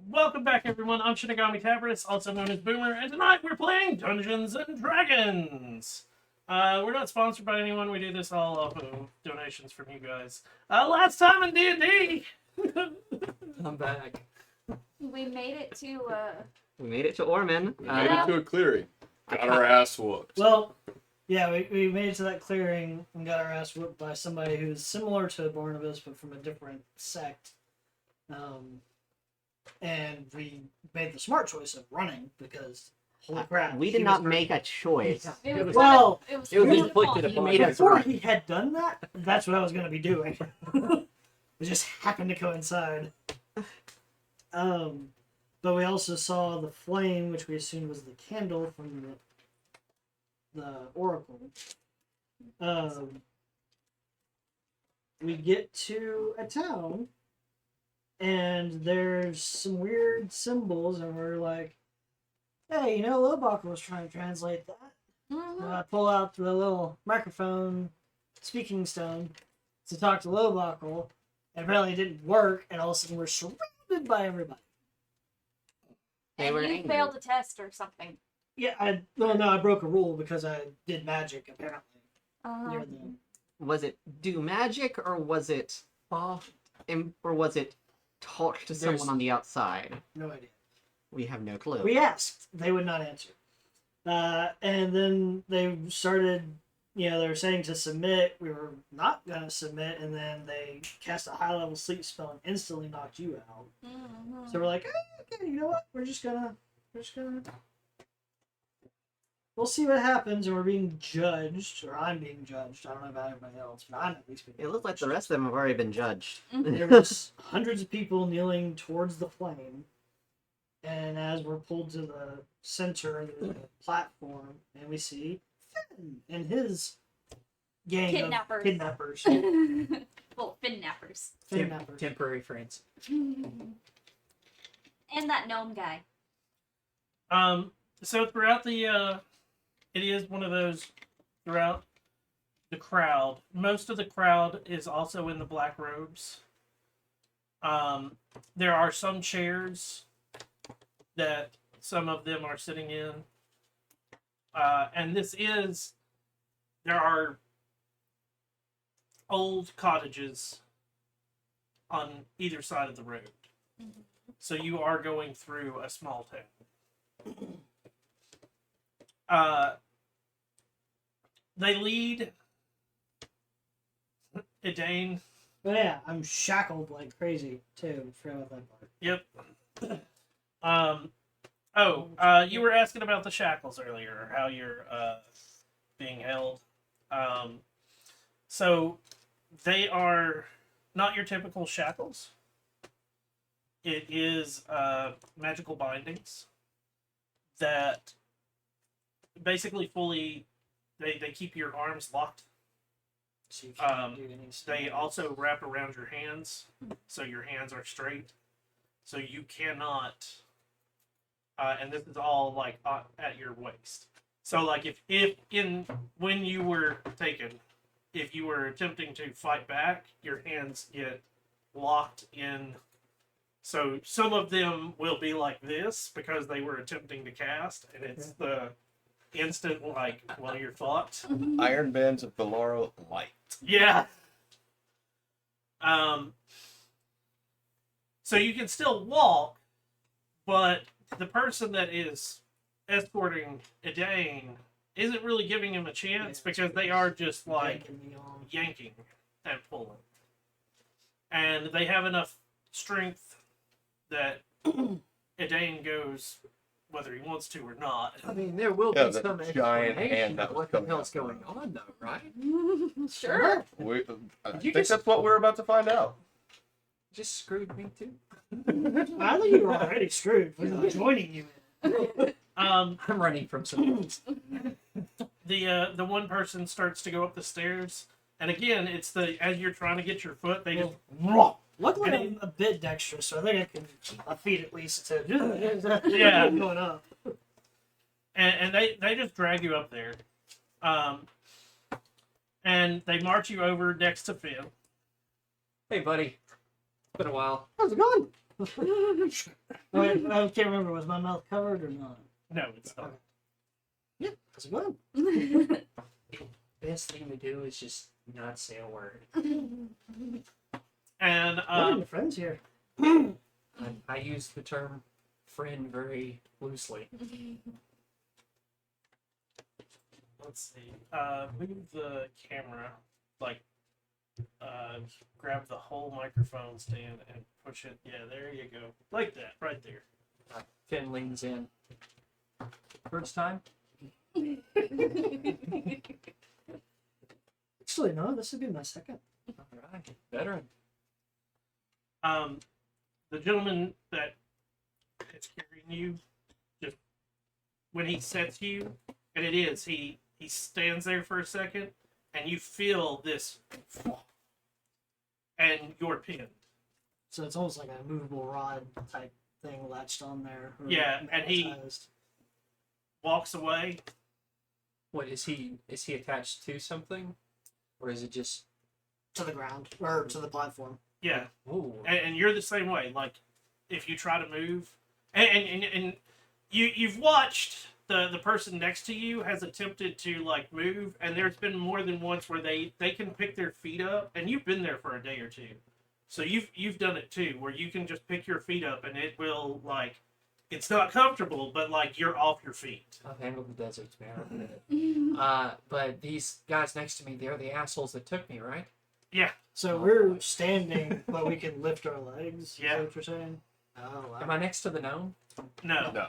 Welcome back, everyone. I'm Shinigami Tabris, also known as Boomer, and tonight we're playing Dungeons and Dragons. We're not sponsored by anyone. We do this all off of donations from you guys. Last time in D&D. I'm back. We made it to, We made it to Ormen. We made it to a clearing. Got our ass whooped. Well, yeah, we made it to that clearing and got our ass whooped by somebody who's similar to Barnabas, but from a different sect. And we made the smart choice of running because, holy crap. We did not make a choice. it was, Well, it was, it was really inflicted fun. upon made us Before run. he had done that, that's what I was going to be doing. It just happened to coincide. But we also saw the flame, which we assumed was the candle from the oracle. We get to a town, and there's some weird symbols, and we're like, hey, Lobach was trying to translate that. Mhm. I pull out the little microphone speaking stone to talk to Lowbuckle, and apparently it didn't work, and all of a sudden we're surrounded by everybody. They And were you angry. failed a test or something. Yeah, I broke a rule because I did magic, apparently, near Uh, them. Was it do magic or was it or was it talk to someone There's- on the outside? No idea. We have no clue. We asked. They would not answer. And then they started, they were saying to submit. We were not going to submit, and then they cast a high-level sleep spell and instantly knocked you out. mhm. So we're like, okay, you know what? We're just gonna, we'll see what happens, and we're being judged, or I'm being judged. I don't know about everybody else, but I'm at least being It looks like the judged. rest of them have already been judged. There was hundreds of people kneeling towards the flame, and as we're pulled to the center of the platform, and we see Finn and his gang Kidnappers. of kidnappers. Well, finnappers. Kidnappers. Temporary friends. And that gnome guy. So throughout the, it is one of those throughout the crowd. Most of the crowd is also in the black robes. There are some chairs that some of them are sitting in. And there are old cottages on either side of the road. Mhm. So you are going through a small town. They lead Edane. But yeah, I'm shackled like crazy too. Forgot about that part. Yep. You were asking about the shackles earlier, how you're being held. So they are not your typical shackles. It is magical bindings that basically they keep your arms locked. So you can't do any They also wrap around your hands, so your hands are straight. So you cannot, and this is all like at your waist. So like when you were taken, if you were attempting to fight back, your hands get locked in. So some of them will be like this because they were attempting to cast, and it's the instant like, well, you're fucked. Iron bands of Belaro light. Yeah. So you can still walk, but the person that is escorting Edane isn't really giving him a chance because they are just like yanking me on. yanking and pulling. And they have enough strength that Edane goes whether he wants to or not. I mean, there will Yeah, be that some giant explanation hand that of was what the coming hell's after going him. on, though, right? Sure. I you think just- that's what we're about to find out. Just screwed me too. I think you were already screwed for joining you. Um, I'm running from some. the one person starts to go up the stairs, and again, it's as you're trying to get your foot, they just Luckily, I'm a bit dexterous, so I think I can keep my feet at least to Yeah. going up. and they just drag you up there, and they march you over next to Finn. Hey, buddy. It's been a while. How's it going? Wait, I can't remember. Was my mouth covered or not? No, it's not. Yeah, that's good. Best thing to do is just not say a word. And What are your friends here? I use the term friend very loosely. let's see. Move the camera, like, grab the whole microphone stand and push it. Yeah, there you go. Like that, right there. Finn leans in. First time? Actually, no. This would be my second. Alright. Veteran. The gentleman that is carrying you, just when he sets you, and it is, he stands there for a second, and you feel this, and you're pinned. So it's almost like a movable rod type thing latched on there. or Yeah, and he- magnetized. Walks away. What is he attached to something? Or is it just to the ground or to the platform. Yeah, ooh. and you're the same way. Like, if you try to move, and you've watched the person next to you has attempted to like move, and there's been more than once where they can pick their feet up, and you've been there for a day or two, so you've done it too, where you can just pick your feet up, and it will like, it's not comfortable, but like you're off your feet. I've handled the deserts, man. But these guys next to me, they're the assholes that took me, right? Yeah, So we're standing, but we can lift our legs. Yeah. Is that what you're saying? Oh, wow. Am I next to the gnome? no. No.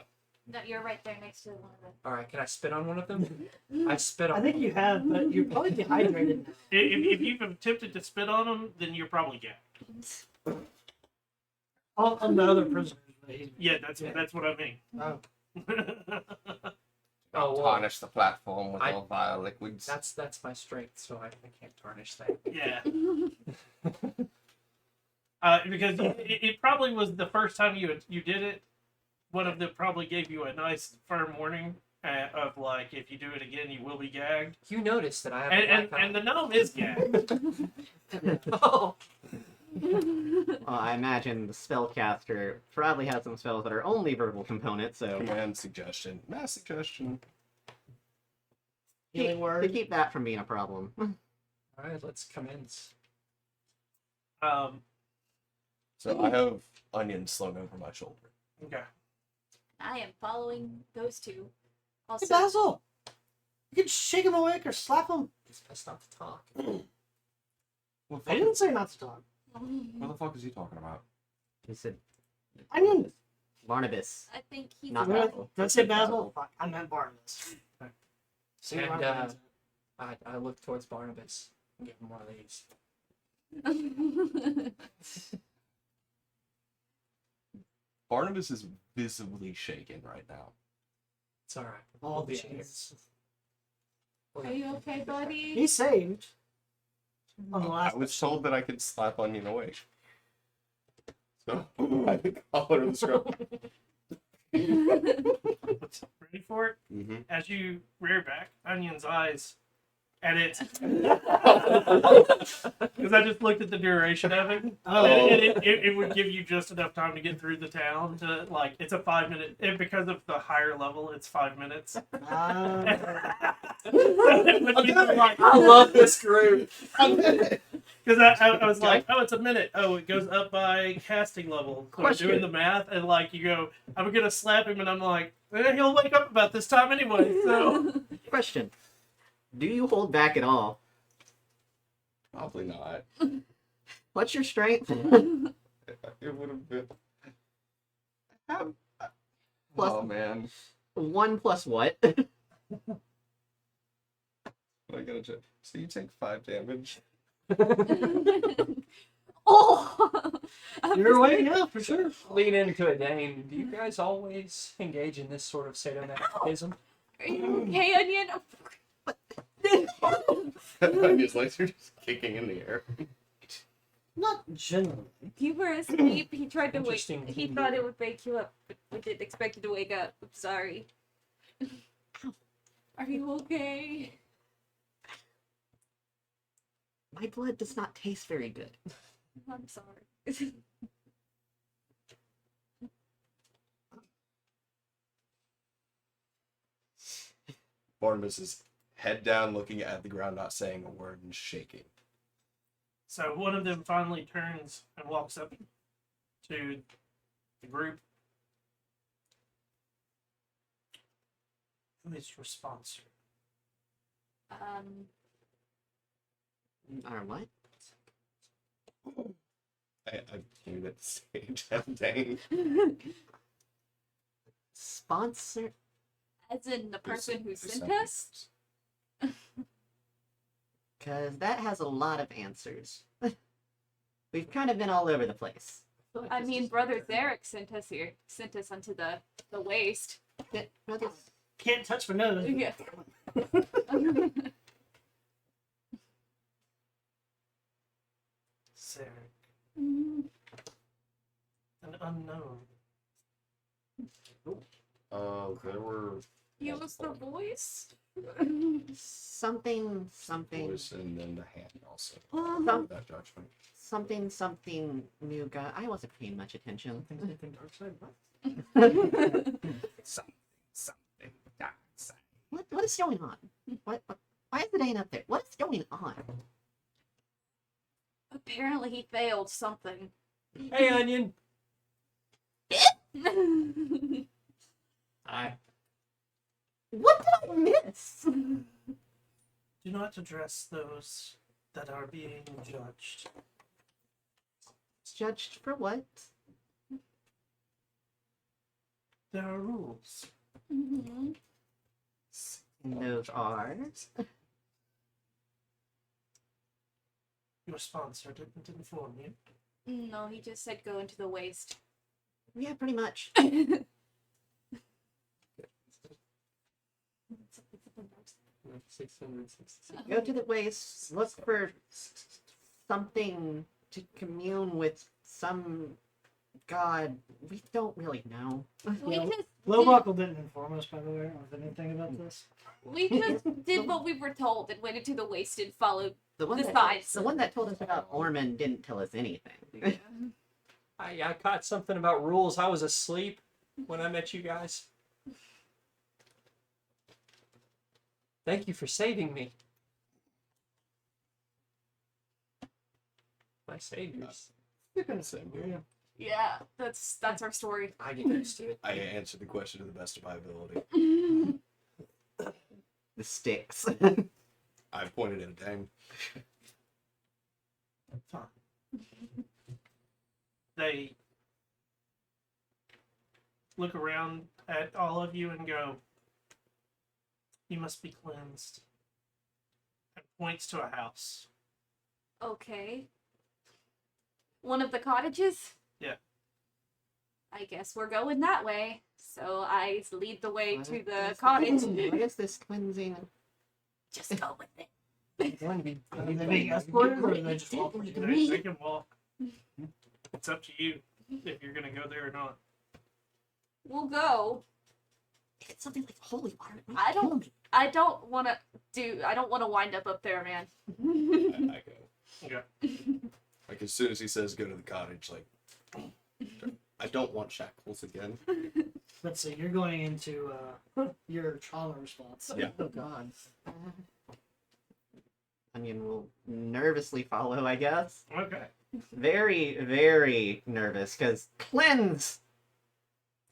No, you're right there next to one of them. Alright, can I spit on one of them? I spit on I think you have, but you're probably dehydrated now. If you've attempted to spit on them, then you're probably gagged. On the other prisoners. But he's, Yeah, that's what I mean. oh. Oh, well, Tarnish the platform with I- all vile liquids. that's my strength, so I can't tarnish that. Yeah. Because it probably was the first time you did it. One of them probably gave you a nice firm warning of like, if you do it again, you will be gagged. You noticed that I have And a black and the gnome is gagged. Oh, Well, I imagine the spellcaster probably has some spells that are only verbal components, so Command suggestion. Mass suggestion. Healing to word. keep that from being a problem. alright, let's commence. So I have onions slung over my shoulder. Okay. I am following those two. Hey, Also, Basil! You can shake him awake or slap him. It's best not to talk. What I didn't say not to talk. What the fuck is he talking about? He said Onion! Barnabas. I think he's Not Did Basil. I say Basil? Fuck, I meant Barnabas. See And, what I meant. I look towards Barnabas and give him one of these. Barnabas is visibly shaken right now. It's alright. All We'll the be here. cheese. Are you okay, buddy? He saved. On the last I was told that I could slap onion away. So I think I'll order the scrub. Ready for it? Mm-hmm. As you rear back, Onion's eyes, and it, because I just looked at the duration of it, Oh. and it would give you just enough time to get through the town. To like, it's a 5 minute. Because of the higher level, it's 5 minutes. It would be like, I love this group. because I was like, oh, it's a minute. Oh, it goes up by casting level. So I'm doing Question. the math, and like you go, I'm gonna slap him, and I'm like, he'll wake up about this time anyway. So Question: do you hold back at all? Probably not. What's your strength? It would have been. Plus- Oh man. 1 plus what? I gotta check. So you take 5 damage. Oh! You're awake now, for sure. Lean into it, Dane. Do you guys always engage in this sort of sadomasochism? Are you okay, Onion? Onion's legs are just kicking in the air. Not generally. You were asleep. He tried to wake. Interesting. He thought it would wake you up, but we didn't expect you to wake up. I'm sorry. Are you okay? My blood does not taste very good. I'm sorry. Barnabas is head down, looking at the ground, not saying a word, and shaking. So one of them finally turns and walks up to the group. Who is your sponsor? Or what? I came at the stage. Dang. Sponsor? As in the person who Who sent us? Because that has a lot of answers. We've kind of been all over the place. I mean, Brother Zarek sent us here. Sent us onto the waste. Brothers, Can't touch my nose. Yeah. Sarek, Mm, an unknown. There were he was the voice? something, voice and then the hand also. Some- That judgment. something new guy. I wasn't paying much attention. Something. Dark side. What is going on? Why is the Dane up there? What is going on? Apparently he failed something. Hey, Onion. Hi. What did I miss? Do not address those that are being judged. Judged for what? There are rules. Mhm. And those are. Your sponsor didn't inform you. No, he just said go into the waste. Yeah, pretty much. Go to the waste. Look for something to commune with some god. We don't really know. We Yeah, just Blowbuckle didn't inform us, by the way, of anything about this. we just did what we were told and went into the waste and followed. The one The that size. the one that told us about Ormen didn't tell us anything. I caught something about rules. I was asleep when I met you guys. Thank you for saving me. My saviors. You're gonna say, yeah. Yeah, that's our story. I get used to it. I answered the question to the best of my ability. The sticks. I pointed at a dang. Fine. They look around at all of you and go, "You must be cleansed." And points to a house. Okay. One of the cottages? Yeah. I guess we're going that way. So I lead the way to the What cottage. is this cleansing? Just go with it. It's going to be. Are they being escorted or are they just walking Look to at the me. They can walk. It's up to you if you're gonna go there or not. We'll go. If it's something like holy water, it might I kill don't- me. I don't want to wind up there, man. I go. Okay. Like, as soon as he says go to the cottage, like, I don't want shackles again. Let's see, you're going into your trauma response. Yeah. Oh god. Onion will nervously follow, I guess. Okay. Very, very nervous, because cleanse!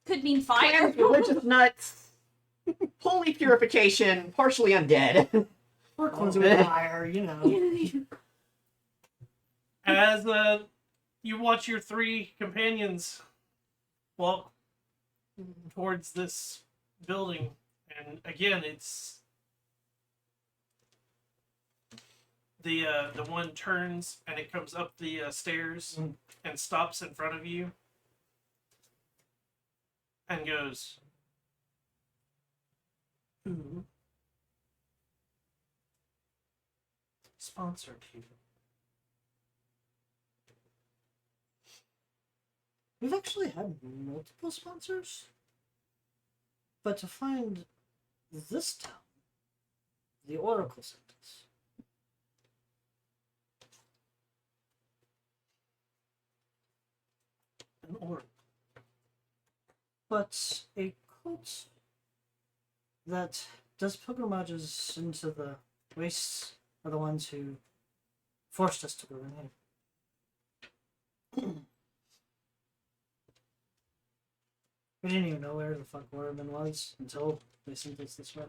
Could mean fire. Cleanse religious nuts! Holy purification, partially undead. Or cleansing with fire, you know. As you watch your three companions walk towards this building, and again, it's the one turns and it comes up the stairs and stops in front of you and goes, "Who sponsored you?" We've actually had multiple sponsors. But to find this town, the Oracle sent us. An oracle. But a cult that Does pilgrimages into the wastes are the ones who forced us to go in here. We didn't even know where the fuck Ormen was until they sent us this way.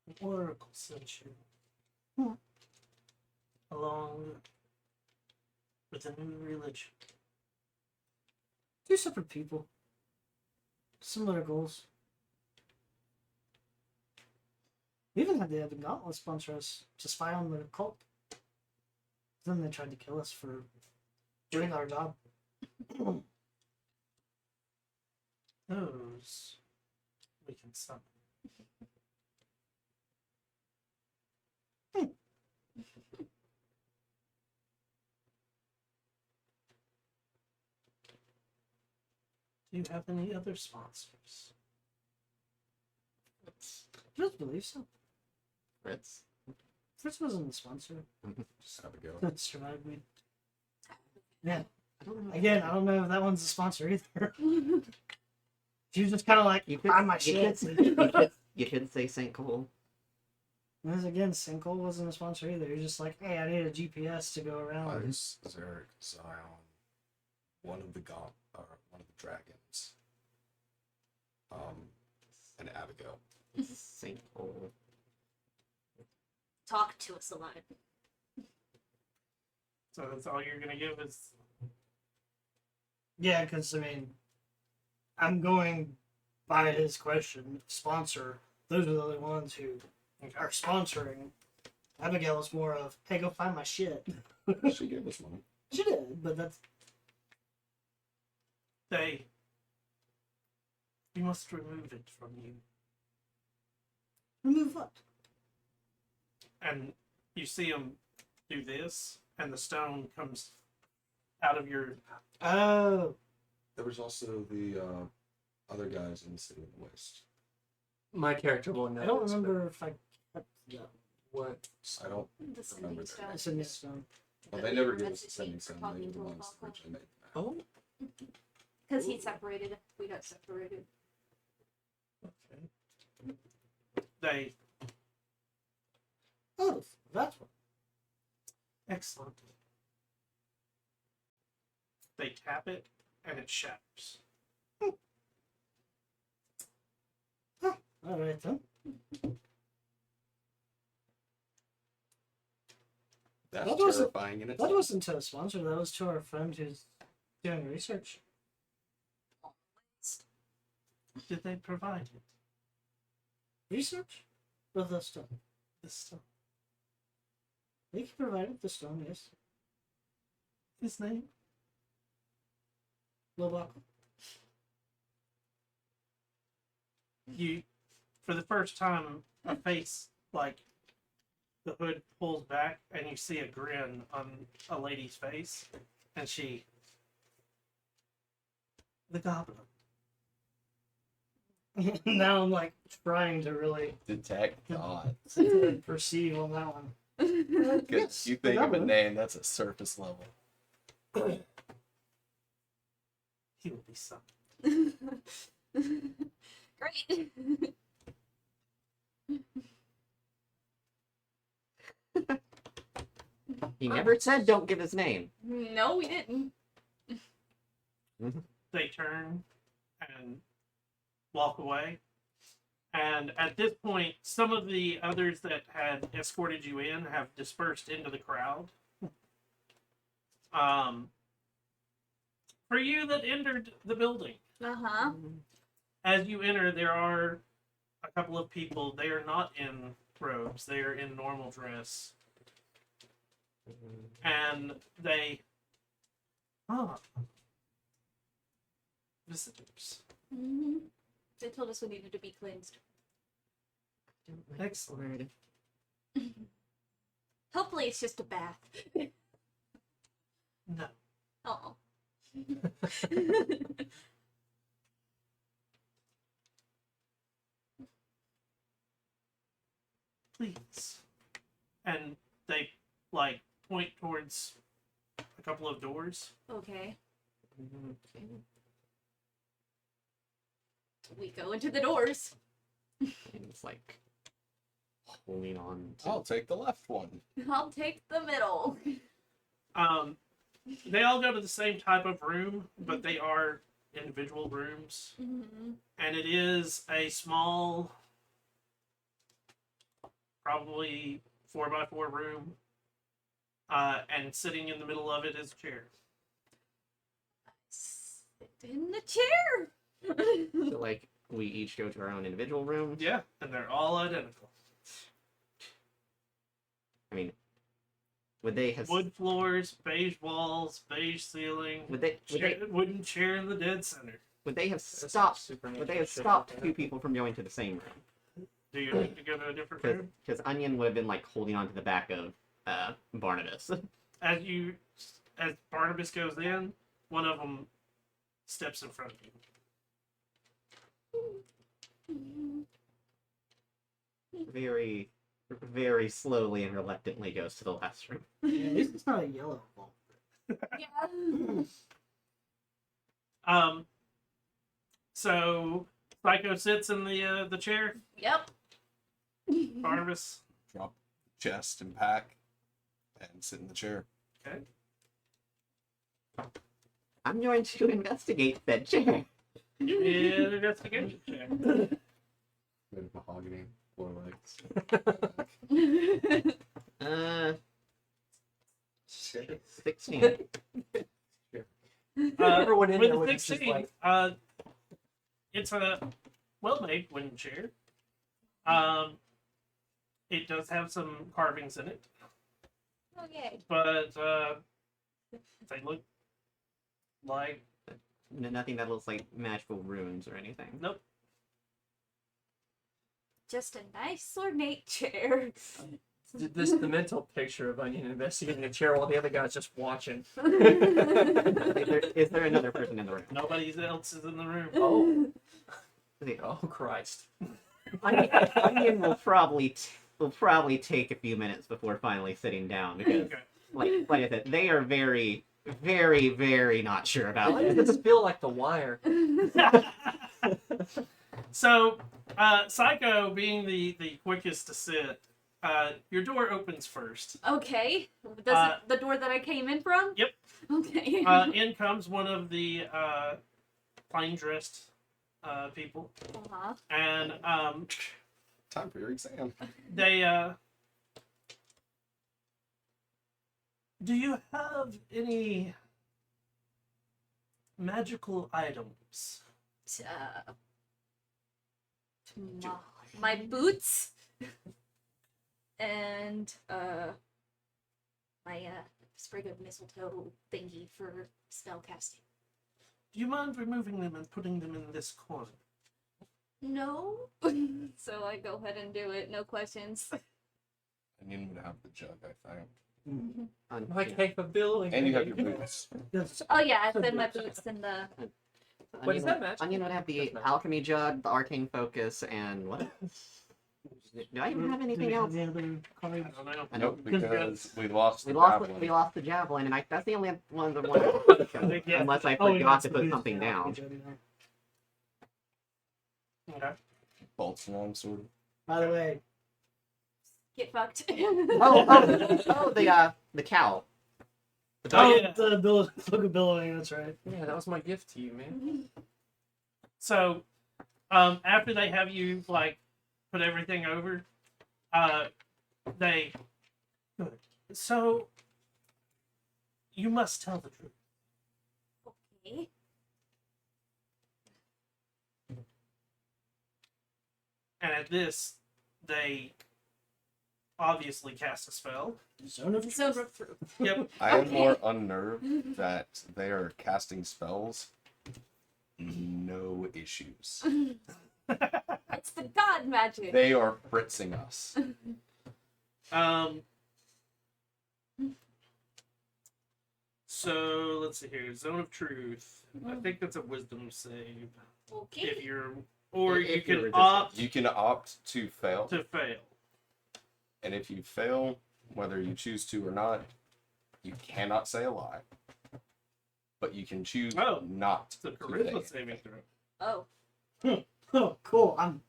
The Oracle sent you. Hmm. Along with a new religion. Two separate people. Similar goals. We even had the Gauntlet sponsor us to spy on the cult. Then they tried to kill us for doing our job. Those we can summon. Do you have any other sponsors? I don't believe so. Fritz. Fritz wasn't the sponsor. Just have a go. That survived me. Yeah. I don't know. Again, I don't know if that one's a sponsor either. She was just kind of like, You could, buy my you shit. you could say St. Cole. Because again, Sinkhole wasn't a sponsor either. He was just like, hey, I need a GPS to go around. There's Zarek, Zion, one of the dragons, and Abigail. St. Cole. Talk to us, Alana. So that's all you're gonna give is Yeah, because, I mean, I'm going by his question. Sponsor. Those are the only ones who are sponsoring. Abigail is more of, hey, go find my shit. She gave us money. She did, but that's... they. You must remove it from you. Remove what? And you see him do this, and the stone comes out of your. Oh. There was also the other guys in the City of the West. My character will know. I don't this, but remember if I kept that. what. I don't The remember sending that. stone. That's in stone. Well, they never The gave us the sending message stone. for They were talking the to a ones that Papa. originally made the map. Oh, Because he separated. We got separated. Okay. They. Oh, that's one. Excellent. They tap it, and it shatters. Alright then. That's That wasn't- terrifying in That itself. wasn't to a sponsor, that was to our friend who's doing research. Did they provide it? Research? With the stone. This stuff. They can provide it, the stone, yes. His name? Lobach. You, for the first time, a face like the hood pulls back, and you see a grin on a lady's face, and she. The goblin. Now I'm like trying to really Detect God. perceive on that one. Because you think of a name, that's a surface level. He will be summoned. Great. he never said don't give his name. No, we didn't. They turn and walk away. And at this point, some of the others that had escorted you in have dispersed into the crowd. For you that entered the building, Uh huh. as you enter, there are a couple of people. They are not in robes, they are in normal dress. And they. Visitors. Mm-hmm. They told us we needed to be cleansed. Don't like Excellent. word. Hopefully, it's just a bath. No. Oh. Please. And they, like, point towards a couple of doors. Okay. Okay. We go into the doors. And it's like holding on to. I'll take the left one. I'll take the middle. They all go to the same type of room, but they are individual rooms. Mm-hmm. And it is a small, probably 4x4 room. And sitting in the middle of it is a chair. Sit in the chair. So like we each go to our own individual rooms. Yeah, and they're all identical. I mean, would they have? Wood floors, beige walls, beige ceiling, Would they? wooden chair in the dead center. Would they have That's stopped? supernatural Would they have shit stopped like two that. people from going to the same room? Do you need to go to a different room? Because Onion would have been like holding on to the back of Barnabas. As Barnabas goes in, one of them steps in front of you. Very, very slowly and reluctantly goes to the last room. Yeah, at least it's not a yellow ball. Yeah. So Psycho sits in the chair. Yep. Barnabas. Drop chest and pack, and sit in the chair. Okay. I'm going to investigate that chair. Give me an investigation check. Made of mahogany, 4 legs. 16. Everyone in there With was a just 16, like, it's a well-made wooden chair. It does have some carvings in it, Okay. but they look like Nothing that looks like magical runes or anything. nope. Just a nice ornate chair. the mental picture of Onion investigating a chair while the other guy's just watching. Is there another person in the room? Nobody else is in the room. Oh, The oh Christ! Onion will probably take a few minutes before finally sitting down because, Okay. like I said, they are very, very, very not sure about Why does this. this feel like The Wire? So, Psycho being the quickest to sit, your door opens first. Okay. Does it, the door that I came in from? Yep. Okay. In comes one of the plain dressed people, Uh-huh. and Time for your exam. they do you have any magical items? My boots and my sprig of mistletoe thingy for spell casting. Do you mind removing them and putting them in this corner? No. So I go ahead and do it. No questions. Onion would have the jug, I think. My capability. And you have your boots. Oh yeah, I said my boots and the. Wait, is that magic? Onion would have the That's magic. alchemy jug, the arcane focus, and what? Do I even have anything else? Any other cards? I don't know. I know Nope, because we lost we the lost javelin. we lost the javelin, and that's the only one that one. Yeah. Unless I Oh, we forgot got to some put boots something now. down. Okay. Bolts long sword. By the way, Get fucked. The cowl. Oh, yeah. the book of billowing. That's right. Yeah, that was my gift to you, man. So, after they have you like put everything over, they good. So you must tell the truth. Okay. And at this, they obviously cast a spell. Zone of So rip through. Yep. I am Okay. more unnerved that they are casting spells. No issues. It's the god magic. They are fritzing us. So let's see here. Zone of truth. I think that's a wisdom save. Okay. If you're, or If you you're can resistant. opt You can opt to fail, to fail. and if you fail, whether you choose to or not, you cannot say a lie. But you can choose Oh. not It's a to charisma say saving anything. throw. Oh. Oh, cool. I'm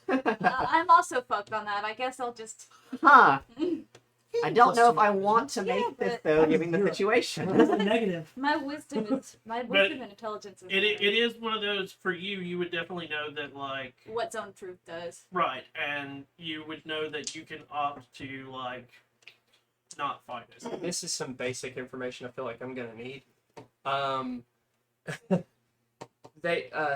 I'm also fucked on that. I guess I'll just. Huh. I don't know if I Plus want to Yeah, make this but- though, That's given the zero. situation. That's a negative. My wisdom and intelligence is. It better. is one of those for you. You would definitely know that, like, What Zone of Truth does. right, and you would know that you can opt to like not fight it. This is some basic information I feel like I'm gonna need.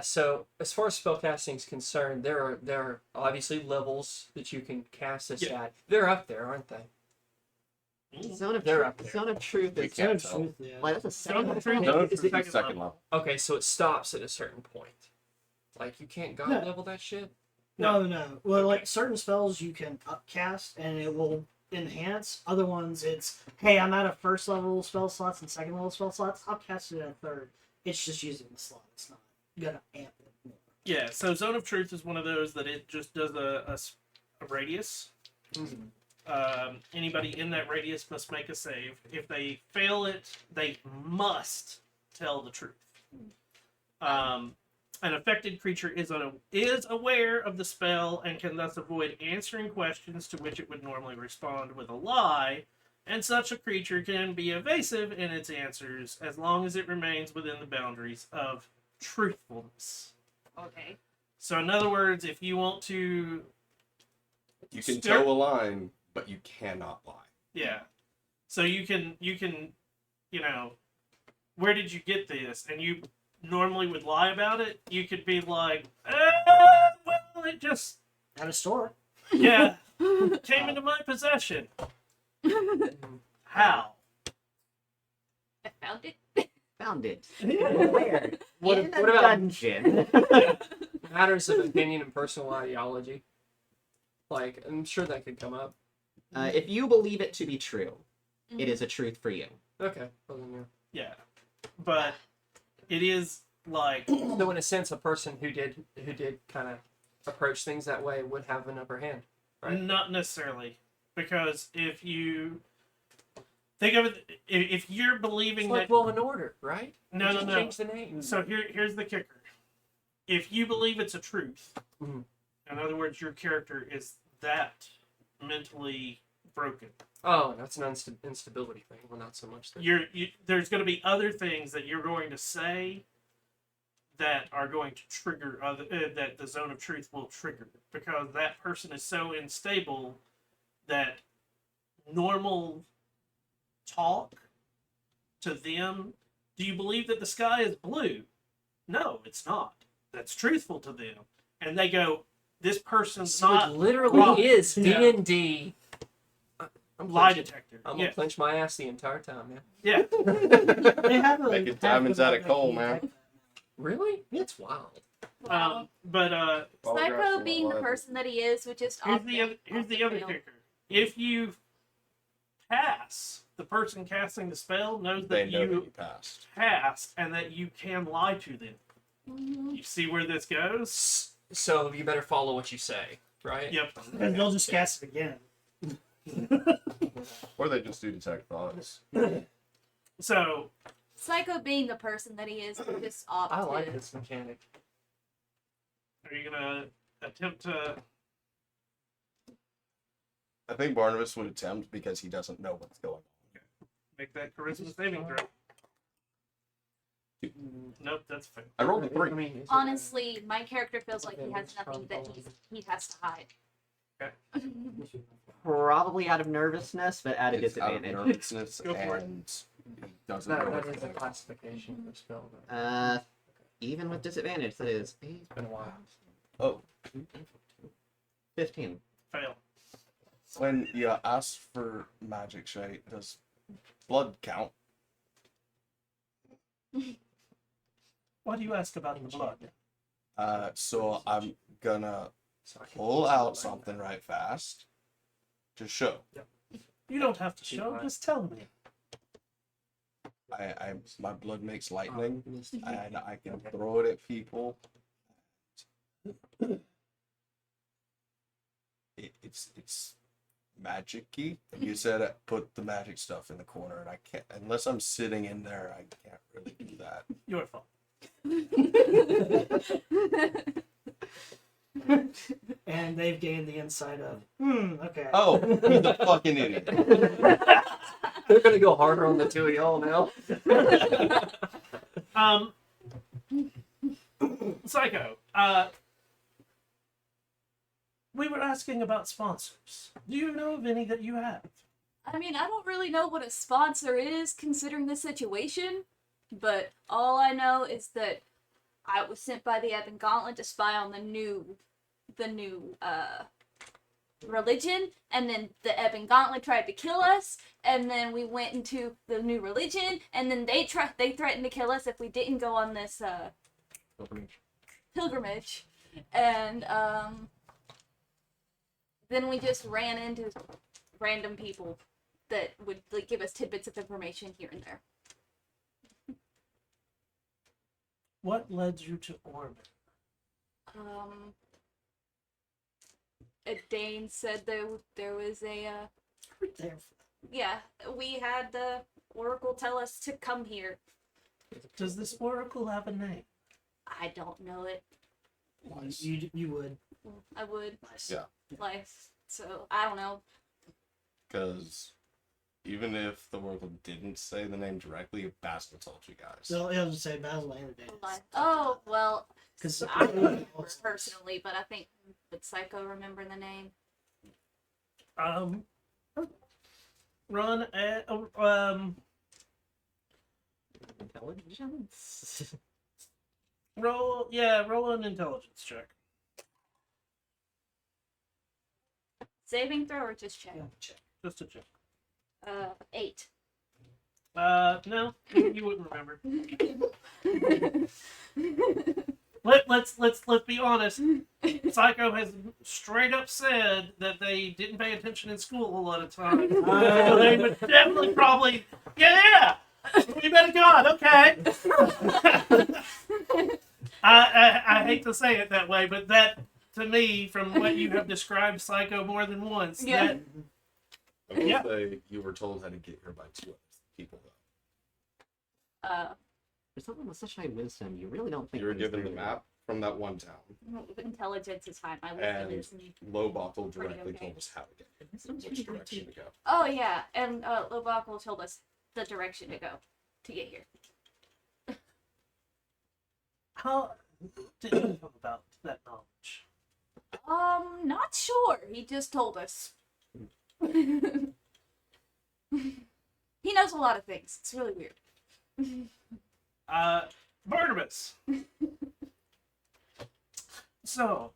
So as far as spellcasting is concerned, there are obviously levels that you can cast this Yeah. at. They're up there, aren't they? Zone of They're Truth. up there. Zone of Truth We is can't Zone of tell. Truth, yeah. like that's a Zone of second. Truth No, is it's the the second level. Okay, so it stops at a certain point. Like you can't god No. level that shit. No. Well, Okay. like certain spells you can upcast and it will enhance. Other ones, it's hey, I'm out of first level spell slots and second level spell slots. I'll cast it at a third. It's just using the slot. It's not gonna amp it more. Yeah, so Zone of Truth is one of those that it just does a radius. Anybody in that radius must make a save. If they fail it, they must tell the truth. An affected creature is aware of the spell and can thus avoid answering questions to which it would normally respond with a lie, and such a creature can be evasive in its answers as long as it remains within the boundaries of truthfulness. Okay. So, in other words, if you want to, You can Stare- toe a line, but you cannot lie. yeah. So you can, you know, where did you get this? And you normally would lie about it. You could be like, well, it just, At a store. yeah, came into my possession. How? I found it. Found it. Where? What, In a what about dungeon. matters of opinion and personal ideology? Like, I'm sure that could come up. If you believe it to be true, it is a truth for you. Okay. Well, then, yeah. Yeah. But it is like, So in a sense, a person who did kind of approach things that way would have an upper hand. Right. not necessarily. Because if you think of it, if you're believing It's like that. Law and Order, right? No, Just no. Change the name. So here's the kicker. If you believe it's a truth, Mhm. in other words, your character is that mentally broken. Oh, that's an instability thing. Well, not so much. There's going to be other things that you're going to say that are going to trigger that the zone of truth will trigger, because that person is so unstable that normal talk to them. Do you believe that the sky is blue? No, it's not. That's truthful to them, and they go, "This person's So not it literally wrong." is Yeah. D&D. I'm lie clenching- detector. I'm Yeah, gonna clench my ass the entire time, man. yeah. They have a Making pack diamonds of out of that coal, can man. detect Really? It's wild. Wow. But Psycho being the person that he is would just here's opt the other in, here's opt the to other fail. kicker. If you pass, the person casting the spell knows They that know that you you passed. passed and that you can lie to them. Mhm. You see where this goes? So you better follow what you say, right? Yep. that. And they'll just cast it again. Or they just do detect thoughts. So Psycho being the person that he is would just opt I like to. this mechanic. are you gonna attempt to? I think Barnabas would attempt because he doesn't know what's going on. Make that charisma saving throw. Nope, that's fair. I rolled a 3. I mean, is it- Honestly, my character feels like he has nothing that he has to hide. Probably out of nervousness, but at a It's out of disadvantage. nervousness Go for it. and he doesn't That, know that what's is a going on. classification for spell. Though. Even with disadvantage, that is It's been a while. Oh, 15. Fail. when you ask for magic shade, does blood count? Why do you ask about the blood? So I'm gonna So I can pull out something right fast to show. You don't have to show. Just tell me. My blood makes lightning, and I can throw it at people. It's magic-y. You said put the magic stuff in the corner, and I can't unless I'm sitting in there. I can't really do that. Your fault. And they've gained the insight of, okay. Oh, he's a fucking idiot. They're gonna go harder on the two of y'all now. Psycho. We were asking about sponsors. Do you know of any that you have? I mean, I don't really know what a sponsor is considering the situation, but all I know is that I was sent by the Ebon Gauntlet to spy on the new religion, and then the Ebon Gauntlet tried to kill us, and then we went into the new religion, and then they threatened to kill us if we didn't go on this pilgrimage, and then we just ran into random people that would like give us tidbits of information here and there. What led you to Ormen? Dane said there was a There. yeah, we had the Oracle tell us to come here. Does this oracle have a name? I don't know it. You would. I would Nice. Yeah. like so I don't know. Because even if the Oracle didn't say the name directly, Basil told you guys. So I was to say Basil and Dane. Oh well, Because I don't remember personally, but I think would Psycho remember the name? Run Intelligence. roll an intelligence check. Saving throw or just check? check. Just a check. 8. No, you wouldn't remember. Let's be honest. Psycho has straight up said that they didn't pay attention in school a lot of times. So they would definitely probably yeah. We met a god, okay. I hate to say it that way, but that to me, from what you have described Psycho more than once, Yeah. that I will Yeah. say you were told how to get here by 2 other people, though. For someone with such high wisdom, you really don't think You were things given the through. map from that one town, Intelligence is fine. My wisdom and is. Lowbuckle Pretty directly okay. told us how to get here, Wisdom's which pretty good, direction too. to go. Oh yeah, and Lobakle told us the direction to go to get here. how did you know about that knowledge? Not sure. He just told us. He knows a lot of things. It's really weird. Barnabas. So,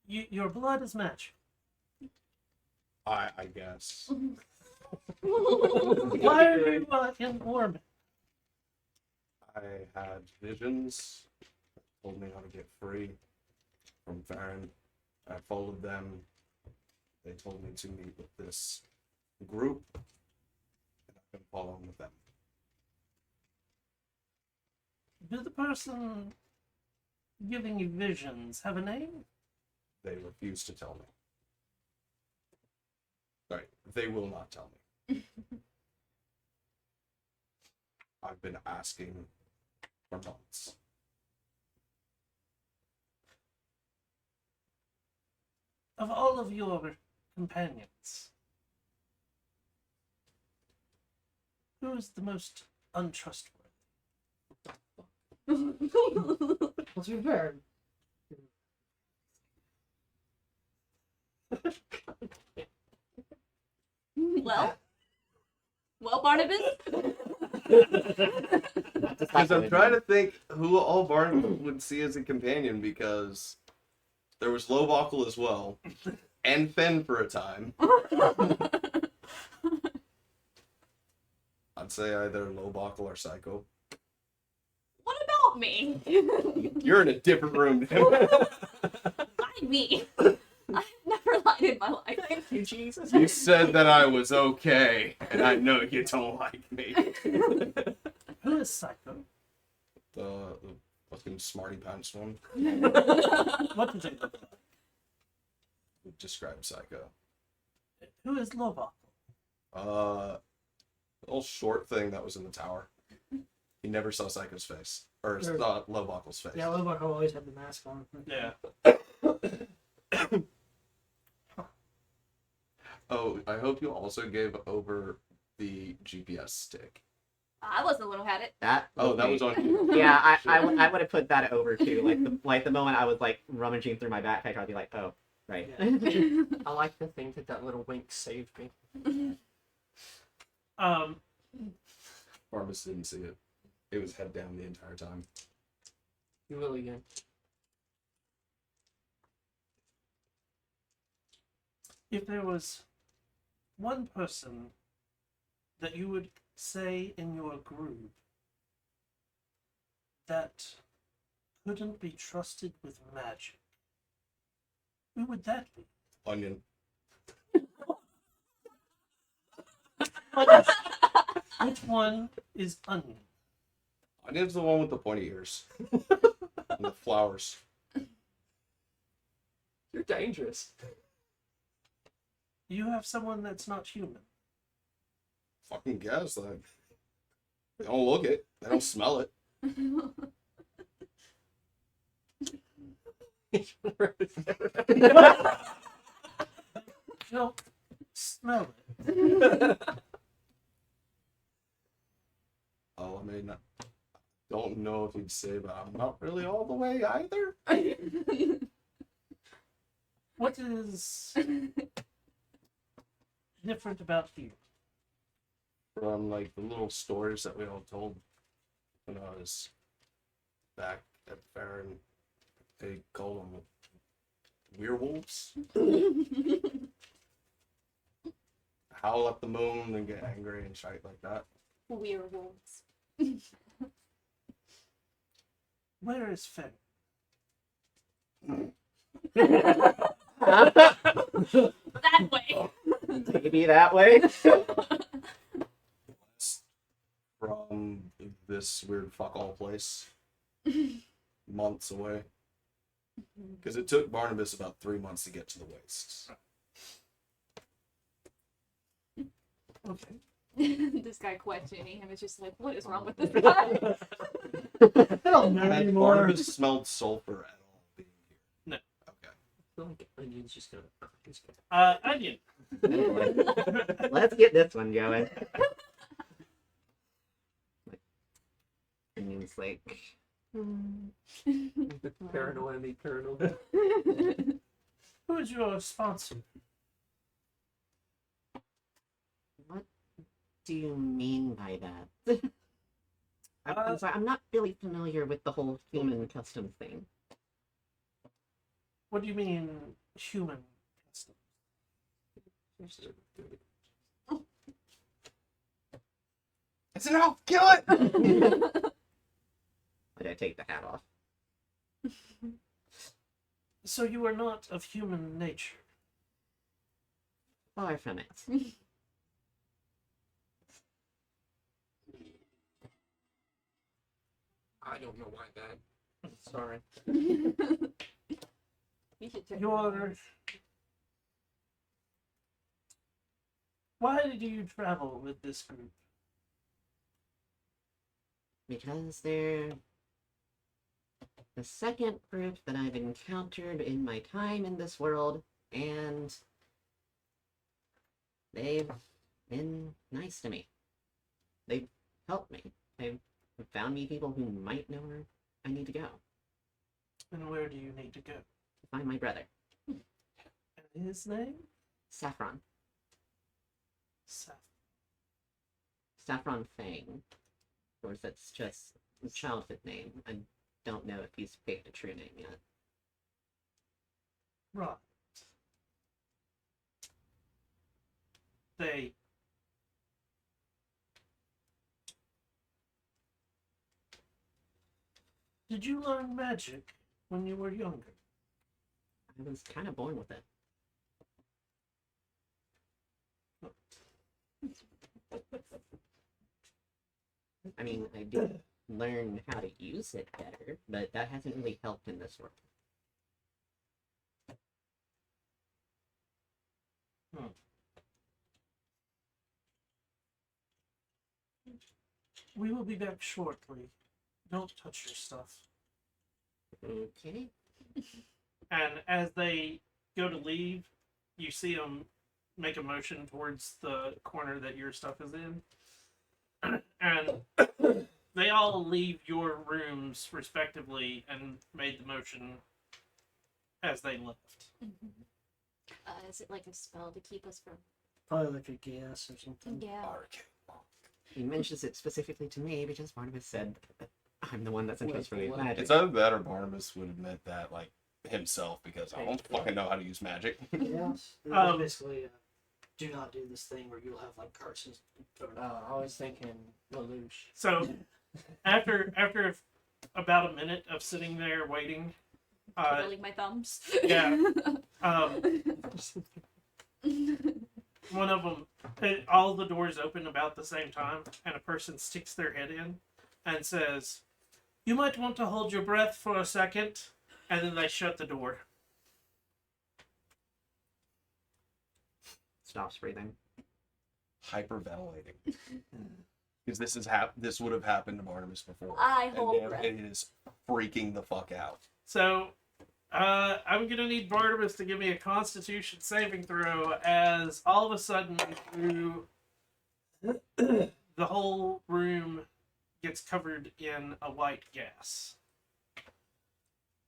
your blood is matching. I guess. Why are you in Ormen? I had visions, told me how to get free from Farron. I followed them. They told me to meet with this group, and I've been following with them. Did the person giving you visions have a name? They refuse to tell me. Sorry, they will not tell me. I've been asking for months. Of all of your companions, who is the most untrustworthy? Let's be fair. Well, Barnabas. Because I'm trying to think who all Barn would see as a companion, because there was Lowbuckle as well, and Fenn for a time. I'd say either Lowbuckle or Psycho. What about me? You're in a different room now. Why me? I've never lied in my life. Thank you, Jesus. You said that I was okay, and I know you don't like me. Who is Psycho? The fucking smarty pants one What did they look like? would describe Psycho. Who is Lobak? The little short thing that was in the tower. He never saw Psycho's face. Or Sure. saw Lowbuckle's face. Yeah, Lobach always had the mask on. Yeah. Oh, I hope you also gave over the GPS stick. I wasn't the one who had it. That. Oh, that me. was on you. Yeah, I Shit. would have put that over too. Like the moment I was like rummaging through my backpack, I'd be like, oh, right. I like to think that little wink saved me. Barnabas didn't see it. It was head down the entire time. You will again. If there was one person that you would say in your group that couldn't be trusted with magic, who would that be? Onion. Which one is Onion? Onion's the one with the pointy ears. And the flowers. You're dangerous. You have someone that's not human. Fucking guess. Like, they don't look it. They don't smell it. No, smell it. Oh, I mean, I don't know if he'd say, but I'm not really all the way either. What is different about you? From like the little stories that we all told when I was back at Farron, they called them werewolves. Howl at the moon and get angry and shite like that. Werewolves. Where is Fen? That way. Maybe that way. From this weird fuck all place. Months away. Because it took Barnabas about 3 months to get to the wastes. Okay. This guy questioning him is just like, what is wrong with this guy? I don't know Has anymore. Barnabas smelled sulfur at all being here? No. Okay. I feel like Onion's just gonna. Onion. Let's get this one going. And he's like, Paranoia, me paranoid. Who is your sponsor? what do you mean by that? I'm sorry, I'm not really familiar with the whole human customs thing. What do you mean, human custom? It's an elf! Kill it! Like I take the hat off. So you are not of human nature. Far from it. I don't know why that. Sorry. You should check. Your... Why did you travel with this group? Because they're the second group that I've encountered in my time in this world, and they've been nice to me. They've helped me. They've found me people who might know where I need to go And where do you need to go? to find my brother, And his name? Saffron. Saf. Saffron Fang. Of course, that's just a childhood name. I don't know if he's picked a true name yet. Right. They... Did you learn magic when you were younger? I was kind of born with it. I mean, I did learn how to use it better, but that hasn't really helped in this world. We will be back shortly. Don't touch your stuff. Okay. And as they go to leave, you see them make a motion towards the corner that your stuff is in. And they all leave your rooms respectively and made the motion as they left. Is it like a spell to keep us from? Probably like a gas or something. Yeah. He mentions it specifically to me because Barnabas said that I'm the one that's interested in magic. It's either that or Barnabas would admit that, like, himself, because I don't fucking know how to use magic. Yes. Um, Basically, do not do this thing where you'll have like carts. I was thinking Lelouch. So after about a minute of sitting there waiting, Twiddling my thumbs. yeah, one of them, all the doors open about the same time, and a person sticks their head in and says, "You might want to hold your breath for a second," and then they shut the door. Stops breathing. Hyperventilating. Because this would have happened to Barnabas before. I hold and breath. it is freaking the fuck out. So, I'm gonna need Barnabas to give me a Constitution saving throw as all of a sudden through the whole room gets covered in a white gas.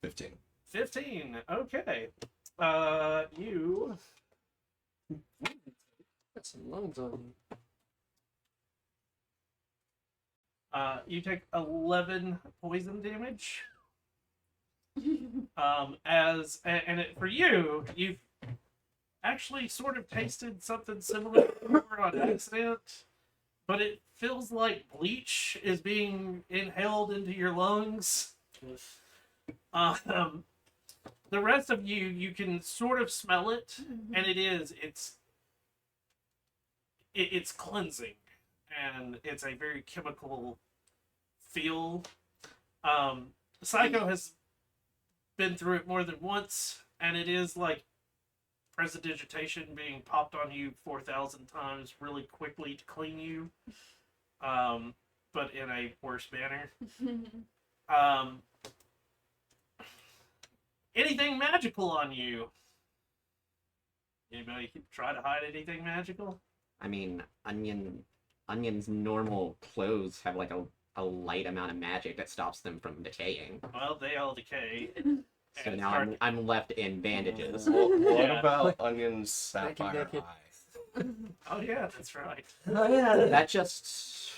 15. 15. Okay. You Got some lungs on you. you take 11 poison damage. For you, you've actually sort of tasted something similar before on accident, but it feels like bleach is being inhaled into your lungs. The rest of you can sort of smell it, and it's cleansing, and it's a very chemical feel. Psycho has been through it more than once, and it is like prestidigitation being popped on you 4,000 times really quickly to clean you, but in a worse manner. Anything magical on you? Anybody try to hide anything magical? I mean, Onion's normal clothes have like a light amount of magic that stops them from decaying. Well, they all decay. So and now start- I'm left in bandages. What Yeah. about Onion's sapphire naked. eye? Oh yeah, that's right. Oh yeah. That just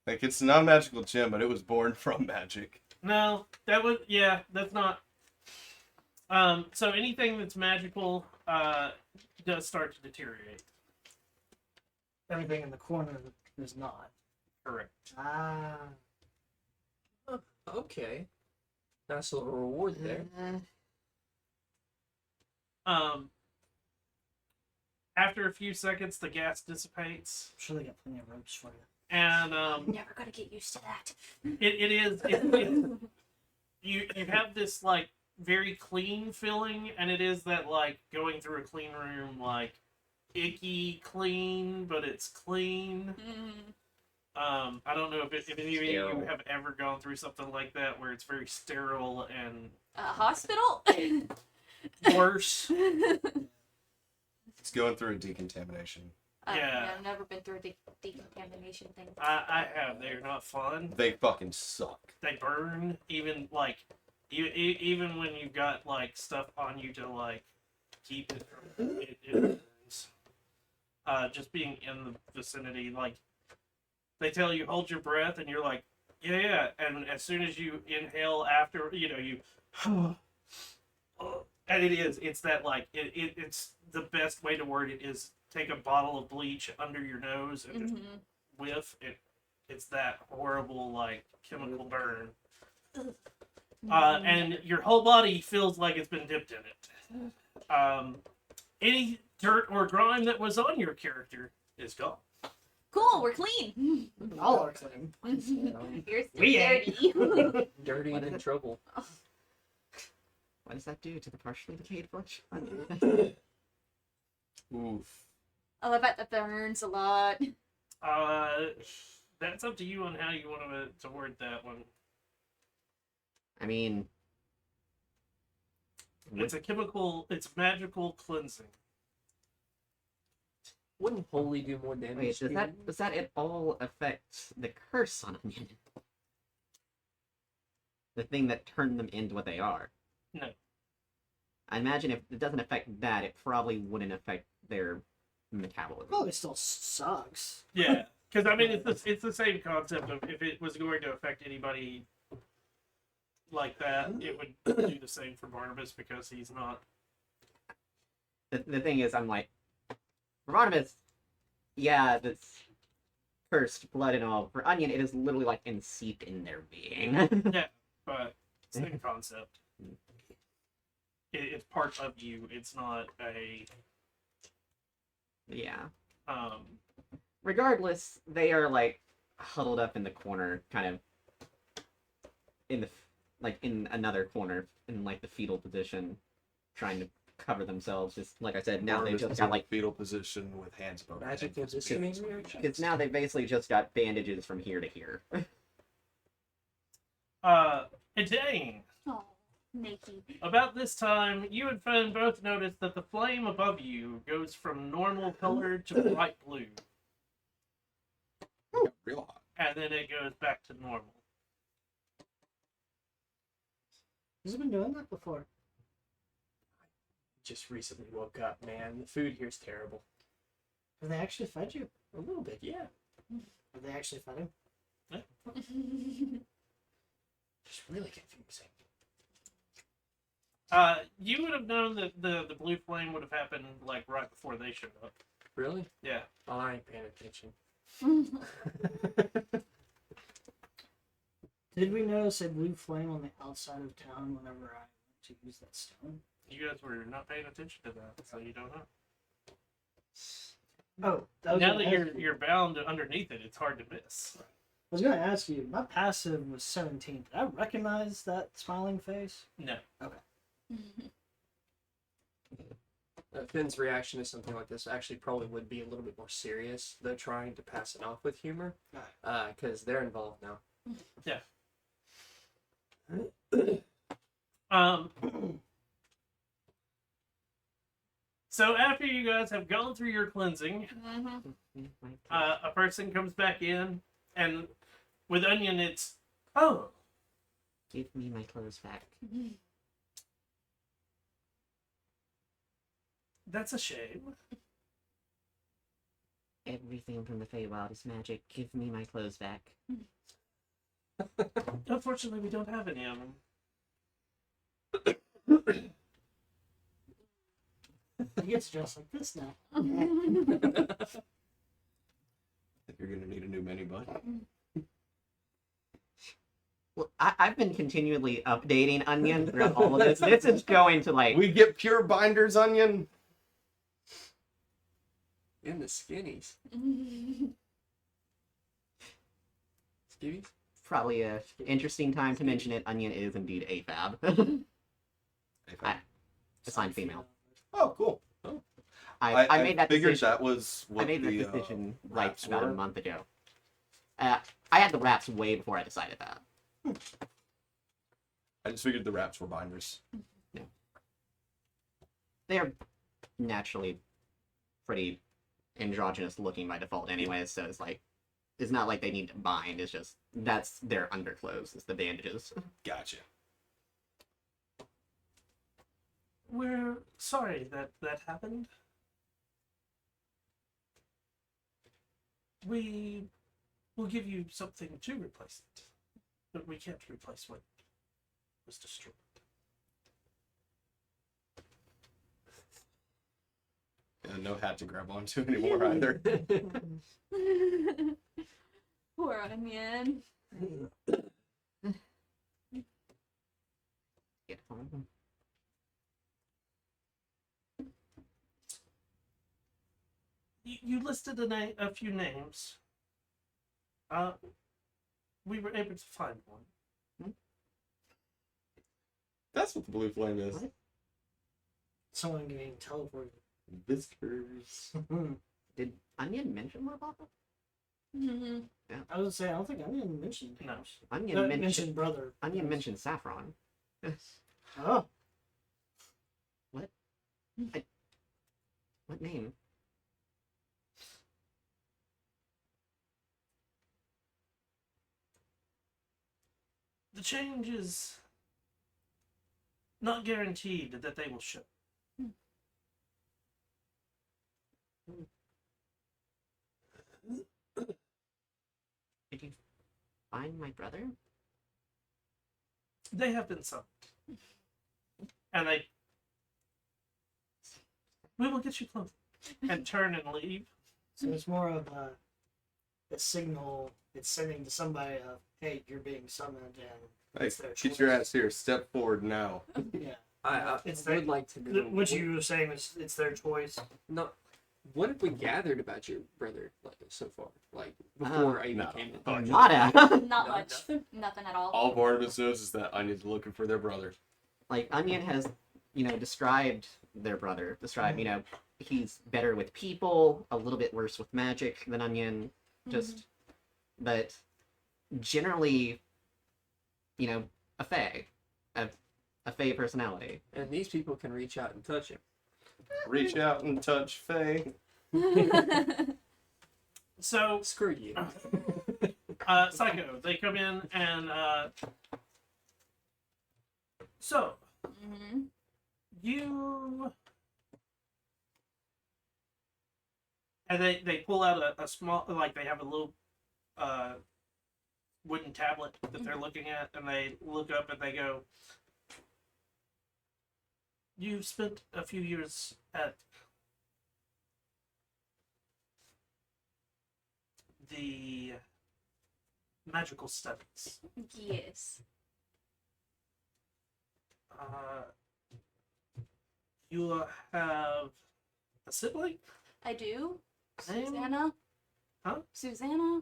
Like, it's not a magical gem, but it was born from magic. No, that's not. So anything that's magical does start to deteriorate. Everything in the corner is not. Correct. Ah. Okay. Nice little reward there. After a few seconds, the gas dissipates, I'm sure they got plenty of ropes for you. and Never gonna get used to that. you have this like very clean feeling, and it is that like going through a clean room, like icky clean, but it's clean. I don't know if any of you Sterile. have ever gone through something like that where it's very sterile and A hospital? worse. It's going through a decontamination. Yeah. I've never been through a decontamination thing. I have. They're not fun. They fucking suck. They burn. Even like, even when you've got like stuff on you to like keep it from it burns. Just being in the vicinity, like they tell you hold your breath, and you're like, yeah, and as soon as you inhale after, you, and it's that like it's the best way to word it is take a bottle of bleach under your nose and just whiff it. It's that horrible like chemical burn, and your whole body feels like it's been dipped in it. Any dirt or grime that was on your character is gone. Cool, we're clean. All are clean. You're still We ain't. dirty. Dirty and in trouble. what does that do to the partially decayed flesh? Oof. Oh, I bet that burns a lot. That's up to you on how you want to word that one. I mean, It's a chemical. It's magical cleansing. Wouldn't holy do more damage? wait, to does that at all affect the curse on Onion? The thing that turned them into what they are? No. I imagine if it doesn't affect that, it probably wouldn't affect their metabolism. Probably still sucks. Yeah, because I mean, it's the same concept of if it was going to affect anybody like that, it would do the same for Barnabas because he's not. The thing is, I'm like, for Barnabas, yeah, that's cursed blood and all. For Onion, it is literally like enseeped in their being. Yeah, but same concept. It's part of you. It's not a. Yeah. Um. Regardless, they are like huddled up in the corner, kind of in the like in another corner in like the fetal position, trying to cover themselves. Just like I said, now they Barnabas just is got in like fetal position with hands above their Magic head. positioning reaction? because now they basically just got bandages from here to here. Dane. Oh, Nikki. About this time, you and Finn both notice that the flame above you goes from normal color to bright blue, Got real hot. and then it goes back to normal. Who's been doing that before? Just recently woke up, man. The food here's terrible. Have they actually fed you? A little bit, yeah. Have they actually fed him? Just really confusing. You would have known that the blue flame would have happened like right before they showed up. Really? Yeah. Oh, I ain't paying attention. Did we notice a blue flame on the outside of town whenever I went to use that stone? You guys were not paying attention to that, so you don't know. Oh, that was Now gonna that ask you. you're bound underneath it, it's hard to miss. I was going to ask you, my passive was 17. Did I recognize that smiling face? No. Finn's reaction to something like this actually probably would be a little bit more serious, though trying to pass it off with humor, because they're involved now. So after you guys have gone through your cleansing, Mhm. a person comes back in, and with Onion, it's oh, Give me my clothes back. that's a shame. Everything from the Feywild is magic. Give me my clothes back. Unfortunately, we don't have any of them. He gets dressed like this now. I think you're gonna need a new mini bud. Well, I've been continually updating Onion throughout all of this. This is going to like We get pure binders, Onion. In the skinnies. Skivvies? probably a interesting time to mention it. Onion is indeed a fab. Assigned female. Oh, cool. I made that figured decision. that was what I made that the decision like wraps about a were. month ago. I had the wraps way before I decided that. I just figured the wraps were binders. They're naturally pretty androgynous looking by default anyway, so it's not like they need to bind, it's just that's their underclothes, it's the bandages. Gotcha. We're sorry that happened. We will give you something to replace it, but we can't replace what was destroyed. And no hat to grab onto anymore either. Poor Onion. Get home. You listed a few names. We were able to find one. That's what the blue flame is. What? Someone getting teleported. Visitors. Did Onion mention what about them? Mm-hmm. I was gonna say I don't think Onion mentioned No. names. Onion mentioned Mentioned brother. Onion mentioned Saffron. Oh, What name? The change is not guaranteed that they will show. Did you find my brother? They have been summoned. And we will get you close. And turn and leave. so it's more of a signal. It's sending to somebody of, hey, you're being summoned, and Hey, it's their get your choice. ass here. Step forward now. Yeah. I It's would that- like to know What you were saying was it's their choice. No, what have we gathered about your brother like, so far? Like before I even no. came in. Oh, Nada. Not No, much. Nothing at all. All Barnabas knows is that Onion's looking for their brother. Like Onion has, described their brother. He's better with people, a little bit worse with magic than Onion. But generally, a fae, a fae personality. And these people can reach out and touch him. Reach out and touch Faye. So, Screw you. Psycho, they come in and, so, Mm-hmm. you... And they pull out a small, like they have a little wooden tablet that they're looking at, and they look up and they go, "You've spent a few years at the magical studies. Yes. You have a sibling? I do. Name? Susanna. Huh? Susanna.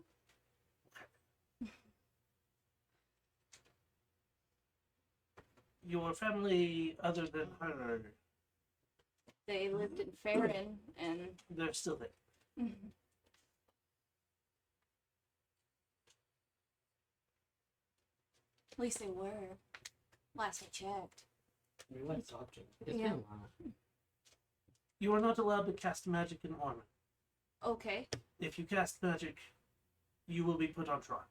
Your family, other than her, They lived in Farron, and they're still there. at least they were. Last I checked. We went to talk to him. It's Yeah. been a while. You are not allowed to cast magic in Ormen. Okay. If you cast magic, you will be put on trial.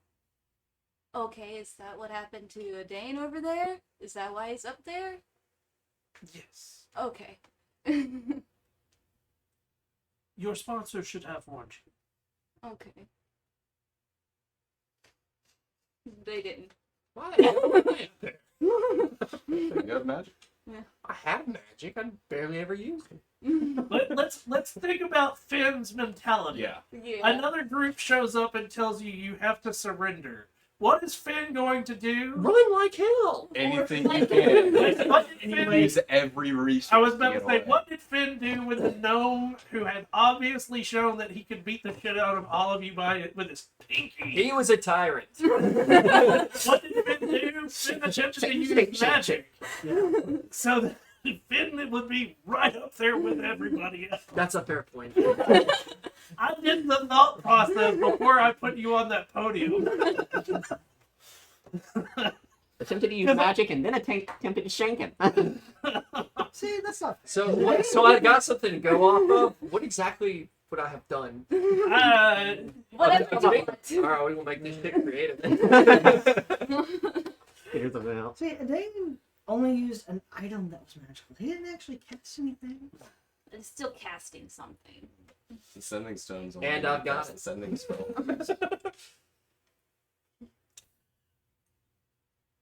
Okay, is that what happened to Dane over there? Is that why he's up there? Yes. Okay. Your sponsor should have warned you. Okay. They didn't. Why the hell am I up there? You have magic? I have magic. I barely ever use it. Let's think about Finn's mentality. Yeah. Yeah. Another group shows up and tells you have to surrender. What is Finn going to do? Run like hell. Anything you Like- can. What did Finn Use every resource. I was about to to get say, away. what did Finn do with the gnome who had obviously shown that he could beat the shit out of all of you with his pinky? He was a tyrant. What did Finn do? Finn attempted to use magic. Yeah. So that Finn would be right up there with everybody else. That's a fair point. I did the thought process before I put you on that podium. Attempted to use magic and then attempted to shank him. See, that's not. So I got something to go off of. What exactly would I have done? Whatever you Okay. want. All right, we will make this shit creative. Figure something out. See, Dane only used an item that was magical. He didn't actually cast anything. I'm still casting something. The sending stones. And I've got the it. sending spell.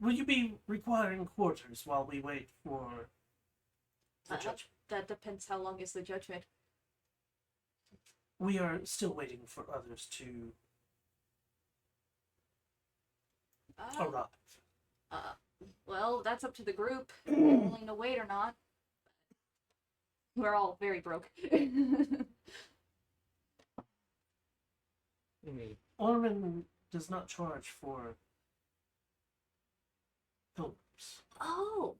Will you be requiring quarters while we wait for the judgment? That depends how long is the judgment. We are still waiting for others to arrive. Well, that's up to the group. If they're willing to wait or not. We're all very broke. Ormen does not charge for pilgrims. Oh,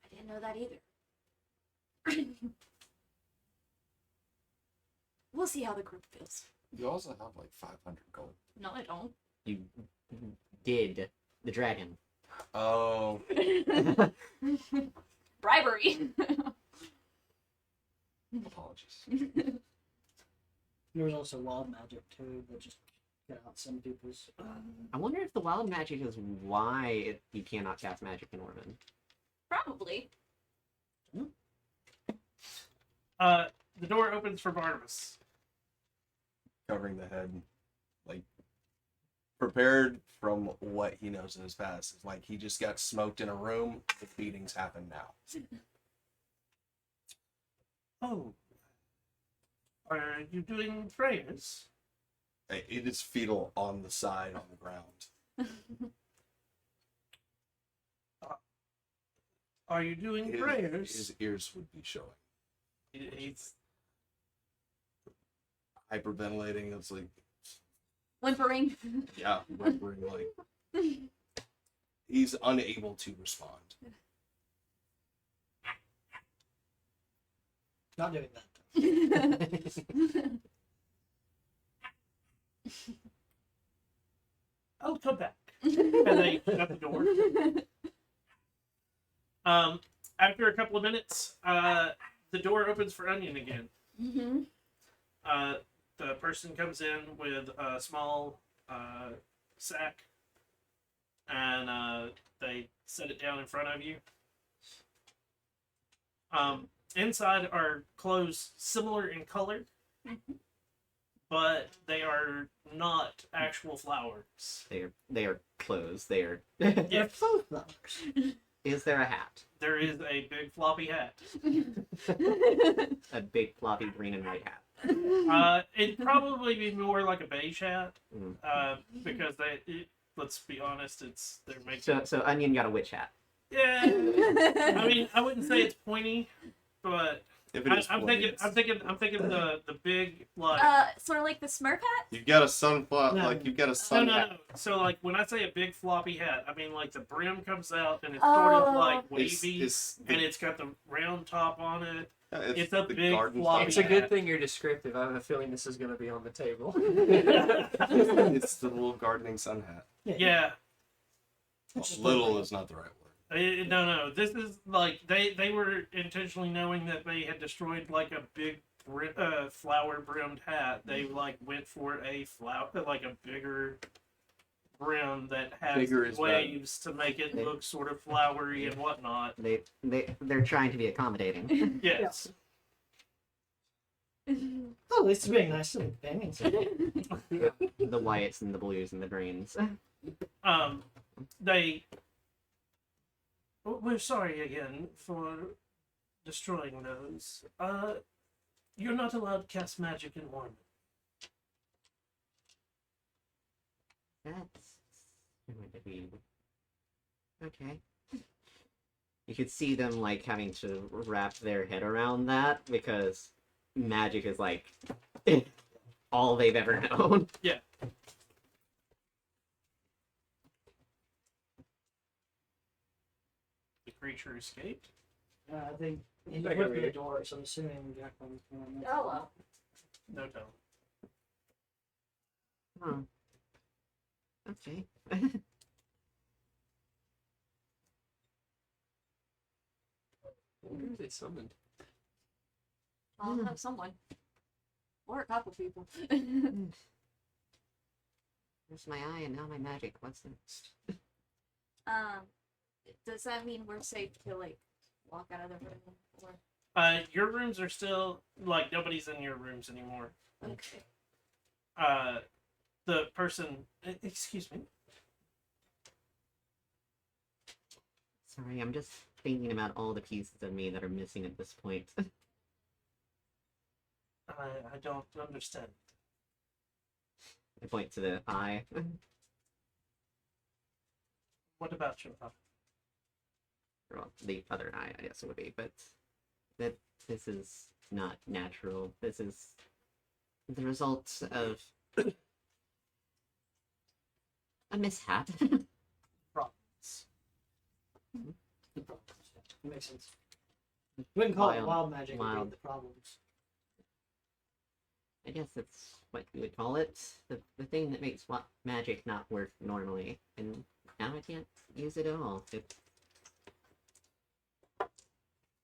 I didn't know that either. We'll see how the group feels. You also have like 500 gold. No, I don't. You did the dragon. Oh, Bribery. apologies. There was also wild magic too that just got out some people's. I wonder if the wild magic is why you cannot cast magic in Ormen. Probably. The door opens for Barnabas. Covering the head, like prepared from what he knows in his past. It's like he just got smoked in a room. The beatings happen now. Oh. Are you doing prayers? It is fetal on the side on the ground. Are you doing prayers? His ears would be showing. He's Hyperventilating. It's like, Whimpering. yeah, whimpering, like he's unable to respond. Not doing that. I'll come back. And they shut the door. After a couple of minutes, the door opens for Onion again. Mm-hmm. The person comes in with a small sack, and they set it down in front of you. Inside are clothes similar in color, but they are not actual flowers. They are clothes. They are. They're both flowers. Is there a hat? There is a big floppy hat. A big floppy green and white hat. It'd probably be more like a beige hat, Mm. because let's be honest, they're making. So Onion got a witch hat. Yeah, I mean, I wouldn't say it's pointy, but If it is I'm pointy, thinking the big like. Sort of like the Smurf hat. you've got a sunflower, No. like you've got a No, sun no, hat. no. So like when I say a big floppy hat, I mean like the brim comes out and it's sort of like wavy, and it's got the round top on it. It's a the big garden floppy It's a hat. good thing you're descriptive. I have a feeling this is going to be on the table. It's the little gardening sun hat. Yeah. It's just Little like- is not the right word. No. This is like they were intentionally knowing that they had destroyed like a big flower brimmed hat. They like went for a bigger brim that has Bigger is waves to make it look sort of flowery and whatnot. They're trying to be accommodating. Yes. Oh, at least it's being nice to the companions. The whites and the blues and the greens. We're sorry again for destroying those. You're not allowed to cast magic in Ormen. That's going to be okay. You could see them like having to wrap their head around that because magic is like all they've ever known. Yeah. The creature escaped. I think he Like went a through the weird- door, so I'm assuming Jacqueline. Oh well. No tell. Huh. Okay. Who are they summoned? I'll have someone. Or a couple people. There's my eye and now my magic. What's next? Does that mean we're safe to like walk out of the room? Or Your rooms are still like nobody's in your rooms anymore. okay. The person. Excuse me. Sorry, I'm just thinking about all the pieces of me that are missing at this point. I don't understand. I point to the eye. What about your other? Well, the other eye, I guess it would be, but this is not natural. This is the result of a mishap. Problems. Makes sense. We wouldn't call it Wild- wild magic. Wild. wild. The problems. I guess that's what you would call it. The thing that makes magic not work normally. And now I can't use it at all.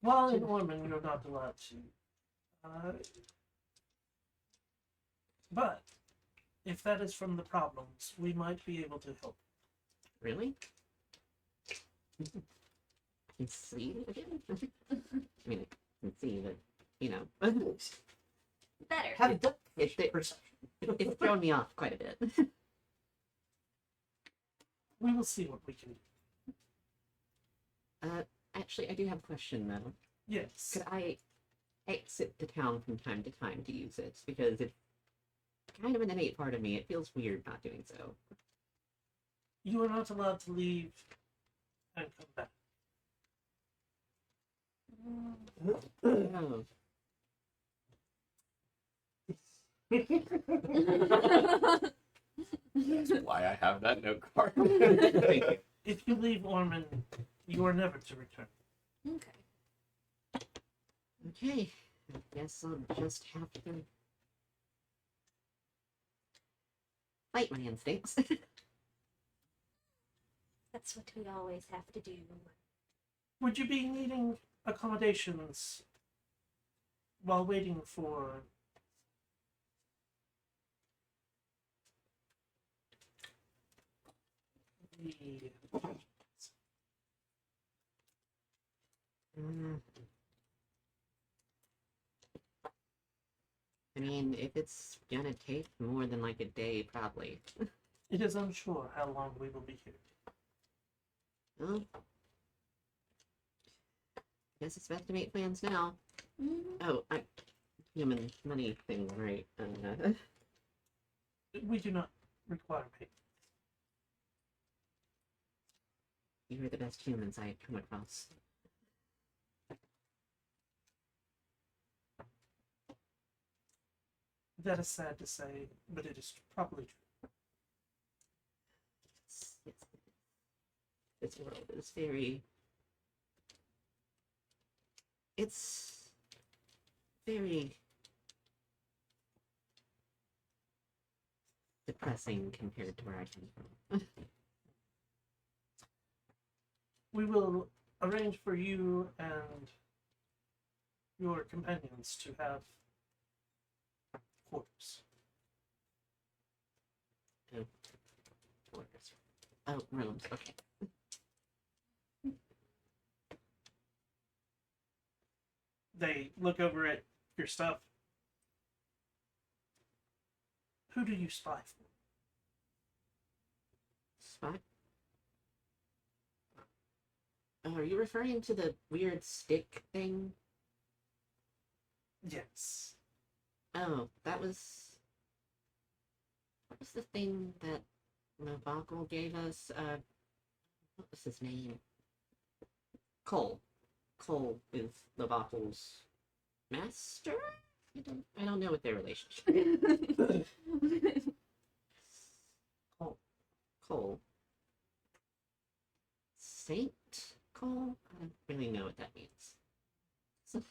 While in Ormen, you're not allowed to. But if that is from the problems, we might be able to help. Really? I can see it again? I mean, I can see that, you know. Better. Have It, it's thrown me off quite a bit. We will see what we can do. Actually, I do have a question, though. Yes. Could I exit the town from time to time to use it? Because it's kind of an innate part of me. It feels weird not doing so. You are not allowed to leave and come back. Oh. That's why I have that note card. Thank you. If you leave Ormen, you are never to return. Okay. Okay. I guess I'll just have to fight my instincts. That's what we always have to do. Would you be needing accommodations while waiting for the... Mm. I mean, if it's gonna take more than like a day, probably. It is unsure how long we will be here. Well, guess it's best to make plans now. Oh, human money thing, right? We do not require pay. You are the best humans I come across. That is sad to say, but it is probably true. Yes. This world is very. It's very depressing compared to where I came from. We will arrange for you and your companions to have quarters. Oh, rooms. Okay. They look over at your stuff. Who do you spy for? Spot. Oh, are you referring to the weird stick thing? Yes. Oh, that was. What was the thing that Mavakal gave us? What was his name? Cole. Cole is Mavakal's master? I don't know what their relationship is. Cole. Saint Cole? I don't really know what that means. So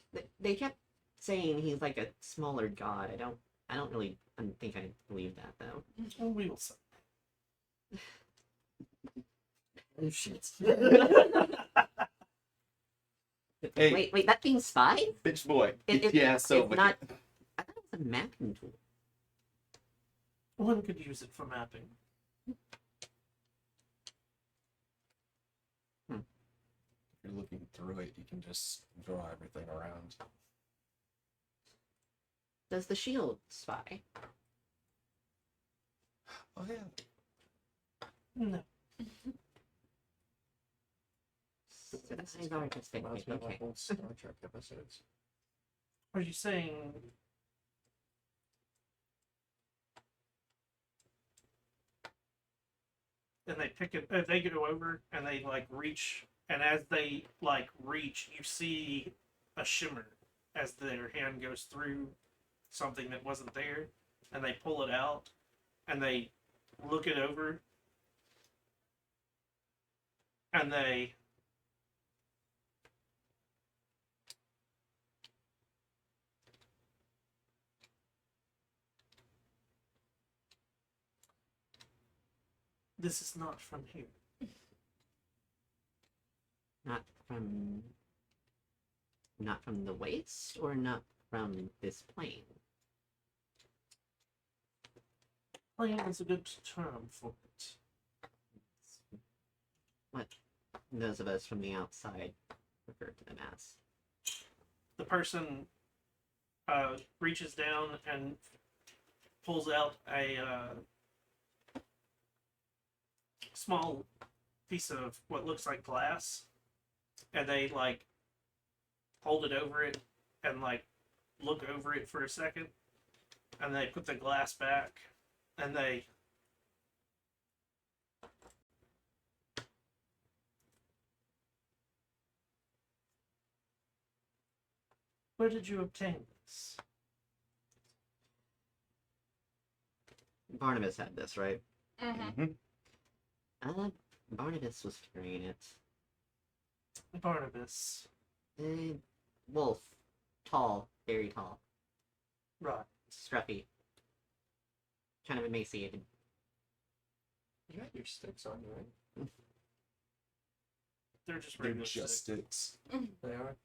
they kept saying he's like a smaller god. I don't really think I believe that though. Well, we will see. Oh shit. Hey. Wait, that thing's spies? Bitch boy. It- yeah, so it's not. I thought it was a mapping tool. One could use it for mapping. If you're looking through it, you can just draw everything around. Does the shield spy? Oh yeah. No. Spies are just Reminds me of okay. like old Star Trek episodes. Are you saying and they pick it they go over and they like reach, and as they like reach you see a shimmer as their hand goes through something that wasn't there, and they pull it out and they look it over and they This is not from here. Not from. Not from the waste, or not from this plane? Plane is a good term for it. What those of us from the outside refer to them as. The person reaches down and pulls out a small piece of what looks like glass, and they like hold it over it and like look over it for a second, and they put the glass back, and they where did you obtain this? Barnabas had this, right? Mm-hmm. Barnabas was carrying it. Barnabas. Wolf. Tall. Very tall. Right. Scruffy. Kind of emaciated. You got your sticks on you, right? They're just They're regular just sticks. sticks. They are.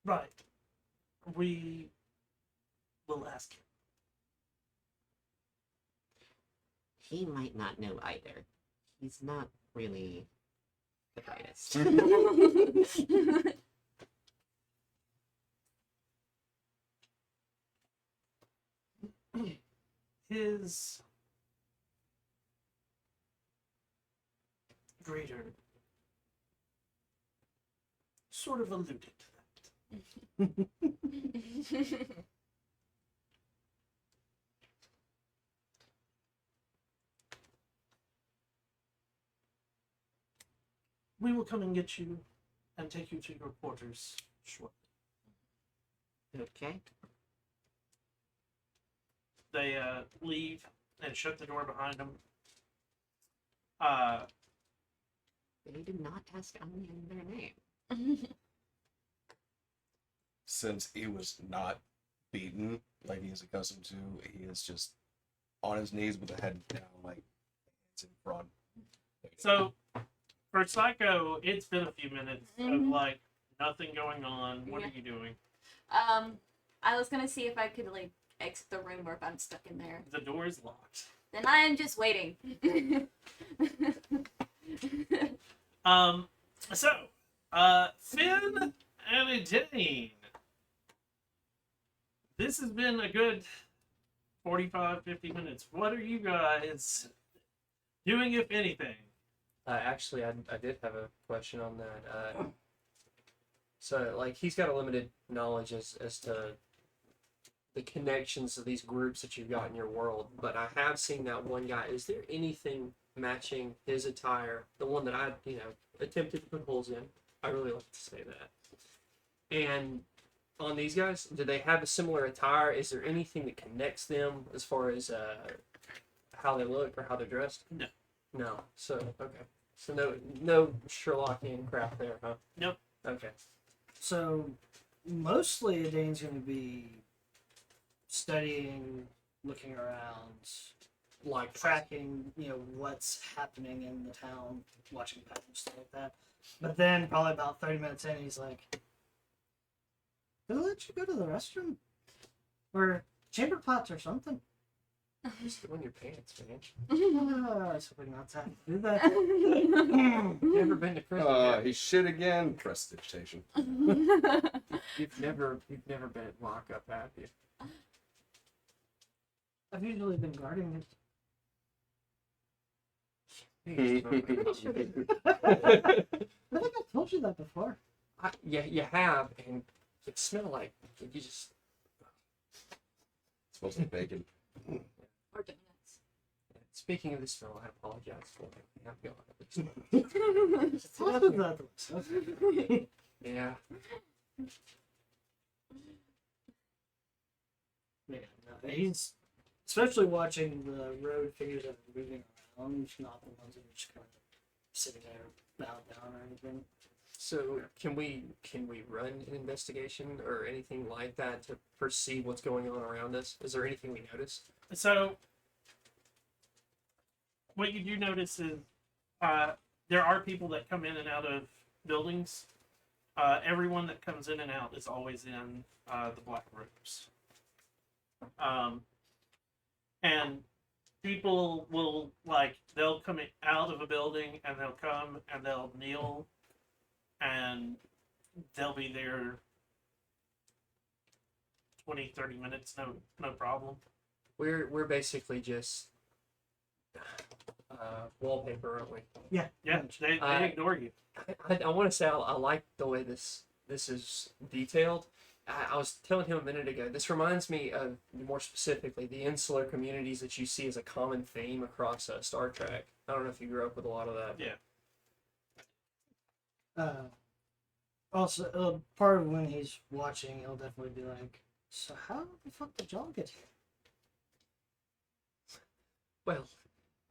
Right. We will ask him. He might not know either. He's not really the brightest. His greater sort of alluded to that. We will come and get you and take you to your quarters shortly. Okay. They leave and shut the door behind them. They did not ask Anya their name. Since he was not beaten like he's accustomed to, he is just on his knees with the head down, like hands in front. So, for Psycho, it's been a few minutes of Mhm. like nothing going on. What Yeah. are you doing? I was gonna see if I could like exit the room or if I'm stuck in there. The door is locked. Then I am just waiting. So, Finn and Adine. This has been a good 45, 50 minutes. What are you guys doing, if anything? Actually, I did have a question on that. So, like, he's got a limited knowledge as to the connections of these groups that you've got in your world, but I have seen that one guy. Is there anything matching his attire? The one that I, attempted to put holes in. I really like to say that. And on these guys, do they have a similar attire? Is there anything that connects them as far as how they look or how they're dressed? No. No. So okay. So no Sherlockian crap there, huh? Nope. Okay. So mostly Adane's going to be studying, looking around, like tracking, what's happening in the town, watching patterns, stuff like that. But then probably about 30 minutes in, he's like, "Did I let you go to the restroom? Or chamber pots or something?" Just go in your pants, man. I was hoping not to have to do that. Never been to prison. yet. He shit again. Prestidigitation. You've never been at lockup, have you? I've usually been guarding it. You just don't know. I think I told you that before. Yeah, you have, and it smelled like you just. It smells like bacon. Or donuts. Speaking of the smell, I apologize for it. I'm gone. What was that? Okay. Yeah. Yeah, no, he's especially watching the road figures that are moving around, not the ones that are just kind of sitting there bowed down or anything. So can we run an investigation or anything like that to perceive what's going on around us? Is there anything we notice? So, what you do notice is there are people that come in and out of buildings. Everyone that comes in and out is always in the black robes. And people will, like, they'll come out of a building and they'll come and they'll kneel and they'll be there 20, 30 minutes, no problem. We're basically just wallpaper, aren't we? Yeah, they ignore you. I want to say I like the way this is detailed. I was telling him a minute ago, this reminds me of, more specifically, the insular communities that you see as a common theme across Star Trek. I don't know if you grew up with a lot of that. Yeah. Also, part of when he's watching, he'll definitely be like, so how the fuck did y'all get here? Well,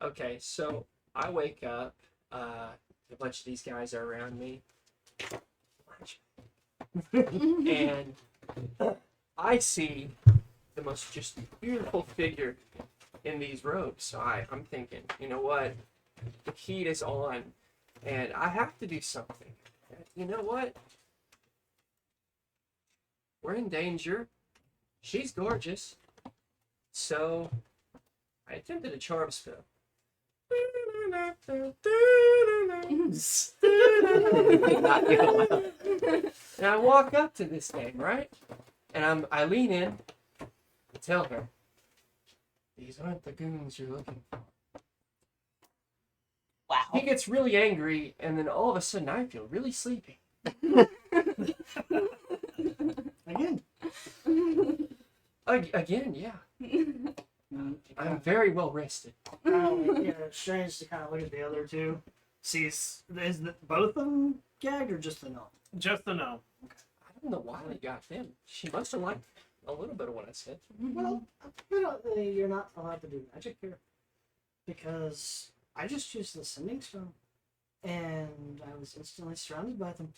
okay, so I wake up, a bunch of these guys are around me, and I see the most just beautiful figure in these robes. So I'm thinking, you know what? The heat is on, and I have to do something. You know what? We're in danger. She's gorgeous. So I attempted a charm spell. And I walk up to this thing, right? And I lean in and tell her, these aren't the goons you're looking for. Wow. He gets really angry, and then all of a sudden I feel really sleepy. Again. Again, yeah. I'm very well rested. It's strange to kind of look at the other two. See, is both of them gagged or just the gnome? Just the no. I don't know why they got them. She must have liked a little bit of what I said. Well, you're not allowed to do magic here. Because I just used the sending stone. And I was instantly surrounded by them.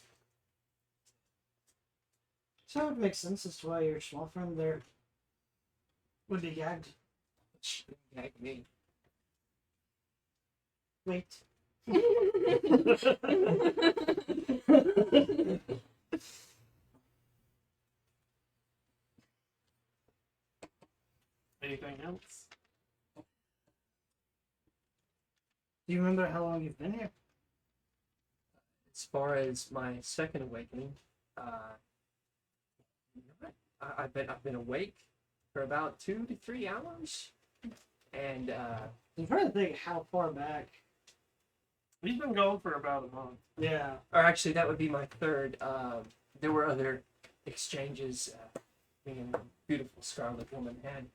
So it would make sense as to why your small friend there would be gagged. She gagged me. Wait. Anything else? Do you remember how long you've been here? As far as my second awakening, you know what? I've been awake for about 2 to 3 hours, and I'm trying to think how far back. He's been gone for about a month. Yeah. or actually that would be my third. There were other exchanges me and the beautiful Scarlet Woman had,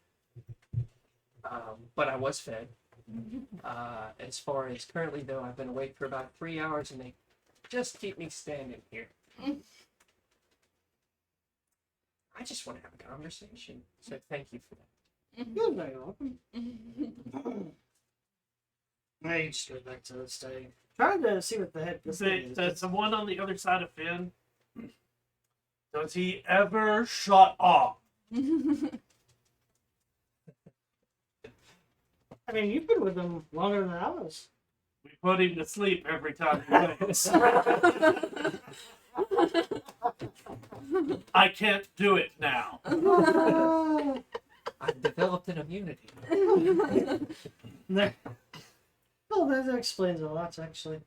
but I was fed. As far as currently though, I've been awake for about 3 hours, and they just keep me standing here. I just want to have a conversation, so thank you for that. You're very welcome. I just go back to the study. Trying to see what the heck this thing is. The one on the other side of Finn. Does he ever shut up? I mean, you've been with them longer than I was. We put him to sleep every time he wakes. I can't do it now. I've developed an immunity. Well, that explains a lot, actually.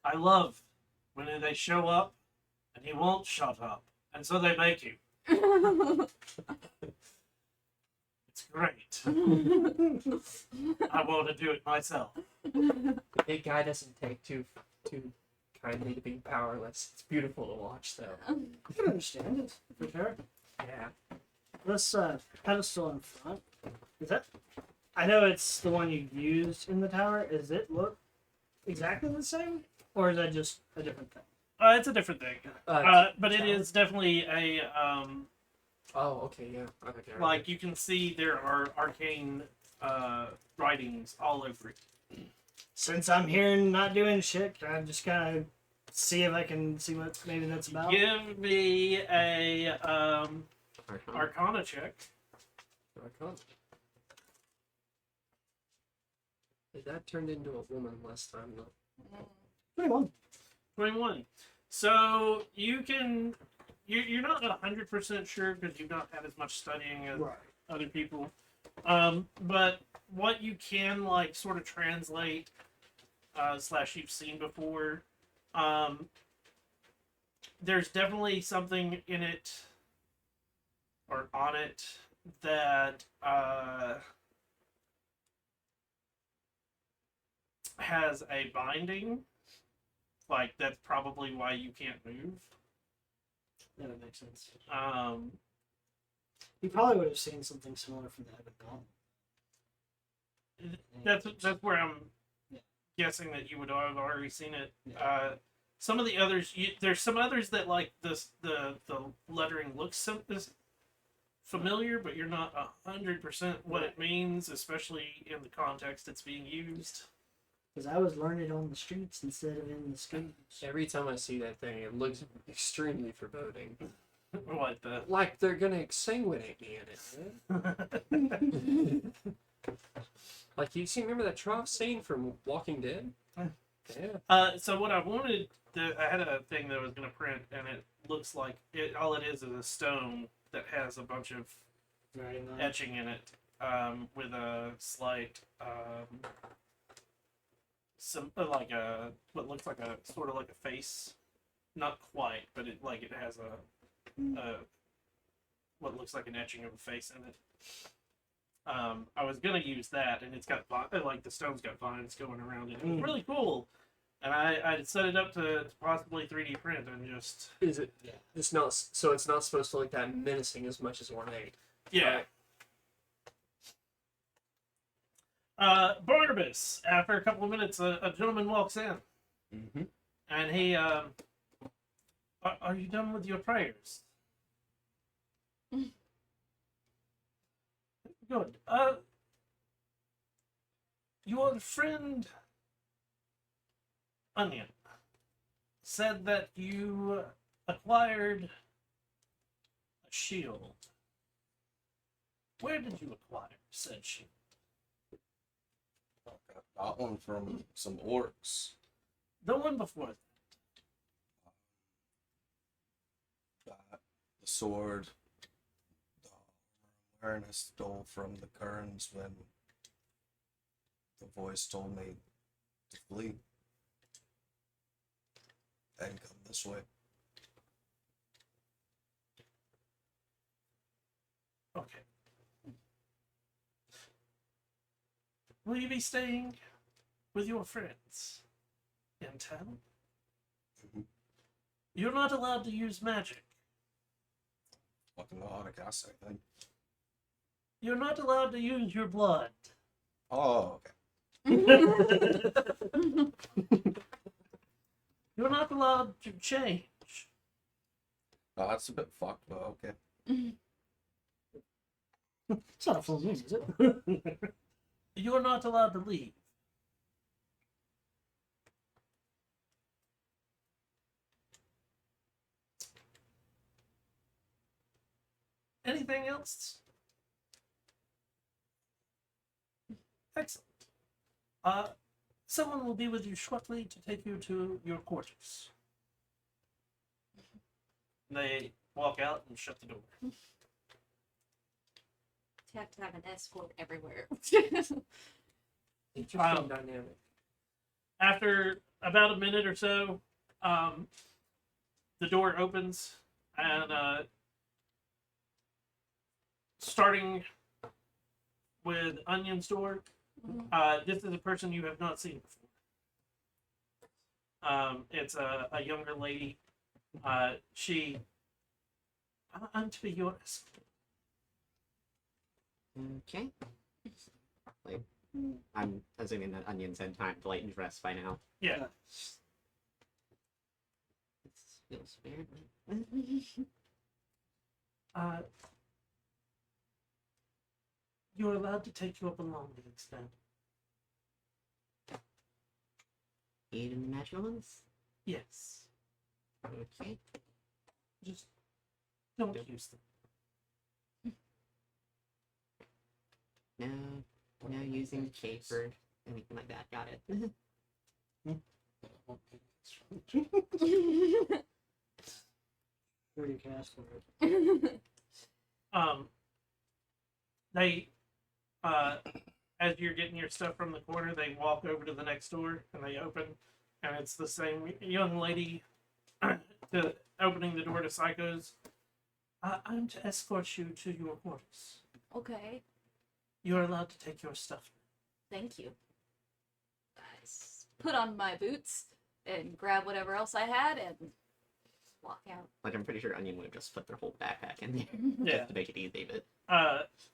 I love when they show up and he won't shut up. And so they make you. It's great. I want to do it myself. The big guy doesn't take too kindly to being powerless. It's beautiful to watch, though. I can understand it, for sure. Yeah. This pedestal in front, is that... I know it's the one you used in the tower. Does it look exactly the same? Or is that just a different thing? It's a different thing. But it is definitely a... Oh, okay, yeah. Okay, like, you can see there are arcane writings all over it. Since I'm here and not doing shit, can I just kind of see if I can see what maybe that's about? Give me a Arcana. Arcana check. Arcana. That turned into a woman last time, though. 21. 21. So you can. You're not 100% sure because you've not had as much studying as Right. other people. But what you can like sort of translate slash you've seen before, there's definitely something in it or on it that has a binding. Like that's probably why you can't move. Yeah, that makes sense. Um, You probably would have seen something similar from the Ebon Gauntlet. that's where I'm Yeah. guessing that you would have already seen it. Yeah. Some of the others, there's some others that like the lettering looks is familiar, but you're not 100% what it means, especially in the context it's being used. Because I was learning on the streets instead of in the schools. Every time I see that thing, it looks extremely foreboding. Like the Like they're gonna exsanguinate me in it. Like you see, remember that trough scene from Walking Dead? Yeah. so what I wanted, I had a thing that I was going to print, and it looks like all it is a stone that has a bunch of Right. etching in it, with a slight, some like a what looks like a sort of like a face, not quite, but it has a what looks like an etching of a face in it. I was gonna use that, and it's got like the stone's got vines going around it. It was really cool, and I set it up to possibly 3D print and just Is it? Yeah. It's not. So it's not supposed to look that menacing as much as ornate. yeah. Barnabas, after a couple of minutes, a gentleman walks in, Mm-hmm. and he, are you done with your prayers? Good. Your friend Onion said that you acquired a shield. Where did you acquire said shield? I got one from some orcs. The one before that. The sword, the wearing I stole from the Kerns when the voice told me to flee and come this way. Okay. Will you be staying with your friends in town? Mhm. You're not allowed to use magic. Fucking know how to cast anything. You're not allowed to use your blood. Oh, okay. You're not allowed to change. Oh, that's a bit fucked, but okay. It's not a full moon, is it? You're not allowed to leave. Anything else? Excellent. Someone will be with you shortly to take you to your quarters. They walk out and shut the door. You have to have an escort everywhere. Interesting dynamic. After about a minute or so, the door opens, and starting with Onion's door, this is a person you have not seen before. It's a younger lady. I'm to be your escort. Okay. Like, I'm assuming that Onion's had time to like dress by now. Yeah. It feels weird. You're allowed to take your belongings then. Even the magical ones? Yes. Okay. Just don't use them. No using capered. anything like that. Got it. Where do you cast for it? They as you're getting your stuff from the corner, they walk over to the next door and they open, and it's the same young lady opening the door to Psycho's. I'm to escort you to your quarters. Okay, You are allowed to take your stuff. thank you. Put on my boots and grab whatever else I had and walk out. Like, I'm pretty sure Onion would have just put their whole backpack in there Yeah. just to make it easy, but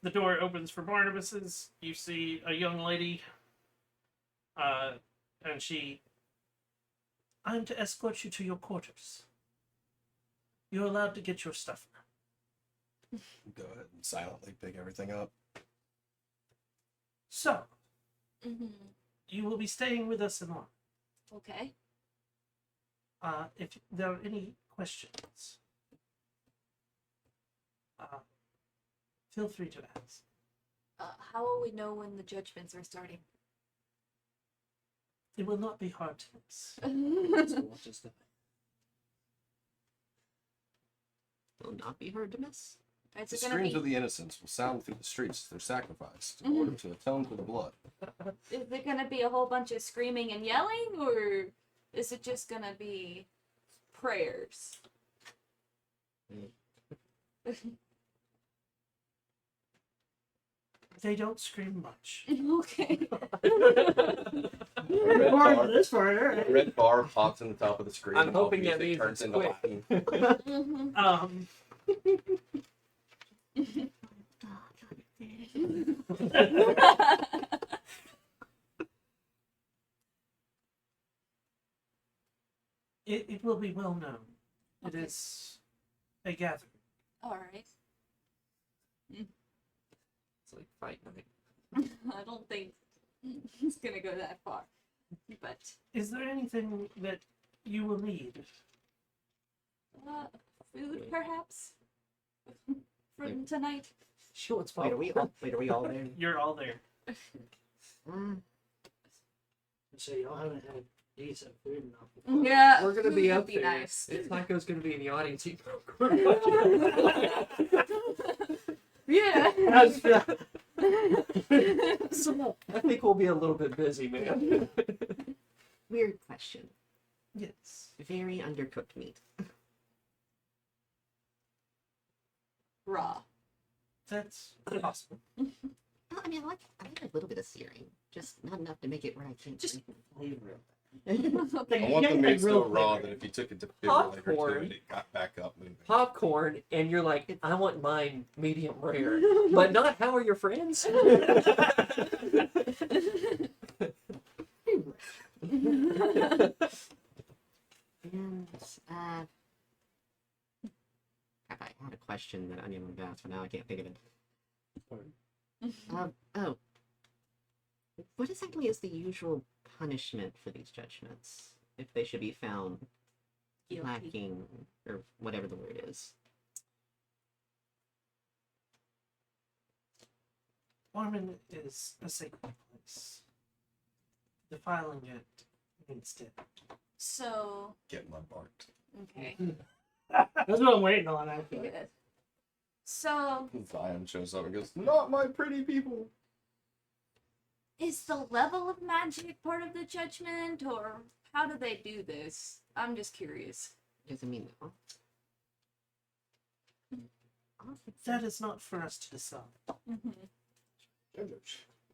The door opens for Barnabas's. You see a young lady, and I'm to escort you to your quarters. You're allowed to get your stuff now. Go ahead and silently pick everything up. So, Mm-hmm. you will be staying with us in Ormen. Okay. If there are any questions, feel free to ask. How will we know when the judgments are starting? It will not be hard to miss. So what is that? will not be hard to miss. Is The it gonna screams be? of the innocents will sound through the streets as they're sacrificed in Mhm. order to atone for the blood. Is it gonna be a whole bunch of screaming and yelling, or is it just gonna be prayers? They don't scream much. Okay. Red Part bar, of this part, all a right. red bar pops in the top of the screen. I'm and all hoping that music means turns it's into quick. Latin. Mhm. It will be well known. It Okay. is a gathering. All right. It's like fight night. I don't think it's gonna go that far, but Is there anything that you will need? food perhaps for tonight. Sure, what's Wait, fine. are we all there? You're all there. Mm, So y'all haven't had decent food enough. Yeah, We're gonna food be would up be there. nice. Psycho's gonna be in the audience. Yeah. I think we'll be a little bit busy, man. weird question. Yes. Very undercooked meat. Raw. That's possible. Oh, I mean, I like a little bit of searing, just not enough to make it where I can't. Just flavor it. Okay. I want the Yeah, meat so real raw flavor. that if you took a defibrillator to Popcorn. it, it got back up moving. Popcorn, and you're like, I want mine medium rare, but not how are your friends? And crap, I had a question that Onion would have asked, but now I can't think of it. Oh, what exactly is the usual punishment for these judgments if they should be found Guilty. lacking or whatever the word is? Ormen is a sacred place. Defiling it means death. So Get my barked. okay. That's what I'm waiting on, actually. Good. So Zion shows up and goes, "Not my pretty people." is the level of magic part of the judgment, or how do they do this? I'm just curious. Does it mean That is not for us to decide. Mm-hmm.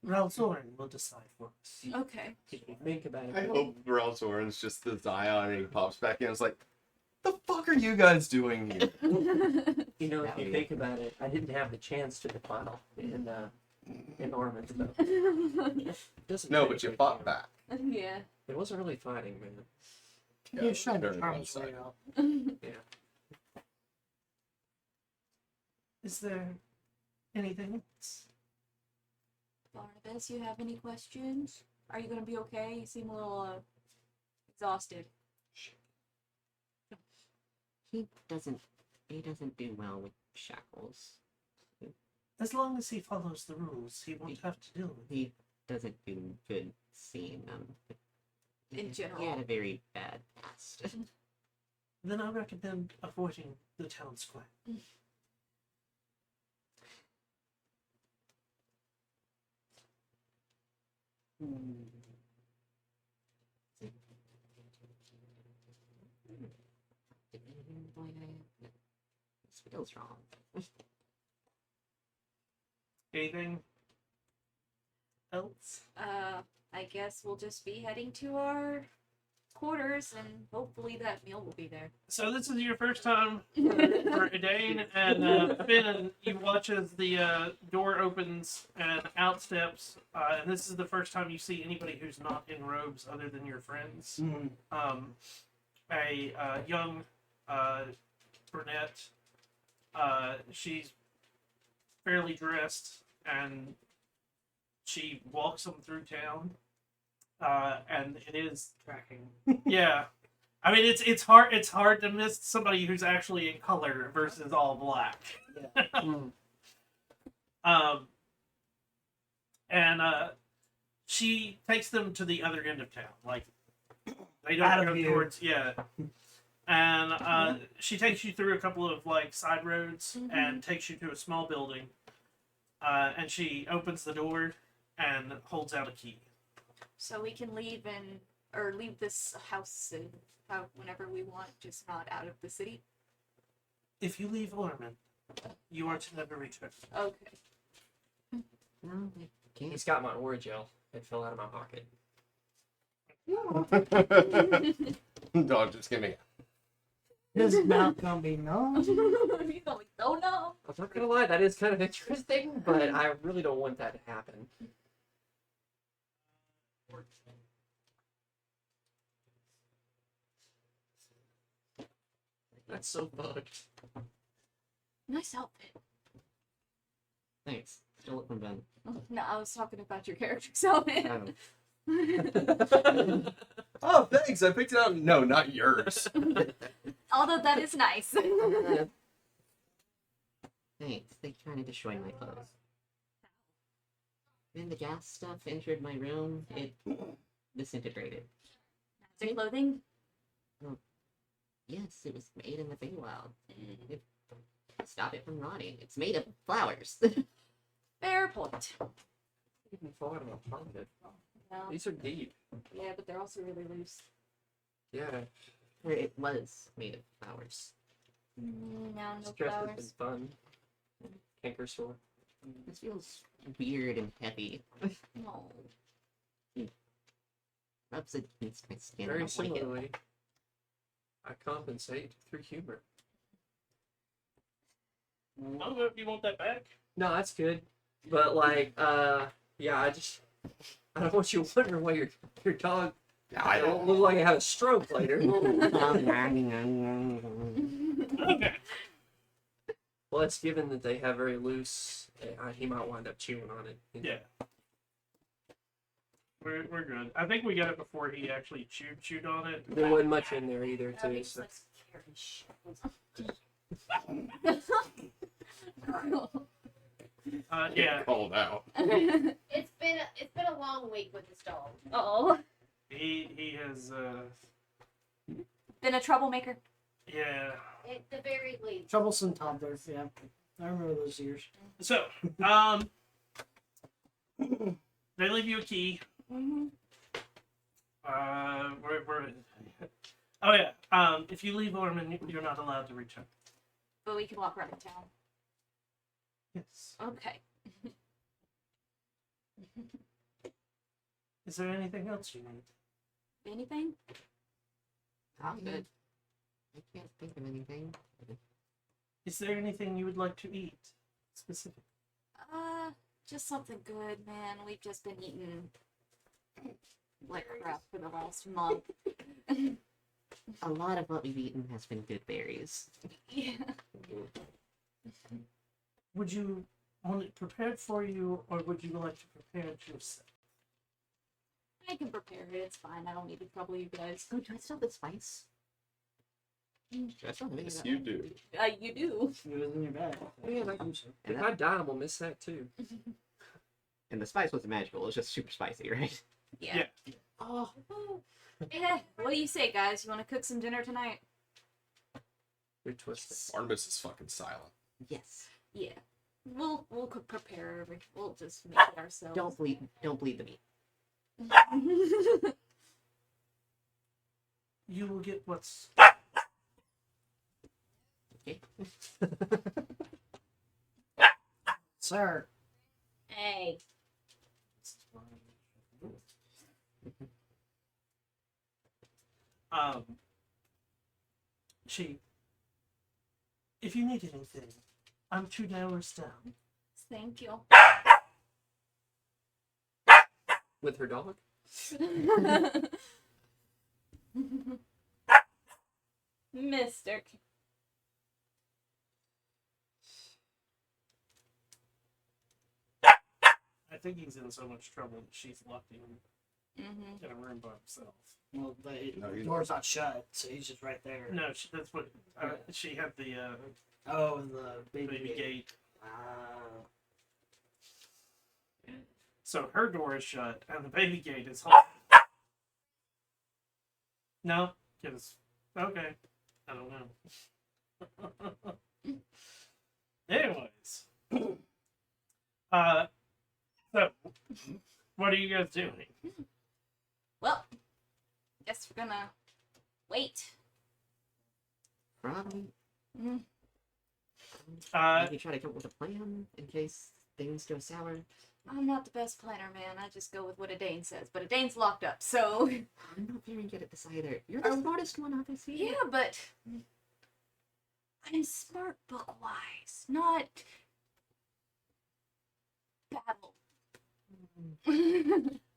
Ralzorin will decide for us. Okay. If you think about it. I hope Ralzorin's just the Zion and he pops back in. It's like, the fuck are you guys doing here? You know, if That you would think about it, I didn't have the chance to defile in Ormen, so doesn't No, take but you much, fought know. back. Yeah. It wasn't really fighting, man. Yeah, He was trying to very charm his way one-sided. out. Is there anything else? Barnabas, you have any questions? Are you gonna be okay? You seem a little exhausted. he doesn't do well with shackles. As long as he follows the rules, he won't have to deal with it. He doesn't do good seen In He general. had a very bad past. Then I recommend avoiding the town square. This feels wrong. Anything else? I guess we'll just be heading to our quarters, and hopefully that meal will be there. So this is your first time for Edane, and Finn, you watch as the door opens and out steps, and this is the first time you see anybody who's not in robes other than your friends. A young brunette. She's fairly dressed, and she walks them through town. And it is Tracking. yeah. I mean, it's hard to miss somebody who's actually in color versus all black. And she takes them to the other end of town. Like they Out don't of go view. towards and she takes you through a couple of like side roads and takes you to a small building. And she opens the door and holds out a key. So we can leave leave this house whenever we want, just not out of the city. If you leave Ormen, you are to never return. Okay. No, I can't. He's got my Oragel. It fell out of my pocket. Dog just kidding. His mouth gonna be numb. He's like, oh no. I'm not gonna lie, that is kind of interesting, but I really don't want that to happen. That's so bugged. Nice outfit. Thanks. Still it from Ben. No, I was talking about your character's outfit. Oh, thanks. I picked it up. No, not yours. Although that is nice. Thanks. They trying to destroy my clothes. When the gas stuff entered my room, it disintegrated. Magic clothing? Yes, it was made in the Feywild. It stop it from rotting. It's made of flowers. Fair point. Even fall out of my pocket. No. These are deep. Yeah, but they're also really loose. Yeah. Or it was made of flowers. No, no This dress has been flowers. fun. Canker sore. This feels weird and heavy. No. Rubs against my skin. I Very don't like it. similarly, I compensate through humor. I don't know if you want that back. No, that's good. But like, yeah, I don't want you wondering why your dog I don't look like it had a stroke later. Okay. Well, it's given that they have very loose. He might wind up chewing on it. Yeah. We're good. I think we got it before he actually chewed on it. There wasn't much in there either, I too. mean, So. let's carry shit. Yeah. Called out. It's been a long week with this dog. Oh. He has Been a troublemaker. yeah. At the very least. Troublesome toddlers, yeah. I remember those years. So they leave you a key. Mm-hmm. We're oh yeah. If you leave Ormen, you're not allowed to return. But we can walk around town. Yes. Okay. Is there anything else you need? Anything? I'm good. I can't think of anything. Is there anything you would like to eat? Specific. Just something good, man. We've just been eating like crap for the last month. A lot of what we've eaten has been good berries. Yeah. Would you want it prepared for you, or would you like to prepare it yourself? I can prepare it. It's fine. I don't need to trouble you guys. Oh, do I still have the spice? Do I still have any of Yes, that? you do. You do. It was in your bag. Yeah, like, And, if that, I die, I'm gonna miss that too. and the spice wasn't magical. It was just super spicy, right? Yeah. Oh, What do you say, guys? You want to cook some dinner tonight? You're twisted. Barnabas is fucking silent. yes. Yeah. We'll prepare. We'll just make it ourselves. Don't bleed the meat. You will get what's. Okay. Sir. Hey. She. If you need anything, I'm 2 hours down. Thank you. With her dog? Mr. I think he's in so much trouble that she's locked him Mm-hmm. in a room by himself. Well, the No, you- door's not shut, so he's just right there. No, that's what. She had the Oh, and the baby, baby gate. Ah. So her door is shut and the baby gate is. No, because okay, I don't know. Anyways, so what are you guys doing? Well, guess we're gonna wait. Probably. Mm. Maybe try to come up with a plan in case things go sour. I'm not the best planner, man. I just go with what a Dane says. But a Dane's locked up, so I'm not very good at this either. You're the smartest one, obviously. yeah. But I'm smart book-wise, not battle.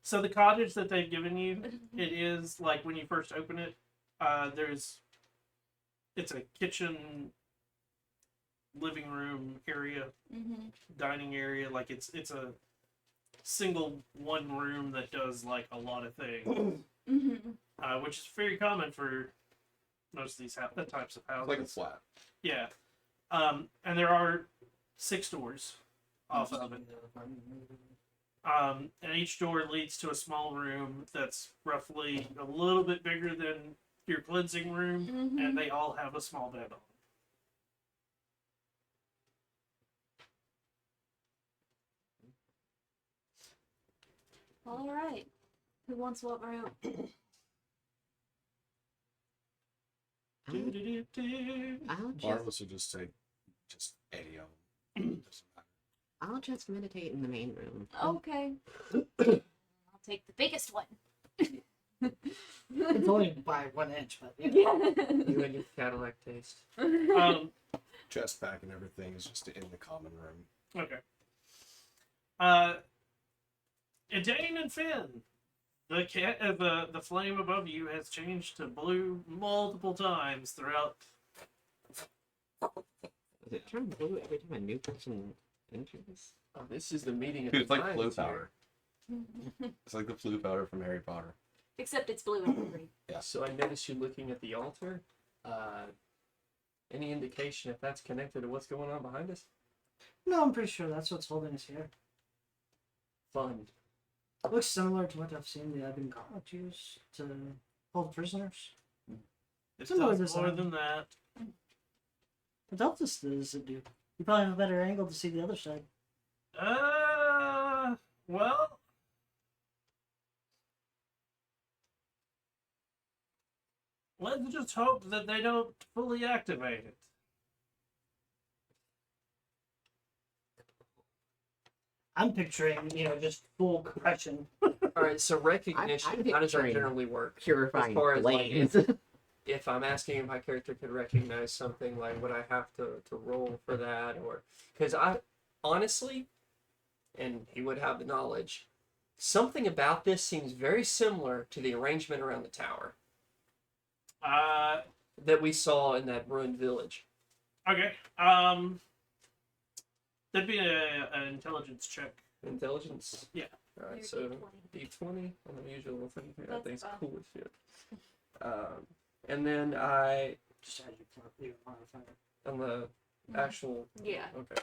So the cottage that they've given you, it is like when you first open it, it's a kitchen, living room area, Mm-hmm. dining area. Like it's a single one room that does like a lot of things, Mm-hmm. which is very common for most of these types of houses. It's like a flat. Yeah, and there are 6 doors off of it. And each door leads to a small room that's roughly a little bit bigger than your cleansing room, Mm-hmm. and they all have a small bed on. All right. Who wants what room? I'll just, Barnabas would just say, just any of them. Doesn't matter. I'll just meditate in the main room. Okay. I'll take the biggest one. It's only by 1 inch, but yeah. You and your Cadillac taste. Chest pack and everything is just in the common room. Okay. Dane and Finn, the flame above you has changed to blue multiple times throughout. Does it turn blue every time a new person enters? Oh, this is the meeting of Dude, it's the like flu minds here. powder. It's like the flu powder from Harry Potter. Except it's blue and green. So I noticed you looking at the altar. Any indication if that's connected to what's going on behind us? No, I'm pretty sure that's what's holding us here. Fun. It looks similar to what I've seen the Ebon Gauntlet use to hold prisoners. It Similar does more design. than that. What else does it do? You probably have a better angle to see the other side. Well, let's just hope that they don't fully activate it. I'm picturing, just full compression. All right. So recognition. I'm How does that picturing generally work? Purifying far as, like, flames. If I'm asking if my character could recognize something, like would I have to roll for that, or because I honestly, and he would have the knowledge, something about this seems very similar to the arrangement around the tower that we saw in that ruined village. Okay. That'd be an intelligence check. Intelligence. Yeah. All right. Your So D20. D20 on the usual thing. That That's thing's fine. cool as shit. And then I Just add your modifier. on the actual. Yeah. Okay.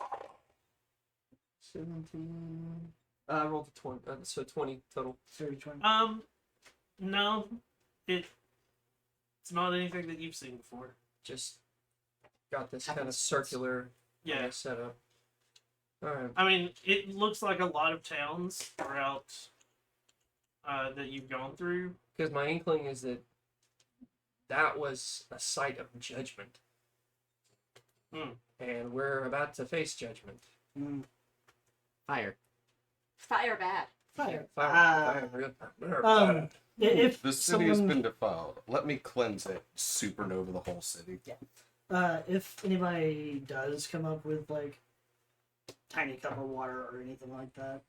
17. I rolled a 20, so 20 total. 30, 20. No, it's not anything that you've seen before. Just got this kind of Happenstance. circular Yeah, setup. All right. I mean, it looks like a lot of towns throughout that you've gone through. Because my inkling is that that was a site of judgment. Hmm. And we're about to face judgment. Mm. Fire. Fire bad. Fire. Fire, If The city has someone, been defiled. Let me cleanse it. Supernova the whole city. if anybody does come up with like tiny cup of water or anything like that,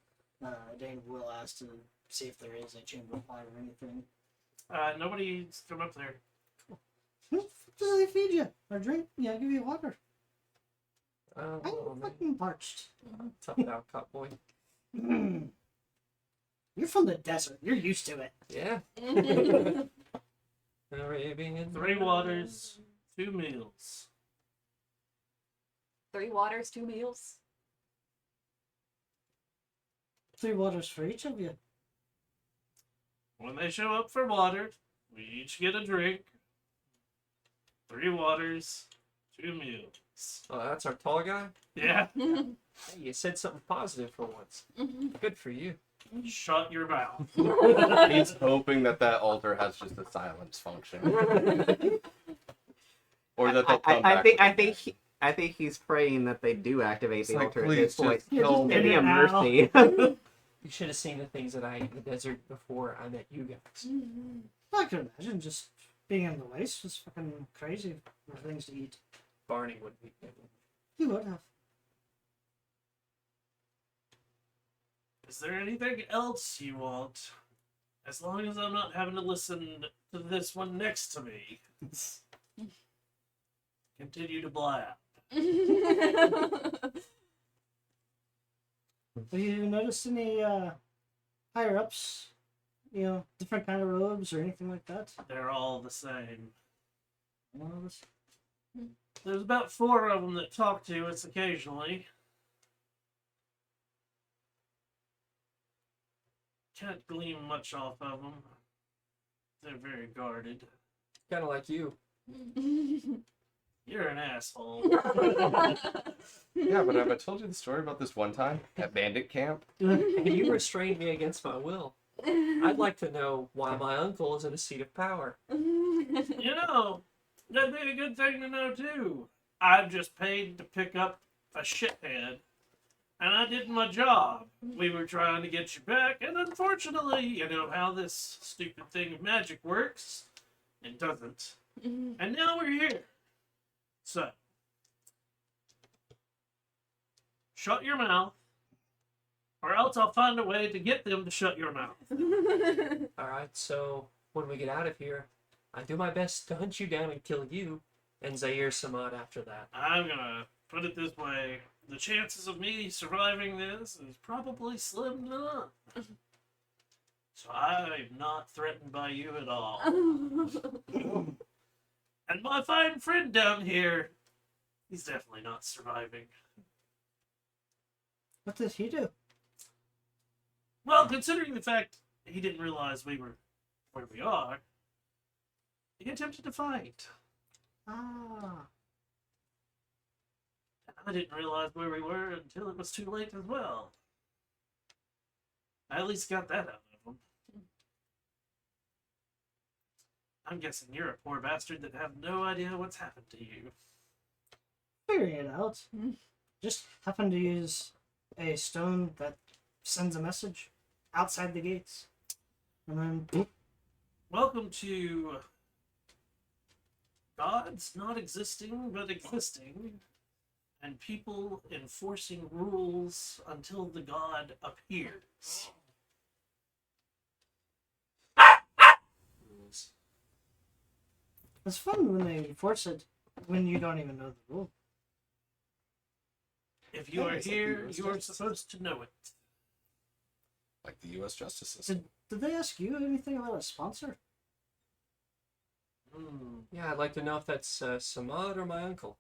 Dane will ask to see if there is a chamber of fire or anything. Nobody's come up there. What do they feed you or drink? Yeah, give you water. Oh, I'm man. fucking parched. Tough out, cop boy. Mm. You're from the desert. You're used to it. Yeah. Arabian 3 waters, 2 meals. 3 waters, 2 meals. 3 waters for each of you. When they show up for water, we each get a drink. 3 waters, 2 meals. Oh, that's our tall guy? Yeah, Hey, you said something positive for once. Good for you. shut your mouth. He's hoping that altar has just a silence function. Or that they'll come back. I think he's praying that they do activate It's the like, altar at please this point. just kill Just Give me end a it now. mercy. You should have seen the things that I ate in the desert before I met you guys. I can imagine just being in the waste was fucking crazy for things to eat. Barney would be. You would have. Is there anything else you want? As long as I'm not having to listen to this one next to me. Continue to blab. Have you noticed any higher ups? You know, different kind of robes or anything like that? They're all the same. None of this? There's about 4 of them that talk to us occasionally. Can't glean much off of them. They're very guarded. Kind of like you. You're an asshole. Yeah, but have I told you the story about this one time at bandit camp? And you restrained me against my will. I'd like to know why my uncle is in a seat of power. You know, that'd be a good thing to know too. I've just paid to pick up a shithead, and I did my job. We were trying to get you back, and unfortunately, you know how this stupid thing of magic works. It doesn't. And now we're here. So, shut your mouth, or else I'll find a way to get them to shut your mouth. Alright, so when we get out of here, I do my best to hunt you down and kill you, and Zaire Samad after that. I'm gonna put it this way. The chances of me surviving this is probably slim to none. So I'm not threatened by you at all. And my fine friend down here, he's definitely not surviving. What did he do? Well, considering the fact he didn't realize we were where we are, he attempted to fight. Ah. I didn't realize where we were until it was too late as well. I at least got that out of him. I'm guessing you're a poor bastard that have no idea what's happened to you. Figuring it out. Just happen to use a stone that sends a message outside the gates. And then boop. Welcome to gods not existing but existing, and people enforcing rules until the god appears. It's fun when they enforce it when you don't even know the rule. If you are It's like here, US you are justice. supposed to know it. Like the U.S. justice system. Did they ask you anything about a sponsor? Hmm. Yeah, I'd like to know if that's Samad or my uncle.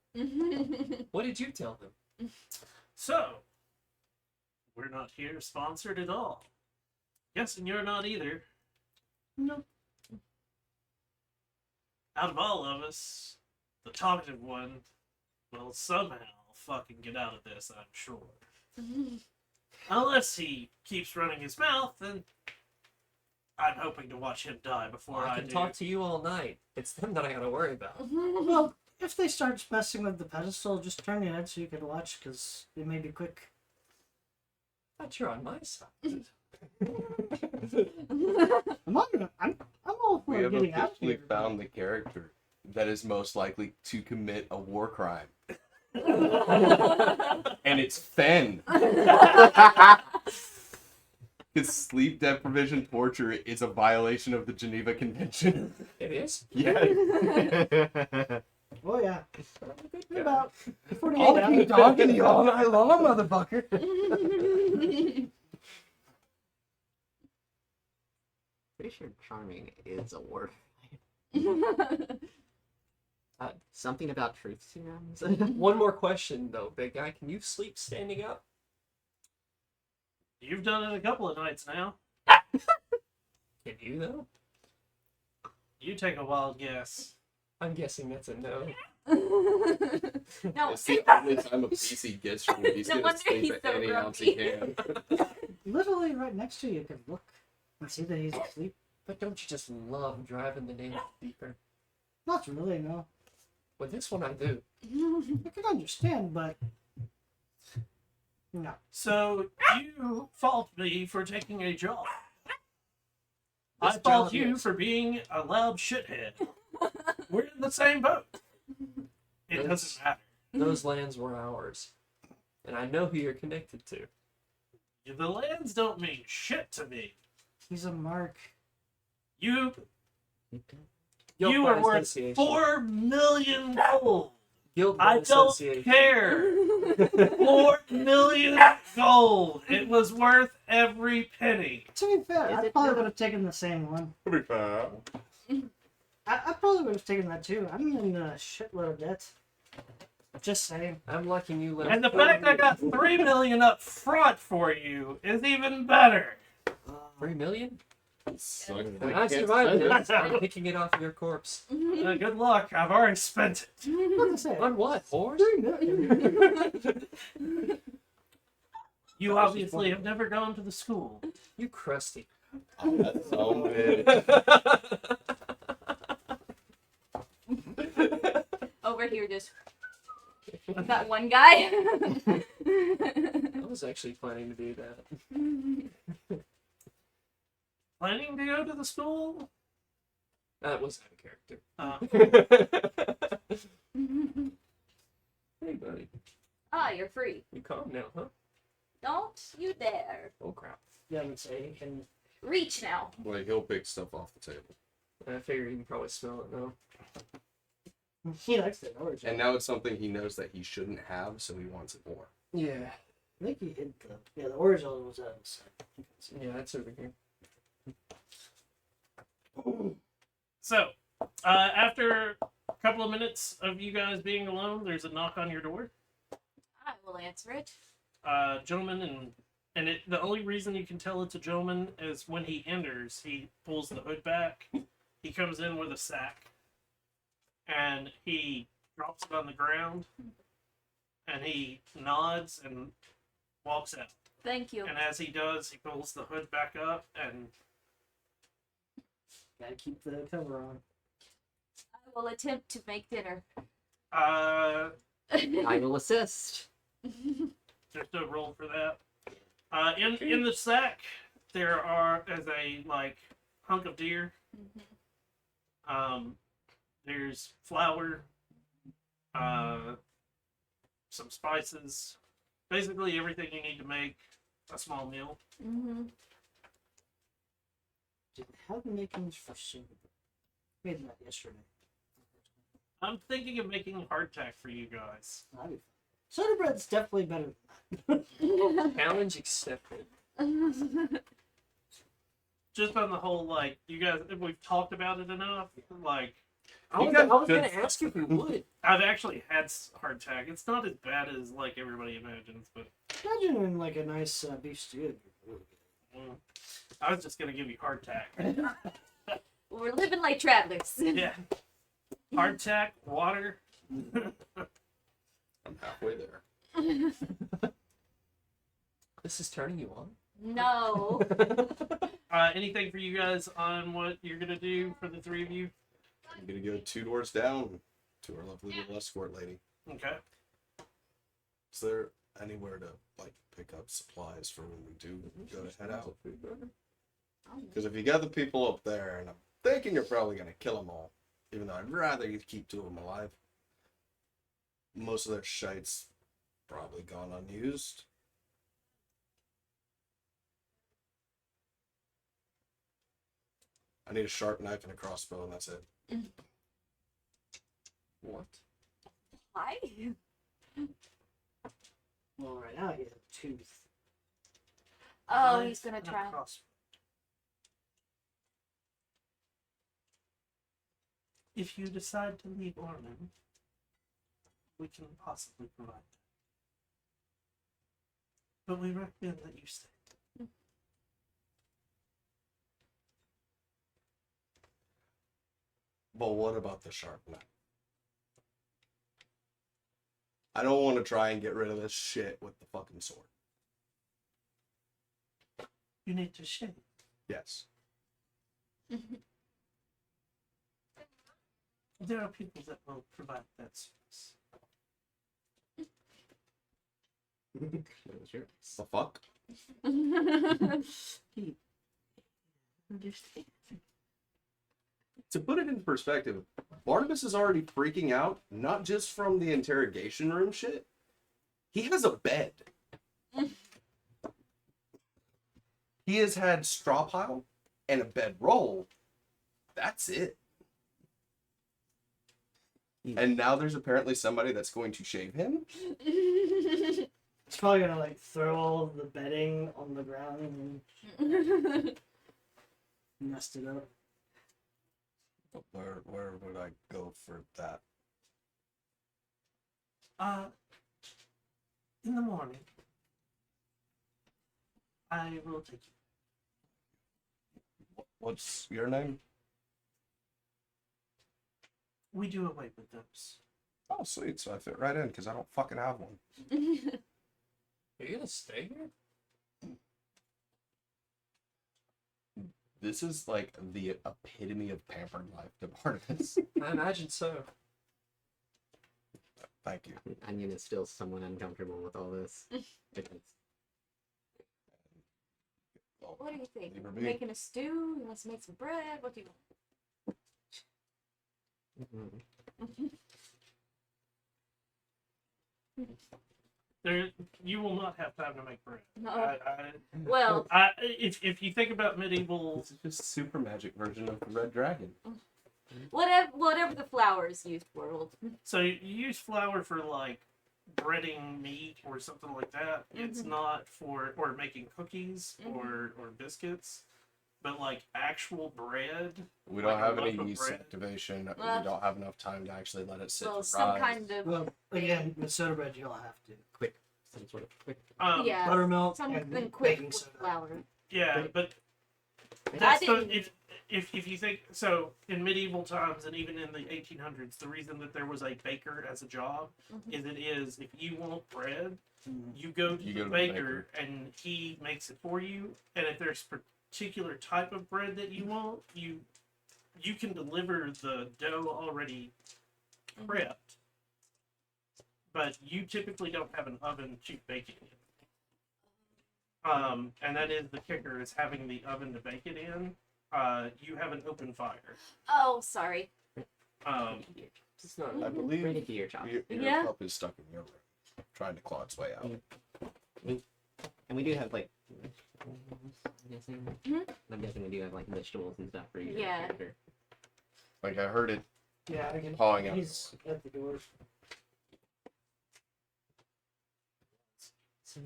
What did you tell them? So, We're not here sponsored at all. Guessing you're not either. No. Out of all of us, the talkative one will somehow fucking get out of this, I'm sure. Unless he keeps running his mouth, then I'm hoping to watch him die before I I can do. talk to you all night. It's them that I gotta worry about. Well, if they start messing with the pedestal, just turn your head so you can watch, because it may be quick. But you're on my side. I'm all We for have getting out of officially here. found the character that is most likely to commit a war crime. And it's Fen. His sleep deprivation torture is a violation of the Geneva Convention. It is? Yeah. Oh yeah. guy. About 48 I'll hours. keep talking to you all night long, motherfucker. Pretty sure charming is a word. Uh, Something about truth serums. One more question, though, big guy. Can you sleep standing up? You've done it a couple of nights now. Can you, though? You take a wild guess. I'm guessing that's a no. No. It's the only time a PC gets from me. He's No gonna wonder sleep he's at so any ounce he grumpy. can. Literally right next to you can look and see that he's asleep. But don't you just love driving the nail deeper? Not really, no. With this one, I do. I can understand, but no. So you fault me for taking a job. I This fault job you is- for being a loud shithead. We're in the same boat. It That's- doesn't matter. Those lands were ours. And I know who you're connected to. The lands don't mean shit to me. He's a mark. You Guilt you by are worth association. 4 million gold. Guilt by I don't association. care. 4 million gold. It was worth every penny. To be fair, Is I it probably though? would have taken the same one. To be fair. I probably would have taken that too. I'm in a shitload of debt. Just saying. I'm liking you left. And the fact I got 3 million up front for you is even better. 3 million? Suck. And I survived it. I'm picking it off your corpse. Good luck. I've already spent it. What to say? On what? Horse? 3 million. You obviously have never gone to the school. You crusty. Oh, that's so mid. Over here, just that one guy. I was actually planning to do that. Planning to go to the school? That was out of character. Hey, buddy. Ah, you're free. You calm now, huh? Don't you dare. Oh, crap. Yeah, I would say he can. Reach now. Like, he'll pick stuff off the table. I figure you can probably smell it now. He likes the origin. And now it's something he knows that he shouldn't have, so he wants it more. Yeah. I think he hid the. Yeah, the origin was out of his side. Yeah, that's over here. So, after a couple of minutes of you guys being alone, there's a knock on your door. I will answer it. Gentleman, and the only reason you can tell it's a gentleman is when he enters, he pulls the hood back. He comes in with a sack, and he drops it on the ground, and he nods and walks out. Thank you. And as he does, he pulls the hood back up, and Gotta keep the cover on. I will attempt to make dinner. uh, I will assist. just a roll for that. In the sack, there is a hunk of deer. There's flour, some spices, basically everything you need to make a small meal. Did have the makings for soup. Made that yesterday. I'm thinking of making hardtack for you guys. That'd be fun. Soda bread's definitely better than that. Challenge accepted. Just on the whole, you guys, we've talked about it enough. I was guys going should- to ask if we would. I've actually had hardtack. It's not as bad as like everybody imagines, but Imagine in like a nice beef stew. I was just gonna give you hardtack. We're living like travelers. Yeah, hardtack, water. I'm halfway there. This is turning you on. No. Anything for you guys on what you're gonna do for the three of you? I'm gonna go 2 doors down to our lovely little escort lady. Okay. Is there anywhere to like pick up supplies for when we do go to head out? Because if you got the people up there, and I'm thinking you're probably gonna kill them all, even though I'd rather you keep 2 of them alive. Most of their shite's probably gone unused. I need a sharp knife and a crossbow, and that's it. What? Why? Well, right now he has a tooth. Oh, Knife he's gonna and a try. crossbow. If you decide to leave Ormen, we can possibly provide that. But we recommend that you stay. But what about the sharp knife? I don't want to try and get rid of this shit with the fucking sword. You need to shave. Yes. There are people that will provide that service. Sure. The fuck? Understand. To put it into perspective, Barnabas is already freaking out, not just from the interrogation room shit. He has a bed. He has had straw pile and a bed roll. That's it. And now there's apparently somebody that's going to shave him. He's probably gonna like throw all of the bedding on the ground and messed it up. Where would I go for that? In the morning, I will take you. What's your name? We do away with those. Oh, sweet. So I fit right in because I don't fucking have one. Are you gonna stay here? This is like the epitome of pampered life to Barnabas. I imagine so. Thank you. Onion is still somewhat uncomfortable with all this. Because Well, What do you think? leave her be. Making a stew? You want to make some bread? What do you want? There, you will not have time to make bread. No. Well, If you think about medieval, This is just a super magic version of the Red Dragon. whatever the flour is used for. so you use flour for like breading meat or something like that. It's not for or making cookies or biscuits, but like actual bread. We don't Like a have any loaf of yeast bread? activation. We Well- don't have enough time to actually let it sit Well, and some rise. kind of Well, again, with soda bread, you'll have to. some sort of quick. yeah, Buttermilk something and quick baking with soda. flour. Yeah, but I that's the, didn't. if you think so in medieval times and even in the 1800s, the reason that there was a baker as a job is if you want bread, you go to You the go to the baker and he makes it for you. And if there's particular type of bread that you want, you can deliver the dough already prepped, but you typically don't have an oven to bake it in. And that is the kicker, is having the oven to bake it in. You have an open fire. Oh, sorry. It's not. I believe Ready to your chops. your Yeah. pup is stuck in your room, trying to claw its way out. And we do have like. I'm guessing. Mhm. I'm guessing we do have like vegetables and stuff for your Yeah. character. Like I heard it Yeah, I can. pawing out. He's at the door. So,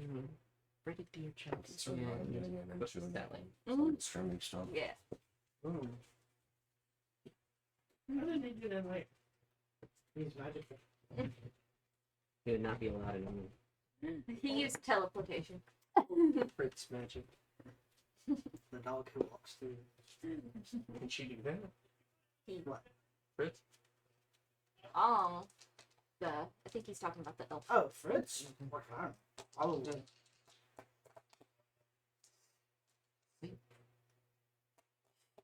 ready to your chops. So I'm getting in What's into that like? Mhm. streaming stuff. Yeah. Ooh. How did he get in there? He's magical. He would not be allowed in. He used teleportation. Fritz magic. The dog who walks through. Can she do that? He, Fritz? I think he's talking about the elf. Oh, Fritz. What kind? Oh,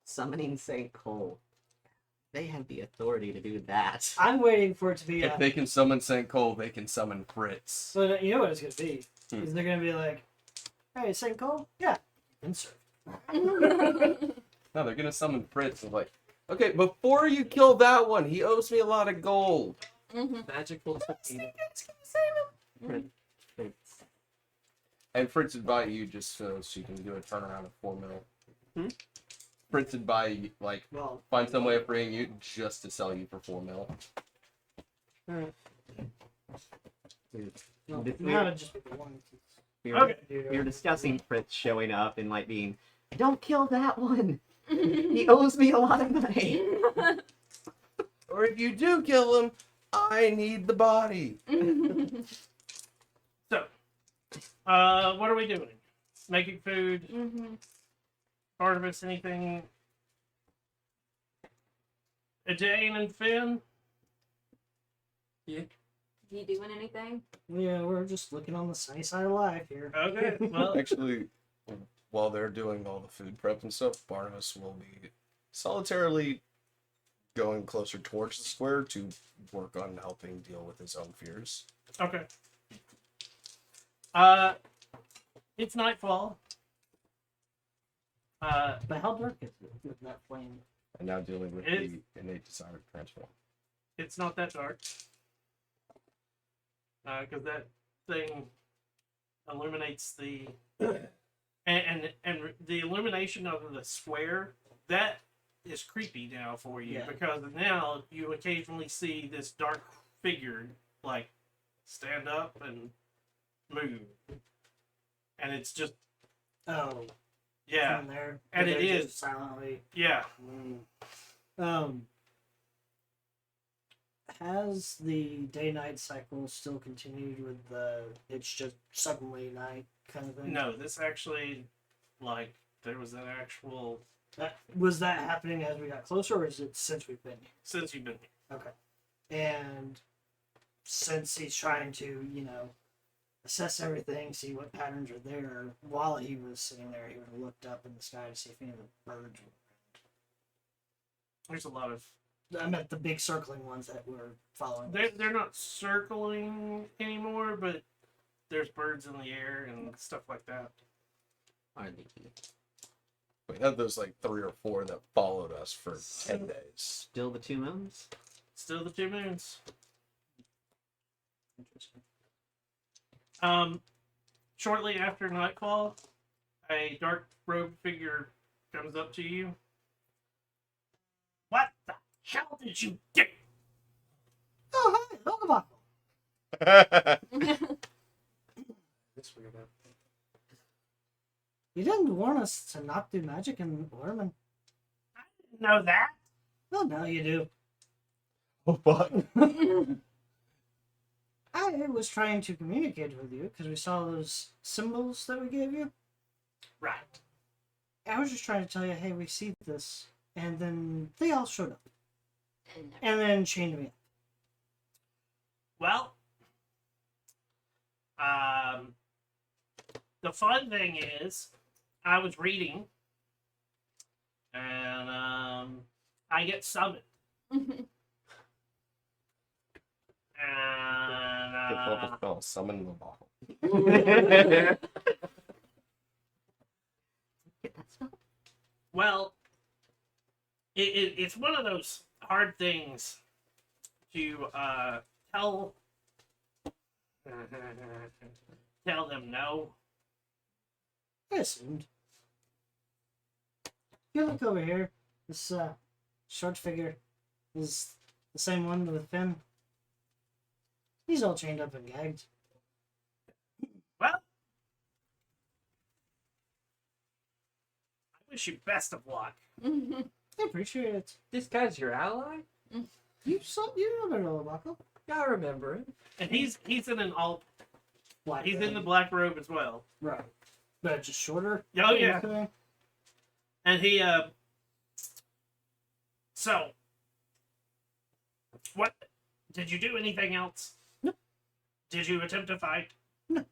Summoning Saint Cole. They have the authority to do that. I'm waiting for it to be. If they can summon St. Cole, they can summon Fritz. So you know what it's gonna be? Hmm. Is they're gonna be like, "Hey, Saint Cole, yeah, insert." No, they're gonna summon Fritz and like, okay, before you kill that one, he owes me a lot of gold. Magical torpedo. It's And Fritz would buy you just so she can do a turnaround of 4 mil. Fritz would buy you, like, Well, find some way of freeing you just to sell you for 4 mil. no, This now weird- it'd just be the one. we were, Okay. we were discussing Fritz showing up and like being, don't kill that one. He owes me a lot of money. Or if you do kill him, I need the body. So, what are we doing? Making food? Barnabas, anything? Jane and Finn? You doing anything? Yeah, we're just looking on the sunny side of life here. Okay, well, Actually, while they're doing all the food prep and stuff, Barnabas will be solitarily going closer towards the square to work on helping deal with his own fears. okay. It's nightfall. But how dark is it with that flame? And now dealing with It's- the innate desire to transform. It's not that dark. Because that thing illuminates the and the illumination of the square that is creepy now for you, Yeah. because now you occasionally see this dark figure like stand up and move, and it's just Oh, yeah, from there. and They're it just is. silently. yeah. Has the day-night cycle still continued with the it's just suddenly night kind of thing? No, this actually, like, there was an actual Was that happening as we got closer, or is it since we've been here? since you've been here. Okay. And since he's trying to, assess everything, see what patterns are there, while he was sitting there, he would have looked up in the sky to see if any of the birds were There's a lot of around. I meant the big circling ones that were following. they're not circling anymore, but there's birds in the air and stuff like that. Are they We had those like 3 or 4 that followed us for 10 days. still the 2 moons? Still the 2 moons. Interesting. Shortly after nightfall, a dark robed figure comes up to you. What the hell did you do? Oh, hi, Logabako. This weirdo. You didn't warn us to not do magic in Ormen. Know that? Well, now you do. Oh, fuck. I was trying to communicate with you because we saw those symbols that we gave you. Right. I was just trying to tell you, hey, we see this. And then they all showed up. And And then chained me up. Well, the fun thing is, I was reading, and I get summoned. And Default spell, summon the bottle. Get that spell? well, it's one of those hard things to tell them no. I assumed. You look over here. This short figure is the same one with Finn. He's all chained up and gagged. Well, I wish you best of luck. I appreciate it. This guy's your ally? You remember Lobako? Yeah, I remember it. And he's in an all. Black. He's in the black robe as well. Right. But just shorter. Oh yeah. Okay. And he So, what did you do anything else? No. Did you attempt to fight? No.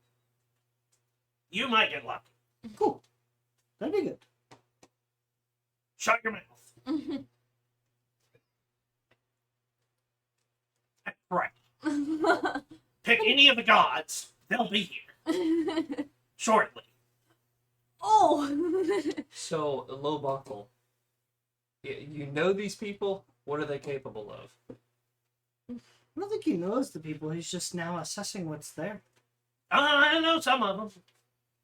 You might get lucky. Cool. That'd be good. Shut your mouth. Right. Pick any of the gods. They'll be here shortly. Oh. So, low buckle. You know these people? What are they capable of? I don't think he knows the people. He's just now assessing what's there. I know some of them.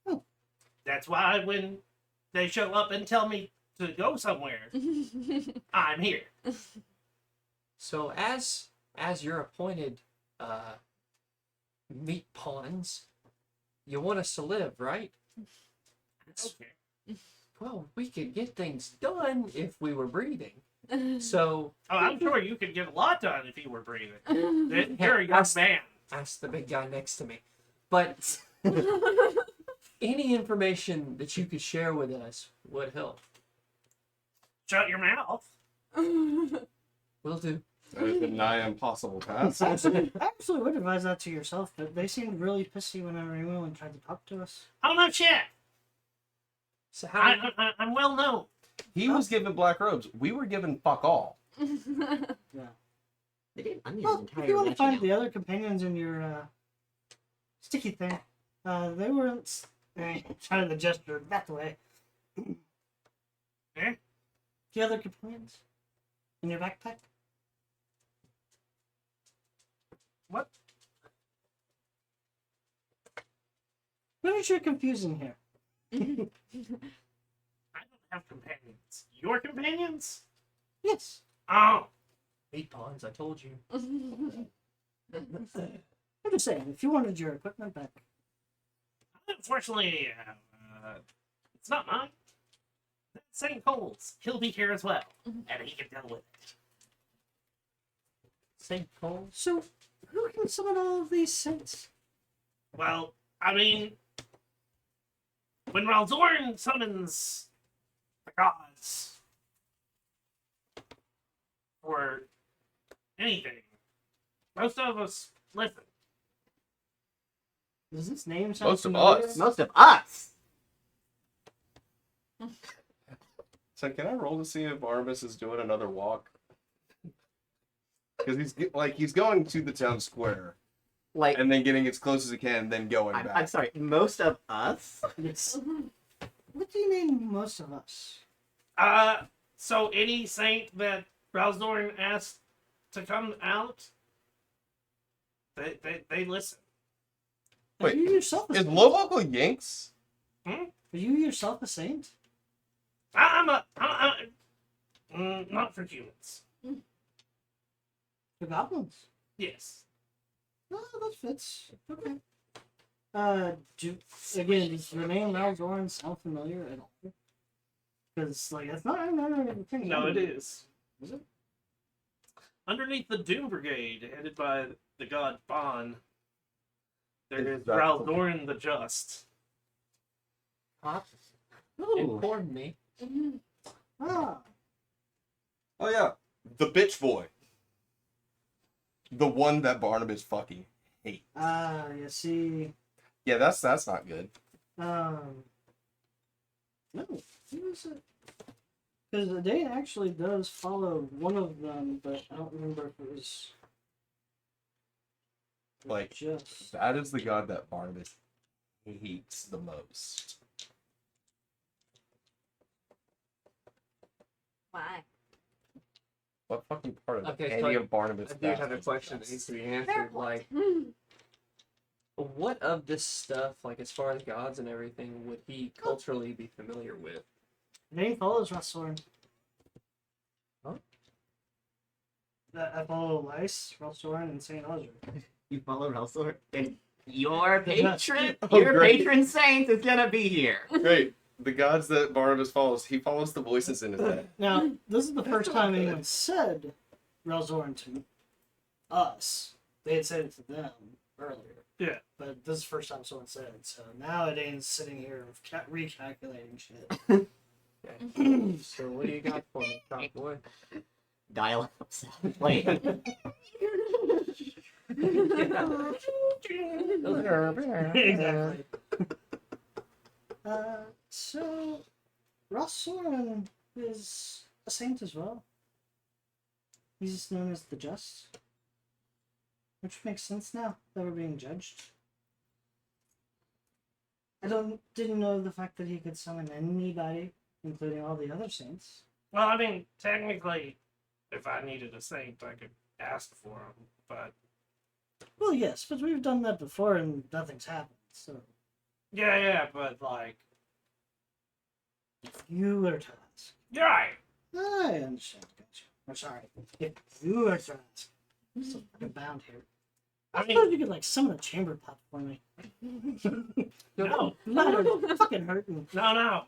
Oh. That's why when they show up and tell me to go somewhere, I'm here. So, as your appointed meat pawns, you want us to live, right? Okay. Well, we could get things done if we were breathing. So, Oh, I'm sure you could get a lot done if you were breathing. You're a young man. ask the big guy next to me. But any information that you could share with us would help. Shut your mouth. Will do. That is a nigh impossible task. I actually would advise that to yourself, but they seemed really pissy whenever anyone tried to talk to us. Oh no, shit. So how? I'm well known. He was given black robes. We were given fuck all. They didn't onion Well, entire if you want to mansion find out. the other companions in your sticky thing, they weren't trying to gesture that way. Eh? The other companions in your backpack? What? What is your confusing here? I don't have companions. Your companions? Yes. Oh. Meat pawns, I told you. I'm just saying, if you wanted your equipment back. Unfortunately, it's not mine. That's St. Cole's. He'll be here as well, and he can deal with it. St. Cole? So, who can summon all of these saints? Well, I mean, when Ralzorn summons the gods for anything, most of us listen. Does this name sound Most of familiar? us. Most of us. So can I roll to see if Armis is doing another walk? Because he's going to the town square Like, and then getting as close as he can, then going I'm back. sorry. Most of us. Yes. What do you mean, most of us? So any saint that Ralzorn asked to come out, they listen. Wait, Are you yourself a Is saint? Loboko Yanks? Are you yourself a saint? Not for humans. The goblins. Yes. Oh, that fits. Okay. Again, does the name Ralzorn sound familiar at all? Because, like, it's not. I don't even think. No, it is. Is it? Underneath the Doom Brigade, headed by the god Bon, there is Exactly. Ralzorn the Just. Pop Ooh. informed me. Ah, Oh yeah, the bitch boy. The one that Barnabas fucking hates. you see, Yeah, that's not good. no, who is it? Because the date actually does follow one of them, but I don't remember if it was Like, just. that is the god that Barnabas hates the most. Why? What fucking part of Okay, any so of Barnabas? I do have a bastards question that is needs to be Fair answered. point. Like, what of this stuff, like as far as gods and everything, would he culturally be familiar with? The name follows Ralzorn. Huh? I follow Lice, Ralzorn, and St. Osric. You follow Ralsor, and your The Just. patron, Oh, your great. patron saint is gonna be here. Great. the gods that Barnabas follows, he follows the voices in his head. Now, this is the first time anyone said Relzoran to us. They had said it to them earlier. Yeah. But this is the first time someone said it. So now Dane's sitting here recalculating shit. Okay. So what do you got for me, top boy? Dial up sound play. Exactly. So, Relzoran is a saint as well. He's known as the Just. Which makes sense now that we're being judged. Didn't know the fact that he could summon anybody, including all the other saints. Well, I mean, technically, if I needed a saint, I could ask for him. But Well, yes, but we've done that before and nothing's happened. So, yeah, but like, if you were to ask, you're right. I understand. Gotcha. I'm sorry. If you were to ask, I'm so fucking bound here. I I mean, suppose you could like summon a chamber pot for me. no, I'm fucking hurting. no,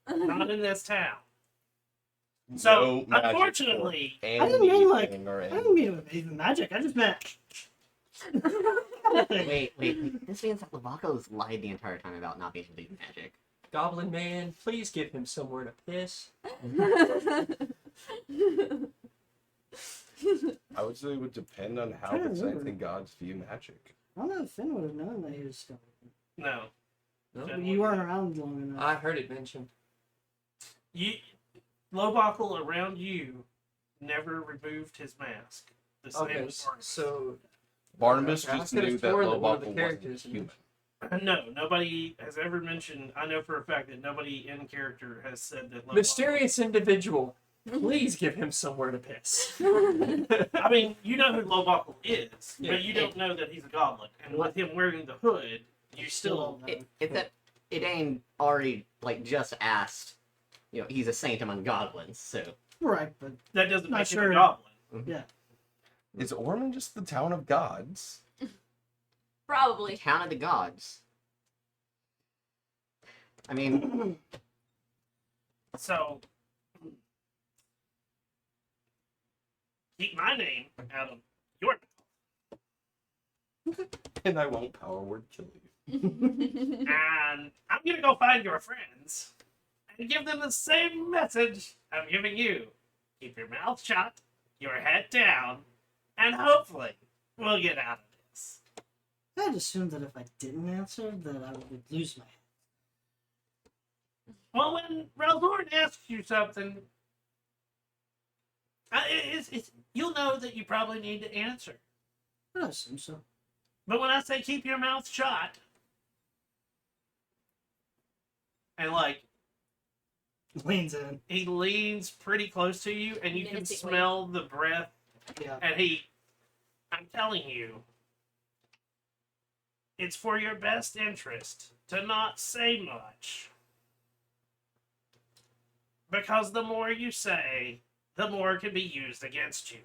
not in this town. So, No magic unfortunately, for I didn't mean, like, anything or I anything. didn't mean it was even magic. I just meant. Wait. This means that Lavaco's lied the entire time about not being able to do magic. Goblin man, please give him somewhere to piss. I would say it would depend on how Trying to the remember. saints and gods view magic. I don't know if Finn would have known that he was still. no. No? Finn You weren't around long enough. I heard it mentioned. You, Lowbuckle around you, never removed his mask. The same Okay, as Barnabas. so Barnabas Okay, I just could've knew that sworn that one of Lobach the wasn't characters- human. No, nobody has ever mentioned. I know for a fact that nobody in character has said that. Lowbuckle- mysterious individual, please give him somewhere to piss. I mean, you know who Lowbuckle is, Yeah. but you don't know that he's a goblin. And with him wearing the hood, you still. It's that Idane already just asked. He's a saint among goblins, so Right, but That doesn't Not make him sure. a goblin. Is Ormen just the town of gods? Probably. town of the gods. I mean, So keep my name out of your. And I won't power word kill you. And I'm gonna go find your friends and give them the same message I'm giving you. Keep your mouth shut, your head down, and hopefully we'll get out of this. I'd assumed that if I didn't answer, that I would lose my head. Well, when Raldorn asks you something, you'll know that you probably need to answer. I assume so. But when I say keep your mouth shut, and Leans in. he leans pretty close to you, and you can Menacingly. smell the breath, Yeah. and I'm telling you, it's for your best interest to not say much. Because the more you say, the more it can be used against you.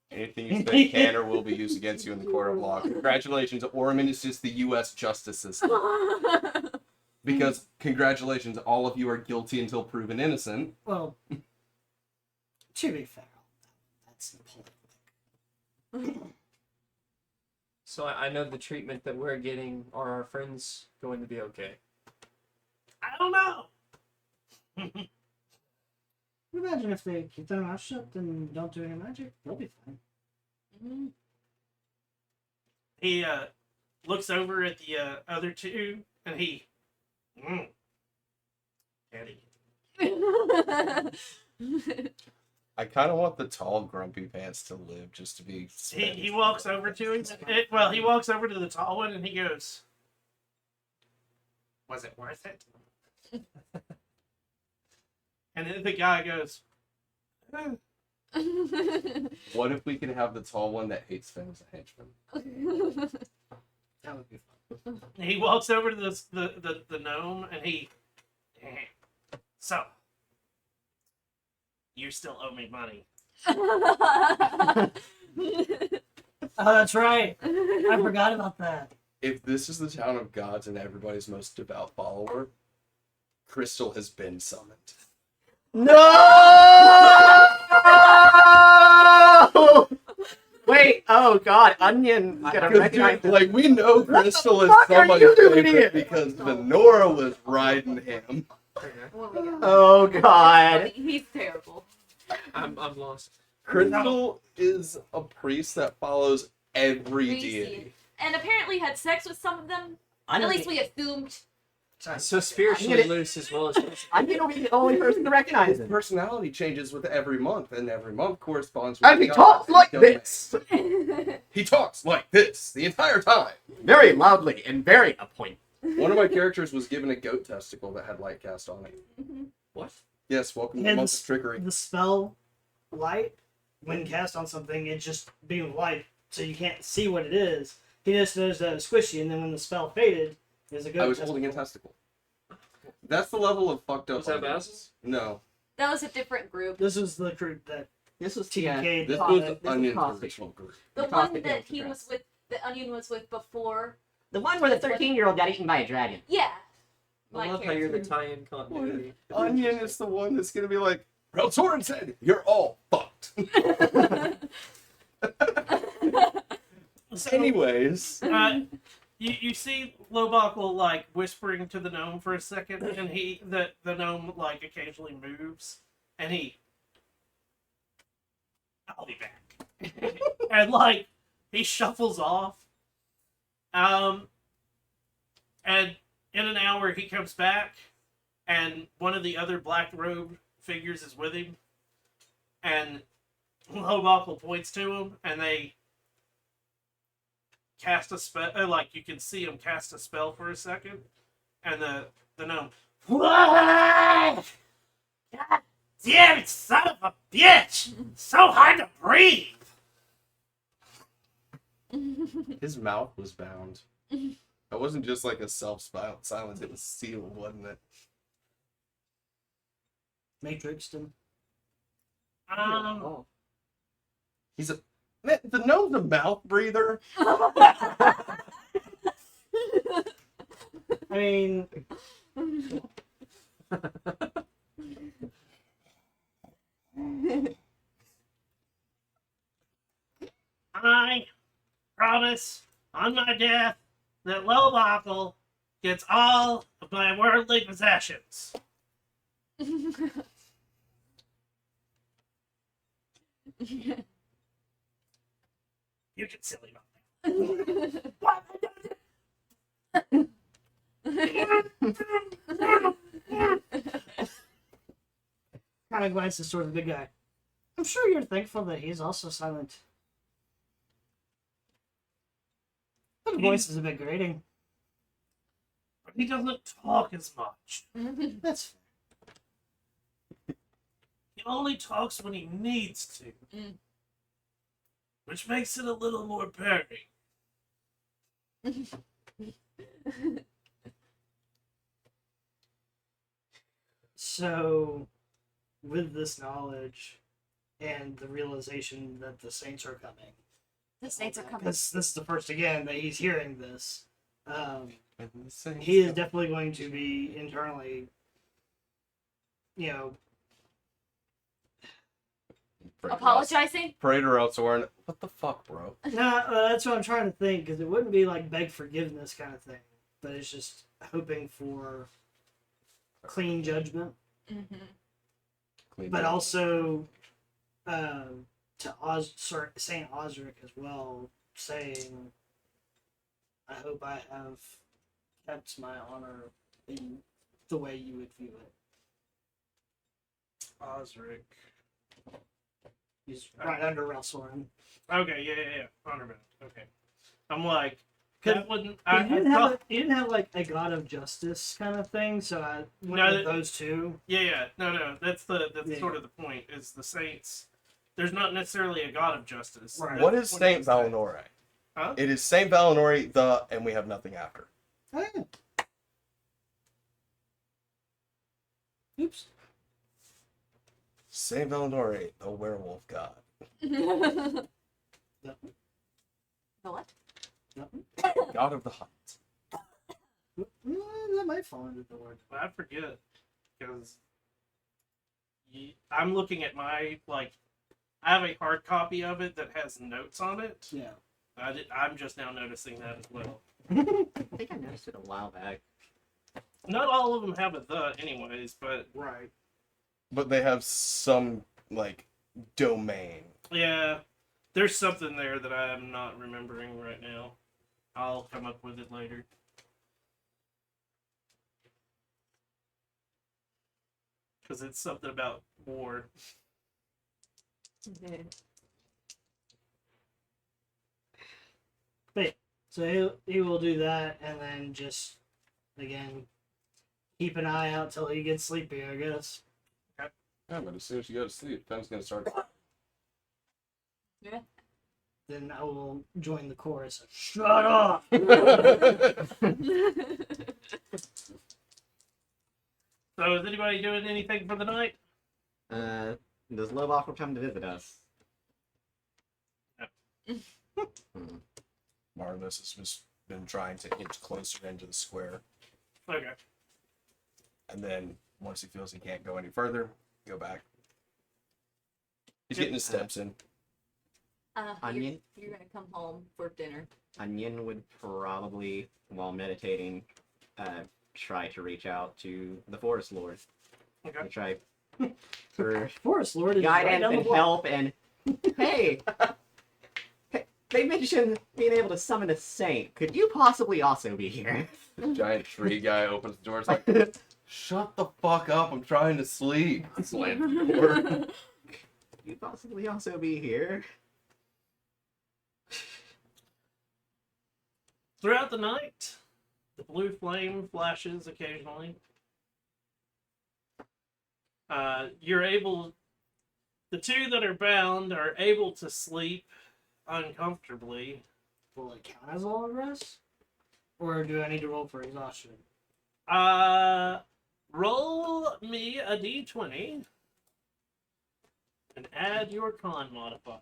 Anything you say can or will be used against you in the court of law. Congratulations, Ormen is just the U.S. justice system. Because, congratulations, all of you are guilty until proven innocent. Well, to be fair, that's important. So I know the treatment that we're getting. Are our friends going to be okay? I don't know. Imagine if they keep their mouth shut and don't do any magic, they'll be fine. He looks over at the other two, and he, Eddie. I kind of want the tall, grumpy pants to live just to be. He walks over to him. He walks over to the tall one, and he goes, "Was it worth it?" And then the guy goes, What if we could have the tall one that hates Finn as a henchman? That would be fun. he walks over to the gnome, and he, so, you still owe me money. Oh, that's right. I forgot about that. If this is the town of gods and everybody's most devout follower, Crystal has been summoned. No! Wait, oh god, Onion gonna recognize this. Like, we know Crystal is fuck are someone's you doing favorite here? because Venora was riding him. Oh my god. Oh god. He's terrible. I'm lost. Crystal is a priest that follows every Priesty. deity. And apparently had sex with some of them. At least we assumed. So spiritually loose as well as physically. Onion will be the only person to recognize His him. personality changes with every month, and every month corresponds with And the he god talks that like don't make. this! He talks like this the entire time. Very loudly and very appointed. One of my characters was given a goat testicle that had light cast on it. What? Yes, welcome to And month of trickery. The spell light, when cast on something, it just being light, so you can't see what it is. He just knows that it's squishy, and then when the spell faded, there's a good. I was holding a testicle. That's the level of fucked up. Was that on this. Basil's? No, That was a different group. This was the group that This was TK. this Cost- was this is Onion's caustic. original group. The Because one they that failed to he dress. was with, the Onion was with before. The one where the 13-year-old got eaten by a dragon. Yeah. I My love how you're the character. tie-in continuity. Onion is the one that's gonna be like, Reltorin said, you're all fucked. Anyways, You see Lobakle like whispering to the gnome for a second, and the gnome like occasionally moves, and I'll be back, and like he shuffles off, and in an hour he comes back, and one of the other black robe figures is with him, and Lobakle points to him, and they cast a spell. Like you can see him cast a spell for a second, and the gnome. What? God damn it, son of a bitch! So hard to breathe. his mouth was bound. That wasn't just like a self-silence, it was sealed, wasn't it? matrixed him. Oh. He's a man, the gnome's a mouth breather. I mean, I promise on my death that Lobakle gets all of my worldly possessions. You can silly about that. What? kind of glances toward the big guy. I'm sure you're thankful that he's also silent. The voice is a bit grating. But he doesn't talk as much. That's He only talks when he needs to. Mm. Which makes it a little more purring. so. With this knowledge and the realization that the saints are coming, The saints are coming. this is the first again that he's hearing this. He is definitely going to be internally, Apologizing? Pray to Reltorin. What the fuck, bro? that's what I'm trying to think, because it wouldn't be like beg forgiveness kind of thing, but it's just hoping for clean judgment, Mm-hmm. but also to Saint Osric as well, saying, I hope I have kept my honor in the way you would view it. Osric. He's right under Relsorin. Okay, yeah. Honor bound. Okay. I'm like, Cause that wouldn't. He didn't have like a god of justice kind of thing, so I went with those two. Yeah. No. That's Yeah. sort of the point. Is the saints? There's not necessarily a god of justice. Right. What That's is the point Saint of the saint. Valinore? Huh? It is Saint Valinore, and we have nothing after. Oh, yeah. Oops. Saint Valinore, the werewolf god. The No. what? God of the hunt. That might fall into the word. I forget. because I'm looking at my I have a hard copy of it that has notes on it. Yeah. I'm just now noticing that as well. I think I noticed it a while back. Not all of them have a the anyways, but Right. But they have some domain. yeah, there's something there that I'm not remembering right now. I'll come up with it later. Because it's something about war. So he will do that, and then just again keep an eye out till he gets sleepy, I guess. Yeah, but as soon as you go to sleep, time's gonna start. Yeah. Then I will join the chorus. Shut up! So is anybody doing anything for the night? Does Lobach come to visit us? Barnabas has just been trying to inch closer into the square, Okay. and then once he feels he can't go any further, go back. He's getting his steps in. Onion? You're gonna come home for dinner. Onion would probably, while meditating, try to reach out to the Forest Lord. Okay. To try for Forest Lord is right guidance down the and block. help and hey, they mentioned being able to summon a saint. Could you possibly also be here? The giant tree guy opens the door. It's like, shut the fuck up! I'm trying to sleep. Slams the door. Could you possibly also be here? Throughout the night, the blue flame flashes occasionally. The two that are bound are able to sleep uncomfortably. Will it count as a long rest? Or do I need to roll for exhaustion? Roll me a d20 and add your con modifier.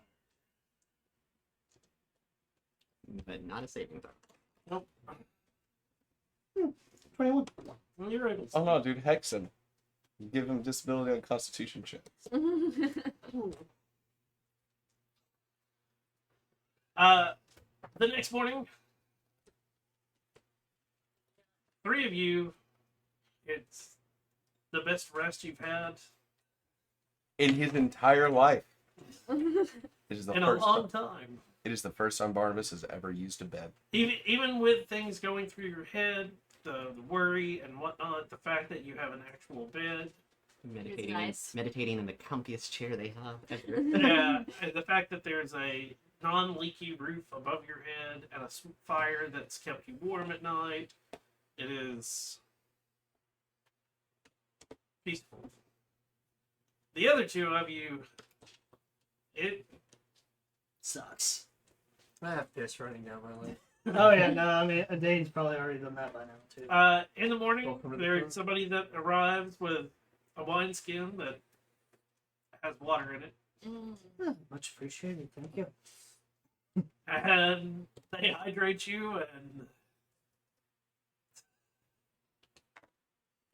But not a saving throw. Nope. 21. You're able to Oh no, dude, Hexen. Give him disability on Constitution checks. The next morning, three of you, it's the best rest you've had In his entire life. It is the in a first long time. time. It is the first time Barnabas has ever used a bed. Even with things going through your head, the worry and whatnot, the fact that you have an actual bed, Meditating, nice. meditating in the comfiest chair they have ever. yeah, and the fact that there's a non-leaky roof above your head and a fire that's kept you warm at night, it is peaceful. The other two of you, it Sucks. I have piss running down my leg. Oh yeah, no, I mean Dane's probably already done that by now too. in the morning, Welcome to the there's club. somebody that arrives with a wineskin that has water in it, Much appreciated, thank you. and they hydrate you, and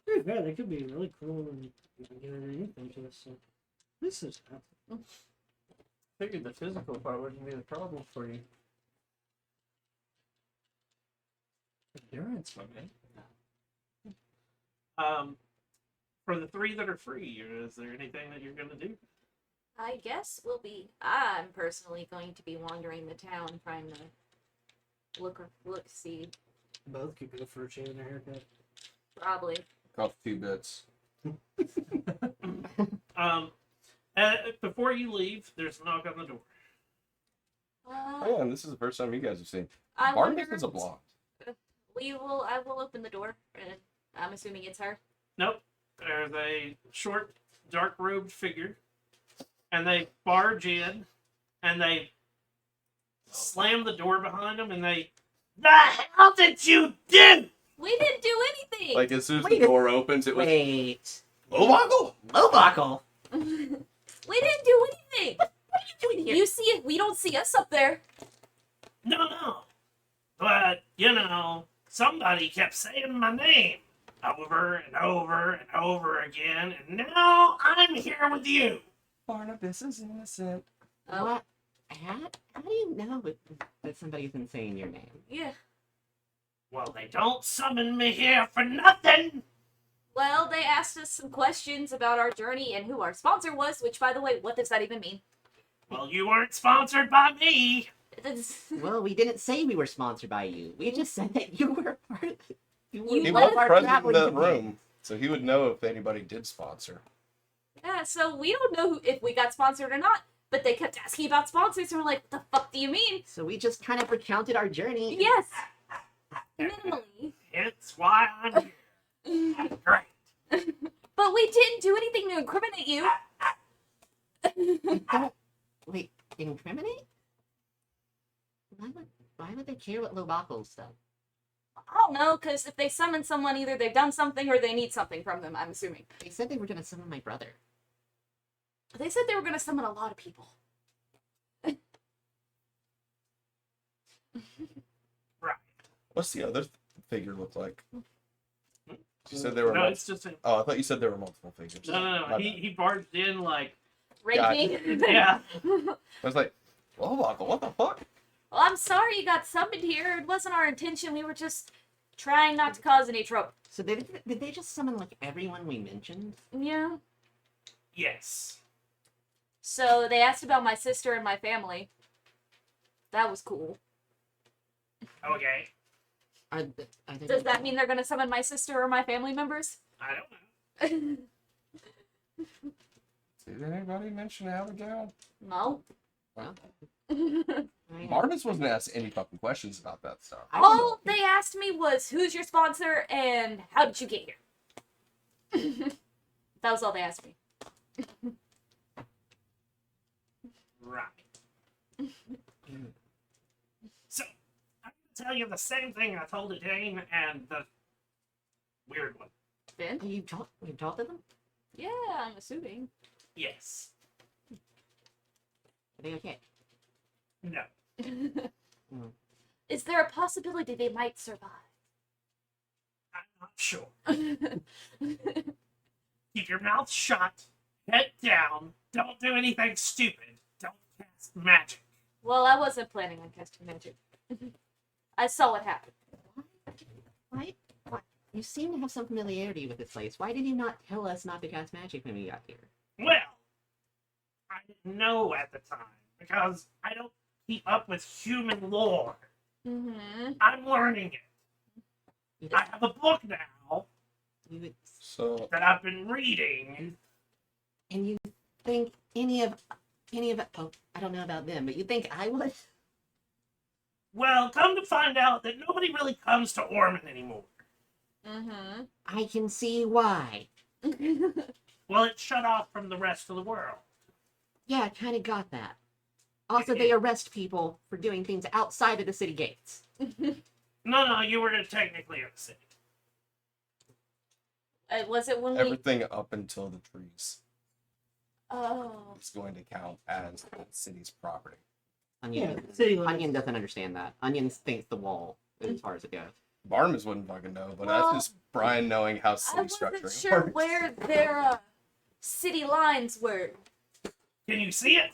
To be fair, they could be really cool and not giving anything to us. So this is happy. Figured the physical part wouldn't be the problem for you. Endurance, my man. for the three that are free, is there anything that you're gonna do? I guess I'm personally going to be wandering the town trying to see. Both could go for a shave and a haircut. Probably. Cost 2 bits. Before you leave, there's a knock on the door. Oh yeah, and this is the first time you guys have seen. I Barnabas wonder. is a blonde. I will open the door, and I'm assuming it's her. Nope. There's a short, dark-robed figure, and they barge in, and they slam the door behind them, and they, the hell did you do? We didn't do anything. Like as soon as Wait the a- door opens, it was Wait. Lobach! Lobach! We didn't do anything. What are you doing here? You see it? We don't see us up there. No. But, somebody kept saying my name. over and over and over again, and now I'm here with you. Barnabas is innocent. Oh, What? How do you know that somebody's been saying your name? yeah. Well, they don't summon me here for nothing. Well, they asked us some questions about our journey and who our sponsor was, which, by the way, what does that even mean? Well, you weren't sponsored by me. Well, we didn't say we were sponsored by you. We just said that you were part of You He let was us- present in traveling that companion. room, so he would know if anybody did sponsor. Yeah, so we don't know if we got sponsored or not, but they kept asking about sponsors, and we're like, what the fuck do you mean? So we just kind of recounted our journey. Yes. Minimally. It's why I'm here. Great. But we didn't do anything to incriminate you. Wait, incriminate? Why would they care what Lobacos done? I don't know, because if they summon someone, either they've done something or they need something from them, I'm assuming. They said they were gonna summon my brother. They said they were going to summon a lot of people. Right. What's the other figure look like? You said there were. No, it's just a, Oh, I thought you said there were multiple figures. no. My He barged in like, Raging. yeah. I was like, oh, what the fuck? Well, I'm sorry you got summoned here. It wasn't our intention. We were just trying not to cause any trouble. So did they just summon like everyone we mentioned? Yeah. Yes. So they asked about my sister and my family. That was cool. Okay. Are they Does that mean they're going to summon my sister or my family members? I don't know. Did anybody mention Abigail? No. Well, I- Barnabas wasn't asked any fucking questions about that stuff. I don't know. All they asked me was, who's your sponsor and how did you get here? That was all they asked me. Right. So, I'm going to tell you the same thing I told Jane and the weird one. Ben? You talked to them? Yeah, I'm assuming. Yes. Are they okay? No. Is there a possibility they might survive? I'm not sure. Keep your mouth shut. Head down. Don't do anything stupid. Don't cast magic. Well, I wasn't planning on casting magic. I saw what happened. Why? You seem to have some familiarity with this place. Why did you not tell us not to cast magic when we got here? Well, I didn't know at the time because I don't keep up with human lore. Mm-hmm. I'm learning it. I have a book now You would, So, that I've been reading. and you think any of oh, I don't know about them, but you think I would? Well, come to find out that nobody really comes to Ormen anymore. Mm-hmm. I can see why. Well, it's shut off from the rest of the world. Yeah, I kind of got that. Also, they arrest people for doing things outside of the city gates. No, you were technically in the city. Was it when we... everything up until the trees Oh. is going to count as the city's property. Onion, city limits. Onion doesn't understand that. Onion thinks the wall is as far as it goes. Barnabas wouldn't fucking know, but Well, that's just Brian knowing how I city structure wasn't sure works. where their city lines were. Can you see it?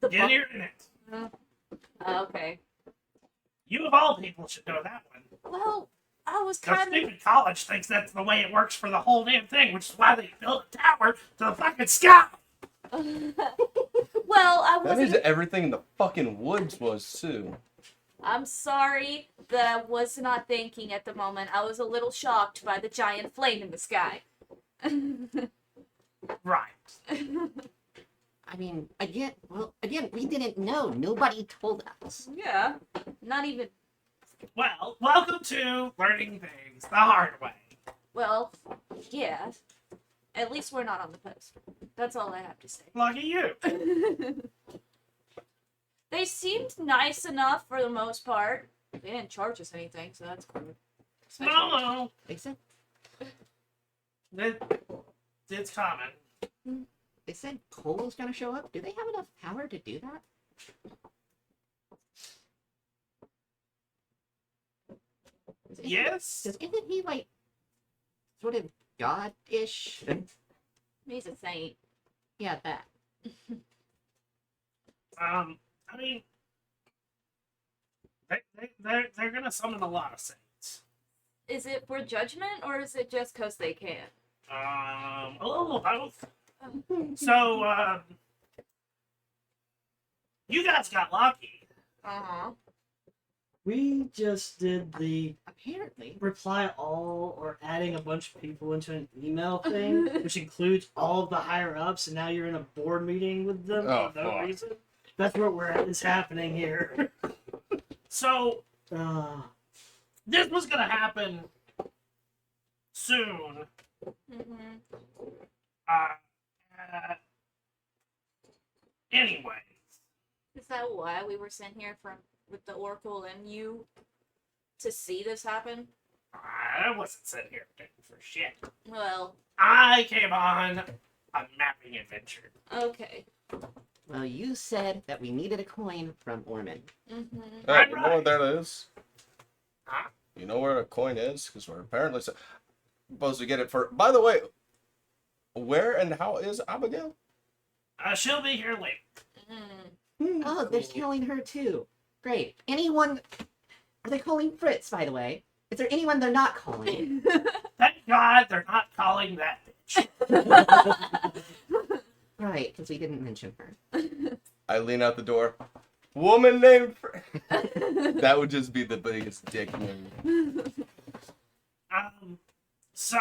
The Get here in it. Okay. You of all people should know that one. Well, I was The kind of... stupid college thinks that's the way it works for the whole damn thing, which is why they built a tower to the fucking sky. Well, I That means wasn't... everything in the fucking woods was too. I'm sorry that I was not thinking at the moment. I was a little shocked by the giant flame in the sky. Right. I mean, again, we didn't know. Nobody told us. Yeah. Not even... Well, welcome to learning things the hard way. Well, yeah. At least we're not on the post. That's all I have to say. Lucky you. They seemed nice enough for the most part. They didn't charge us anything, so that's cool. No, They said it's common. they said Cole was gonna show up. Do they have enough power to do that? Yes. Because isn't he like sort of god-ish. He's a saint. Yeah, that. I mean, they're gonna summon a lot of saints. Is it for judgment or is it just because they can? A little of both. So, you guys got lucky. Uh-huh. We just did the Apparently. reply all or adding a bunch of people into an email thing, which includes all of the higher ups, and now you're in a board meeting with them Oh, for no fuck. reason. That's what is happening here. So, Uh, this was gonna happen soon. Mm-hmm. Anyway, Is that why we were sent here from with the Oracle and you to see this happen? I wasn't sitting here looking for shit. Well, I came on a mapping adventure. okay. Well, you said that we needed a coin from Ormen. Mm-hmm. Hey, you know what that is? Huh? You know where a coin is? Because we're apparently supposed to get it for. By the way, where and how is Abigail? She'll be here later. Mm. Oh, they're Cool. telling her too. Great. Anyone? Are they calling Fritz? By the way, is there anyone they're not calling? Thank God they're not calling that bitch. Right, because we didn't mention her. I lean out the door. Woman named. That would just be the biggest dick move. So,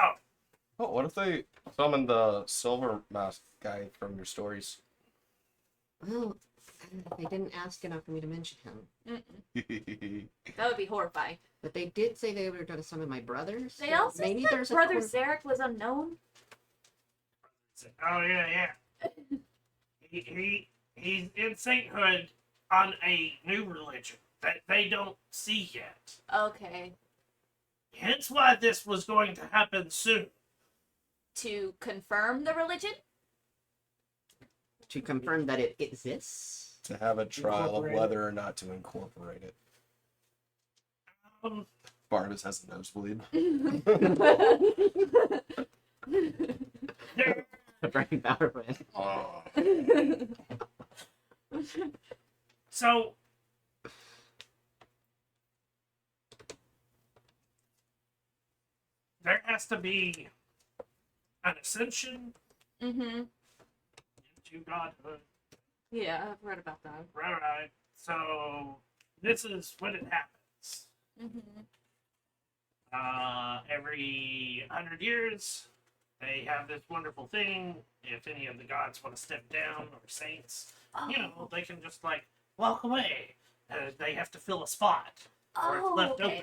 Oh, what if they summon the silver mask guy from your stories? Well, they didn't ask enough for me to mention him. That would be horrifying. But they did say they were going to summon my brothers. They also maybe said there's Brother a Zarek was unknown. oh yeah. He's in sainthood on a new religion that they don't see yet. Okay. Hence why this was going to happen soon. To confirm the religion? to confirm that it exists. To have a trial of Incorporate it. whether or not to incorporate it. Um, Barnabas has a nosebleed. Brain power plan. Oh. so there has to be an ascension Mm-hmm. into godhood. Yeah, I've read about that. Right. So this is when it happens. Mm-hmm. Every 100 years, they have this wonderful thing. If any of the gods want to step down, or saints, you know, they can just like walk away. They have to fill a spot, or it's left open.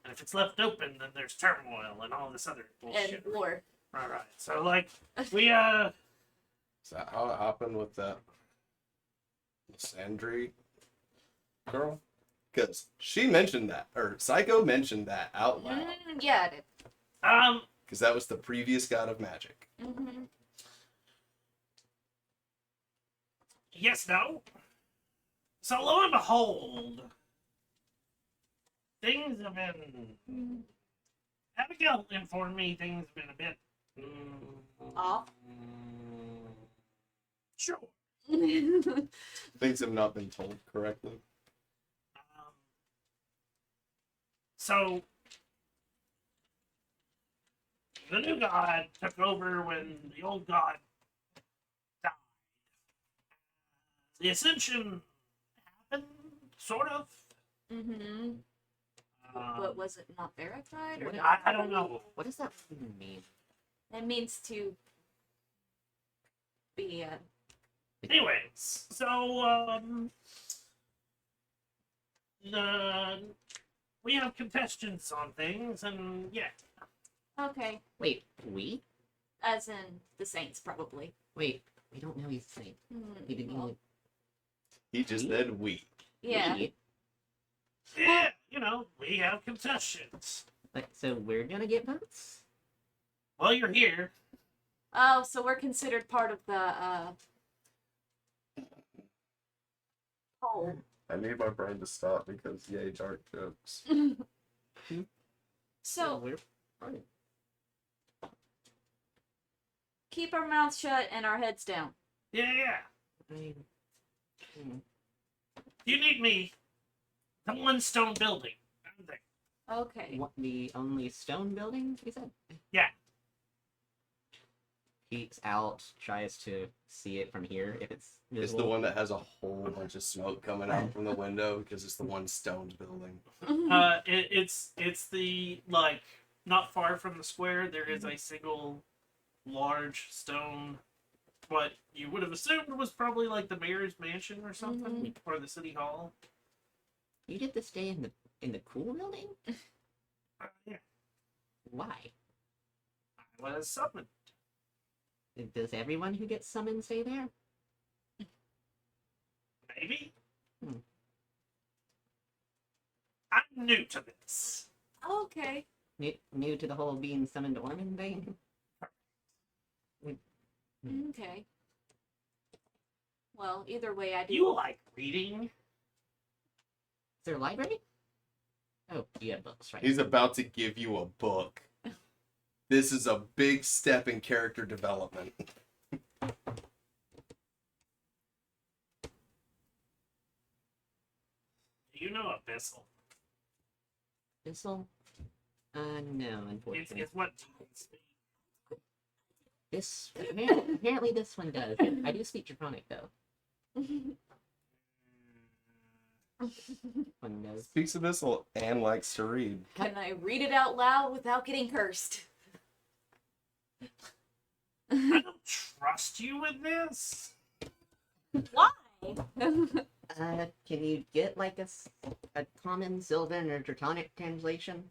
And if it's left open, then there's turmoil and all this other And bullshit. war. Right. So like we Is that how it happened with that Lysandri girl? Because she mentioned that, or Psycho mentioned that out loud. Yeah, it is. Because that was the previous god of magic. Mm-hmm. yes, no. So lo and behold, things have been. Abigail informed me things have been a bit. Off. Sure. Things have not been told correctly. So the new god took over when the old god died. The ascension happened, sort of. Mm-hmm. But was it not verified? Or I don't know. What does that even mean? It means to be Anyways, so we have contestants on things, and yeah. okay. Wait, we? As in the saints, probably. Wait, we don't know he's saint. He didn't Well, even. He just said we. yeah. We? Yeah, you know, we have contestants. Like, so we're gonna get votes? Well, you're here. Oh, so we're considered part of the poll. I need my brain to stop because yay dark jokes. So we're fine. keep our mouths shut and our heads down. Yeah, yeah. I mean, hmm. You need me. The one stone building. Down there. Okay. What, the only stone building, you said? Yeah. Peeks out, tries to see it from here if it's It's visible. the one that has a whole bunch of smoke coming out from the window because it's the one stoned building. It's the like not far from the square. There is a single large stone. What you would have assumed was probably like the mayor's mansion or something, or the city hall. You get to stay in the cool building? Yeah, Why? I was summoned. Does everyone who gets summoned stay there? Maybe. Hmm. I'm new to this. Okay. New to the whole being summoned Ormen thing? Okay. Well, either way, I do. You like reading? Is there a library? Oh, you have books, right? He's about to give you a book. This is a big step in character development. Do you know Abyssal? Thistle? No, unfortunately. It's what demons speak. This apparently this one does. I do speak Draconic though. One knows. Speaks Abyssal and likes to read. Can I read it out loud without getting cursed? I don't trust you with this. Why? Can you get like a common Sylvan or Draconic translation?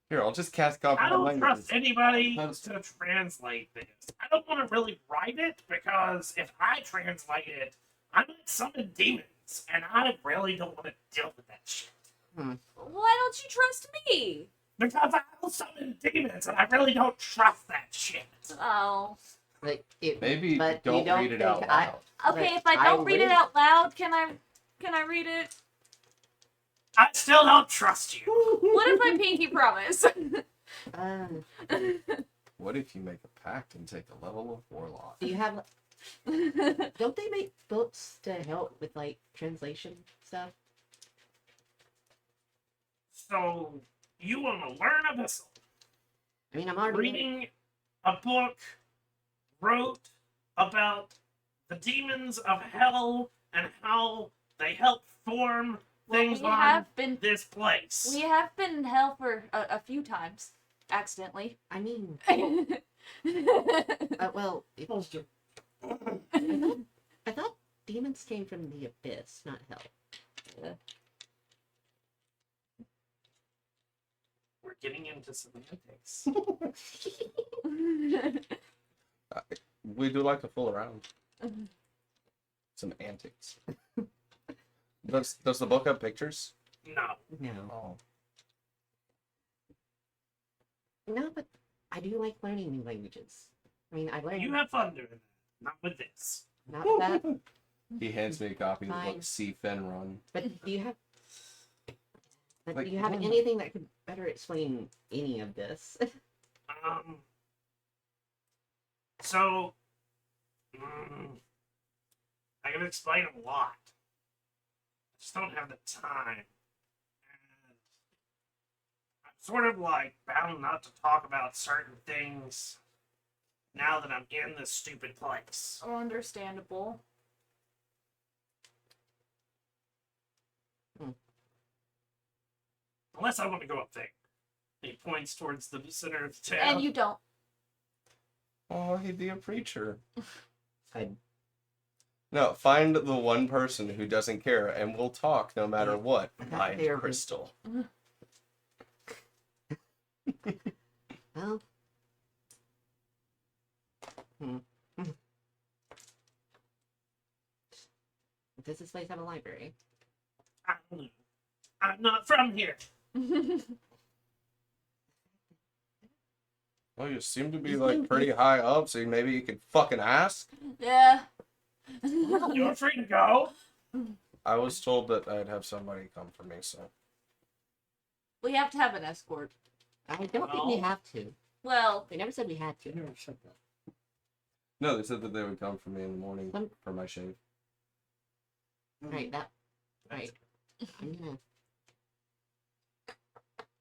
Here, I'll just cast copy I of don't languages. trust anybody That's- to translate this. I don't want to really write it because if I translate it, I might summon demons, and I really don't want to deal with that shit. Why don't you trust me? Because I will summon demons, and I really don't trust that shit. Oh. Like Maybe but don't you don't read it think out loud. Okay, But if I don't read it read- out loud, can I read it? I still don't trust you. What if I pinky promise? What if you make a pact and take a level of warlock? Do you have? Don't they make books to help with like translation stuff? So, you want to learn Abyssal? I mean, I'm already Reading a book wrote about the demons of hell and how they help form things we on have been this place. we have been in hell for a few times, accidentally. I mean, I well, Supposed to. I thought demons came from the abyss, not hell. We're getting into semantics. We do like to fool around. Some antics. Does the book have pictures? No. No, Oh. no, but I do like learning new languages. I mean, I learned You have fun doing that. Not with this. not that, He hands me a copy of the Fine. book See Fenrun. but do you have? But Like, do you have one- anything that could better explain any of this? So, I can explain a lot. I just don't have the time. And I'm sort of like bound not to talk about certain things now that I'm in this stupid place. Understandable. Unless I want to go up there. He points towards the center of the town. And you don't. Oh, he'd be a preacher. I'd No, find the one person who doesn't care, and we'll talk no matter what. thought Mind they were- crystal. well. Does this place have a library? I don't know. I'm not from here. Well, you seem to be You like seem- pretty high up, so maybe you could fucking ask. Yeah. You're free to go. I was told that I'd have somebody come for me, so We have to have an escort. I don't think we No. have to. Well, They never said we had You to. never said that. No, they said that they would come for me in the morning Some- for my shave. Right, that. Right. I'm gonna.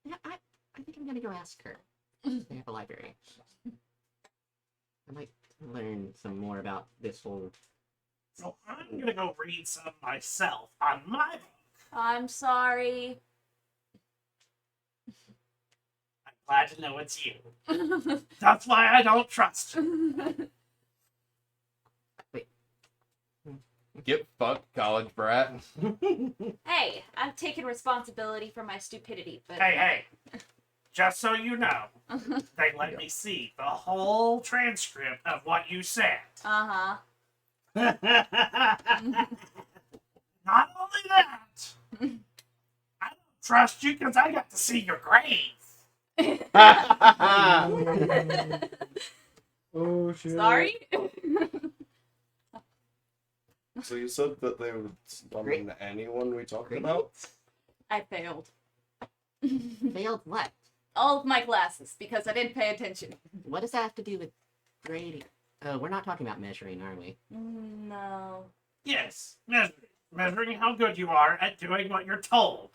Yeah, I think I'm gonna go ask her. They have a library. I'd like to learn some more about this whole. So I'm gonna go read some myself on my book. I'm sorry. I'm glad to know it's you. That's why I don't trust you. Get fucked, college brat. Hey, I've taken responsibility for my stupidity, but Hey, just so you know, they let me see the whole transcript of what you said. uh-huh. Not only that, I don't trust you because I got to see your grave. Oh shit. Sorry? So you said that they would summon anyone we talked Great. about? I failed. Failed what? All of my classes because I didn't pay attention. What does that have to do with grading? Oh, we're not talking about measuring, are we? No. Yes, measuring how good you are at doing what you're told.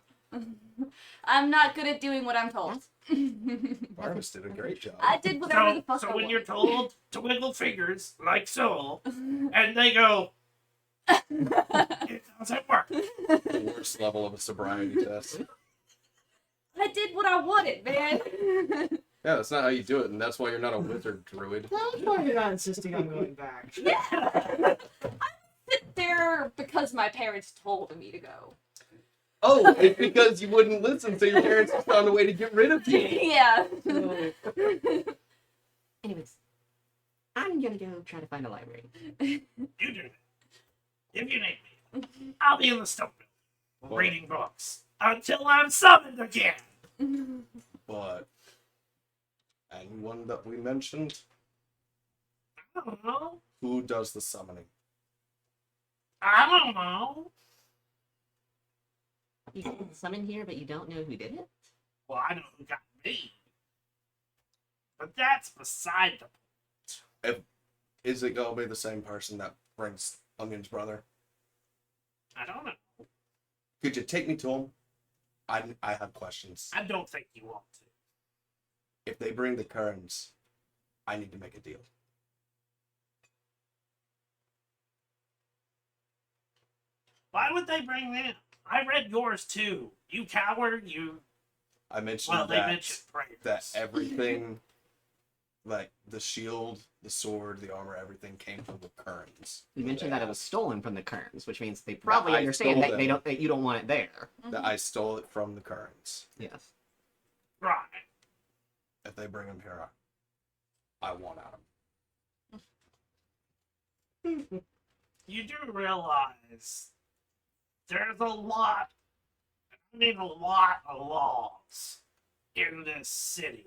I'm not good at doing what I'm told. Barnabas did a great job. I did whatever the fuck So I when you're wanted. told to wiggle fingers like so, and they go, it doesn't work. The worst level of a sobriety test. I did what I wanted, man. Yeah, that's not how you do it, and that's why you're not a wizard druid. That's why you're not insisting on going back. Yeah. I sit there because my parents told me to go. Oh, it's because you wouldn't listen, so your parents found a way to get rid of you. Yeah. Anyways, I'm gonna go try to find a library. You do that. If you need me, I'll be in the stone Well, reading books until I'm summoned again. But anyone that we mentioned, I don't know. who does the summoning? I don't know. You can summon here, but you don't know who did it? Well, I know who got me. But that's beside the Is it gonna be the same person that brings Onion's brother? I don't know. Could you take me to him? I have questions. I don't think you want to. If they bring the Kerns, I need to make a deal. Why would they bring them? I read yours too. You coward, you. I mentioned Well, they that mentioned prayers. that everything, like the shield, the sword, the armor, everything came from the Kerns. You mentioned that it was stolen from the Kerns, which means they probably I understand stole that they them. don't that you don't want it there. That I stole it from the Kerns. Yes. Right. If they bring him here, I want out him. You do realize there's a lot, I mean a lot of laws in this city.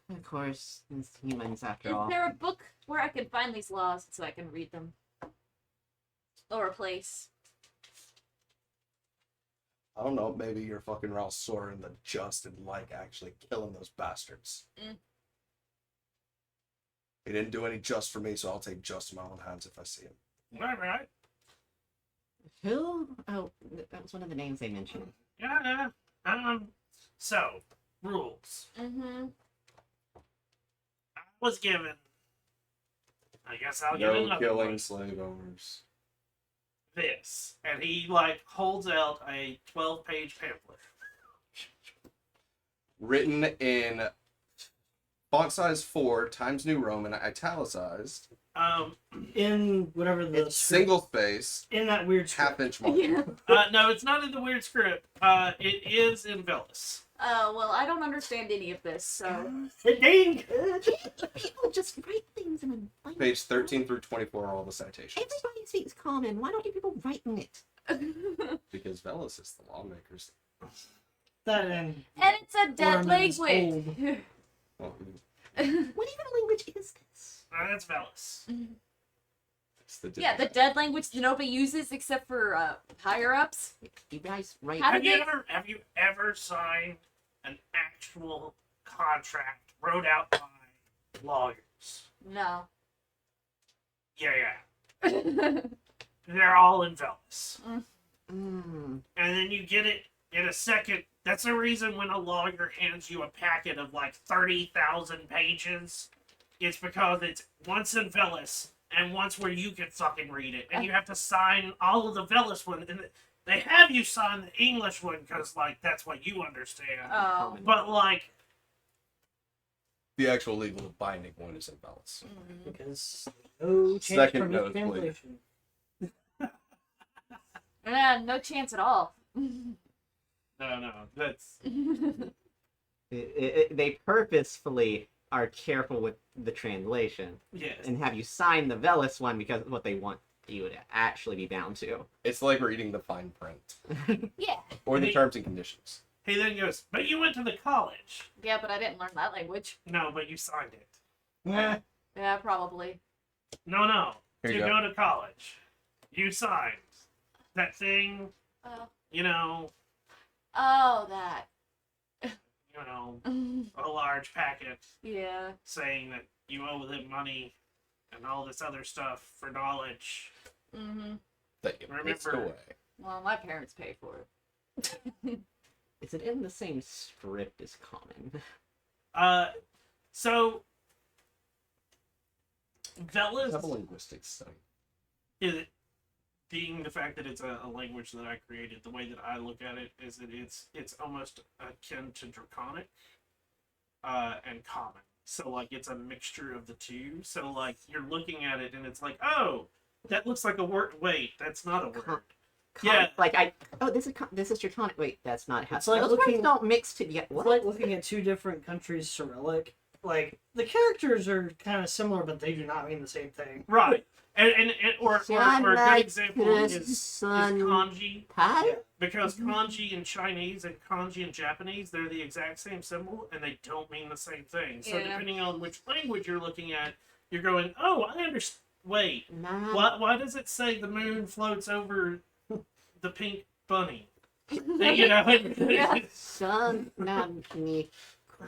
Of course, it's humans after Is all. there a book where I can find these laws so I can read them? Or a place? I don't know, maybe you're fucking Ralph Soren the just and like actually killing those bastards. Mm. He didn't do any just for me, so I'll take just in my own hands if I see him. All right. Who? Oh, that was one of the names they mentioned. Yeah. So, rules. Mm-hmm. I was given. I guess I'll give No another killing one. slave owners. This. And he, like, holds out a 12-page pamphlet. Written in font size 4 Times New Roman, italicized. In whatever the It's script- single space, in that weird script. half-inch mark. Yeah. No, it's not in the weird script. It is in Velis. Oh, well, I don't understand any of this, so. Ding! People just write things in a language. Page 13 through 24 are all the citations. Everybody speaks common. Why don't you people write in it? Because Velis is the lawmakers. That and And it's a dead Ormen's language. Well, What even language is this? That's Velis. It's the Yeah, the dead. dead language that nobody uses except for higher ups. You guys write. How Have did you they- ever signed an actual contract wrote out by lawyers? No. Yeah. yeah. They're all in Velis. Mm, And then you get it in a second. That's the reason when a lawyer hands you a packet of like 30,000 pages, it's because it's once in Velis and once where you can fucking read it. And you have to sign all of the Velis one. And they have you sign the English one because, like, that's what you understand. Oh. But, like, The actual legal binding one is in balance. Because no chance Second for nosebleed. mistranslation. No chance at all. no, that's. they purposefully are careful with the translation Yes. and have you sign the Velis one because of what they want you to actually be bound to. It's like reading the fine print Yeah. or the Hey. terms and conditions. He then goes, but you went to the college. Yeah, but I didn't learn that language. No, but you signed it. Yeah, probably. No. Here To you go. go to college. You signed that thing, Oh. you know, Oh, that. a large packet Yeah. saying that you owe them money and all this other stuff for knowledge. Mm-hmm. That you mixed Remember- away. Well, my parents pay for it. Is it in the same script as common? So Velis Have a linguistics study. is being the fact that it's a language that I created, the way that I look at it is that it's almost akin to Draconic and Common. So like it's a mixture of the two. So like you're looking at it and it's like, oh, that looks like a word. Wait, that's not a word. Yeah. Like this is Draconic. Wait, that's not how. It's like those looking- words don't mix together. It's What? like looking at two different countries' Cyrillic. Like, the characters are kind of similar, but they do not mean the same thing. Right. And or a good example is Sun kanji. Pie? Yeah. Because kanji in Chinese and kanji in Japanese, they're the exact same symbol and they don't mean the same thing. So Yeah. depending on which language you're looking at, you're going, oh, I understand. Wait, Nah. why does it say the moon floats over the pink bunny? You know? Yeah. Sun me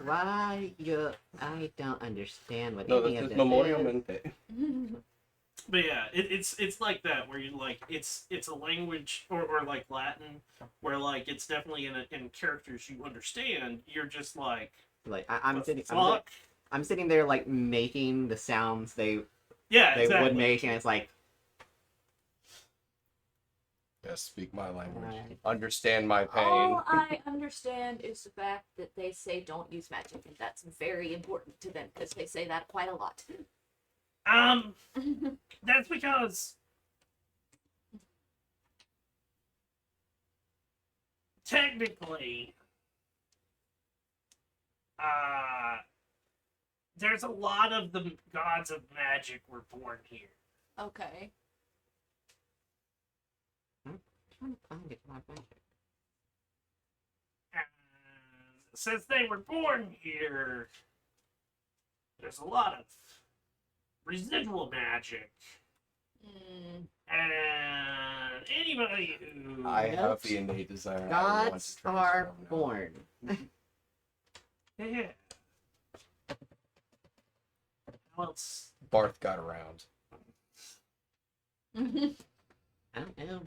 why you I don't understand what No, any this of is this Memorial is. Mente. But yeah, it's like that where you like it's a language or like Latin where like it's definitely in characters you understand. You're just like Like I'm "The sitting fuck?" I'm sitting there like making the sounds they Yeah, would make, and it's like Yes, speak my language. Right. Understand my pain. All I understand is the fact that they say don't use magic, and that's very important to them because they say that quite a lot. That's because technically, there's a lot of the gods of magic were born here. Okay. trying to find it in my brain. And since they were born here, there's a lot of residual magic. Mm. And anybody who I have the innate desire. I want Gods to are transform now. born. yeah. How else? Barth got around. I don't know.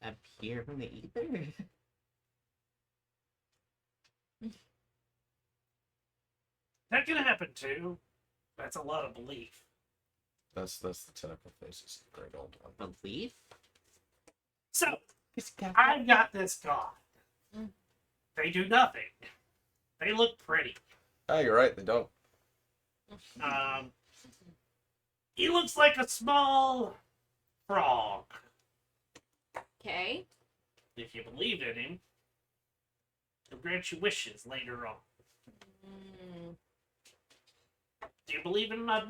Appear from the ether? That can happen too. That's a lot of belief. That's the tentacle faces, the great old one. Belief? So It's got I've got this god. Mm. They do nothing. They look pretty. Ah, you're right. They don't. He looks like a small frog. Okay. If you believe in him, he'll grant you wishes later on. Mm. Do you believe in my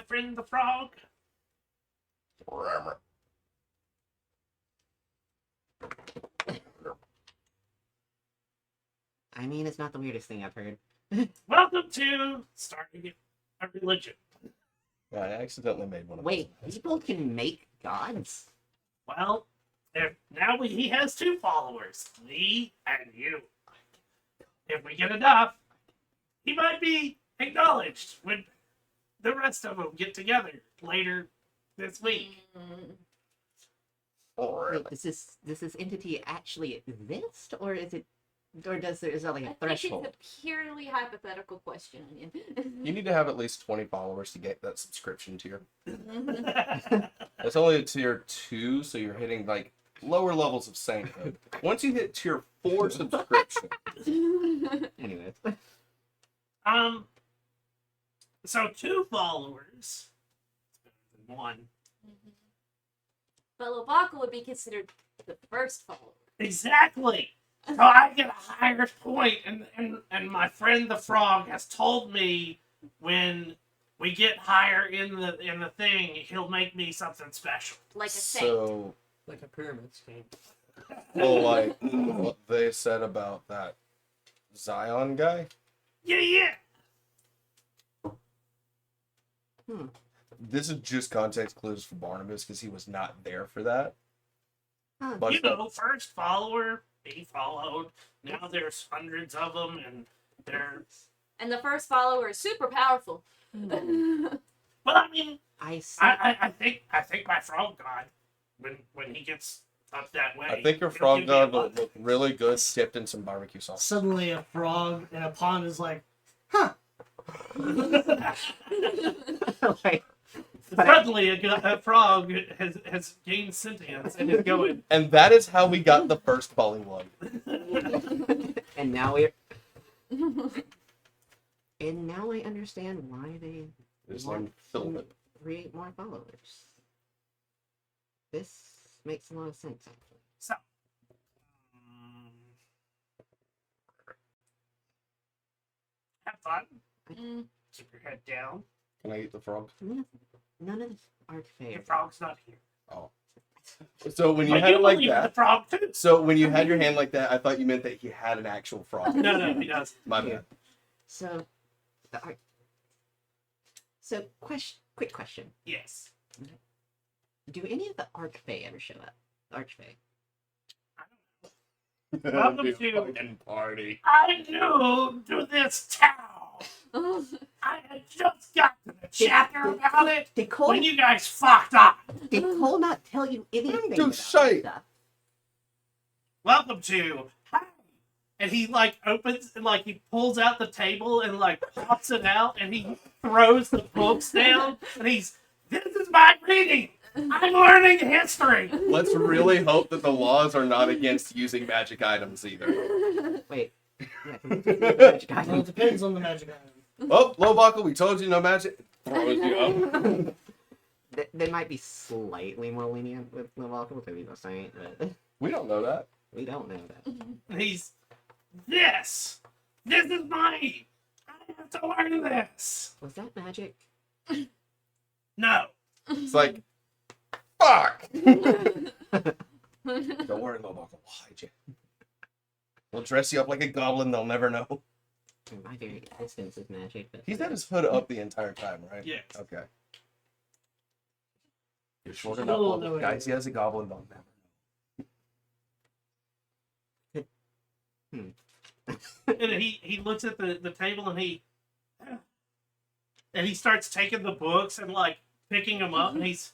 friend the frog? I mean, it's not the weirdest thing I've heard. Welcome to starting a religion. I accidentally made one of Wait, those. people can make gods? Well, he has 2 followers, me and you. If we get enough, he might be acknowledged when the rest of them get together later this week. Mm, Wait, does this entity actually exist, or is it, or is that like I a think threshold? it's a purely hypothetical question. Onion. You need to have at least 20 followers to get that subscription tier. It's only a tier 2, so you're hitting like lower levels of sainthood. Once you hit tier 4 subscription, Anyways, So 2 followers. It's better than 1. But Lobaka would be considered the first follower. Exactly. So I get a higher point, and my friend the frog has told me when we get higher in the thing, he'll make me something special. Like a saint. so Like a pyramid scheme. well, like what they said about that Zion guy. Yeah. This is just context clues for Barnabas because he was not there for that. Huh. But You know, first follower, he followed. Now there's hundreds of them, and they're. And the first follower is super powerful. But I mean, I see. I think my frog god, when he gets up that way. I think your he'll frog give me a god will look. look really good dipped in some barbecue sauce. Suddenly, a frog in a pond is like, huh. Like, Suddenly, a frog has gained sentience and is going. And that is how we got the first Bullywug. and now we're. And now I understand why they His want name Philip. to create more followers. This makes a lot of sense, actually. So, have fun. Mm. Keep your head down. Can I eat the frog? None of the Your archfey. frog's not here. So when you But had it like believe in the that, frog too. so when you had your hand like that, I thought you meant that he had an actual frog. No, he does. My bad. So, the arch. So, quick question: Yes. do any of the archfey ever show up? The archfey. Welcome Be a to- fucking party. I knew to this town. I had just got to the chapter about it Did Cole? when you guys fucked up. Did Cole not tell you anything do about say. this stuff? Welcome to. Hi. And he like opens and like he pulls out the table and like pops it out and he throws the books down and this is my reading. I'm learning history. Let's really hope that the laws are not against using magic items either. Wait. Yeah, magic Well, item. it depends on the magic item. Oh, Lowbuckle, we told you no magic. Throws you up. They might be slightly more lenient with Lowalker because he's a saint, but We don't know that. we don't know that. And he's this is mine. I have to learn this. Was that magic? No. It's like, fuck. Don't worry, Lowbuckle, we'll hide you. We'll dress you up like a goblin, they'll never know. My very existence is magic. But He's had his hood up the entire time, right? Yeah. Okay. You're short Still enough, don't all know the what it guys is. he has a goblin, they'll never know. And he looks at the table and he starts taking the books and like picking them up and he's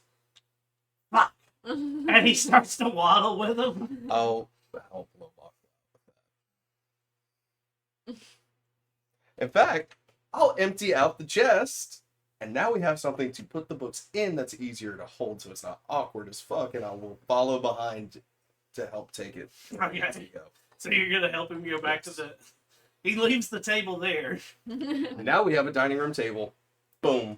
fuck. And he starts to waddle with them. I'll help Lowbuckle out with that. In fact, I'll empty out the chest, and now we have something to put the books in that's easier to hold so it's not awkward as fuck, and I will follow behind to help take it. Okay. There you go. So you're gonna help him go back to the. He leaves the table there. Now we have a dining room table. Boom.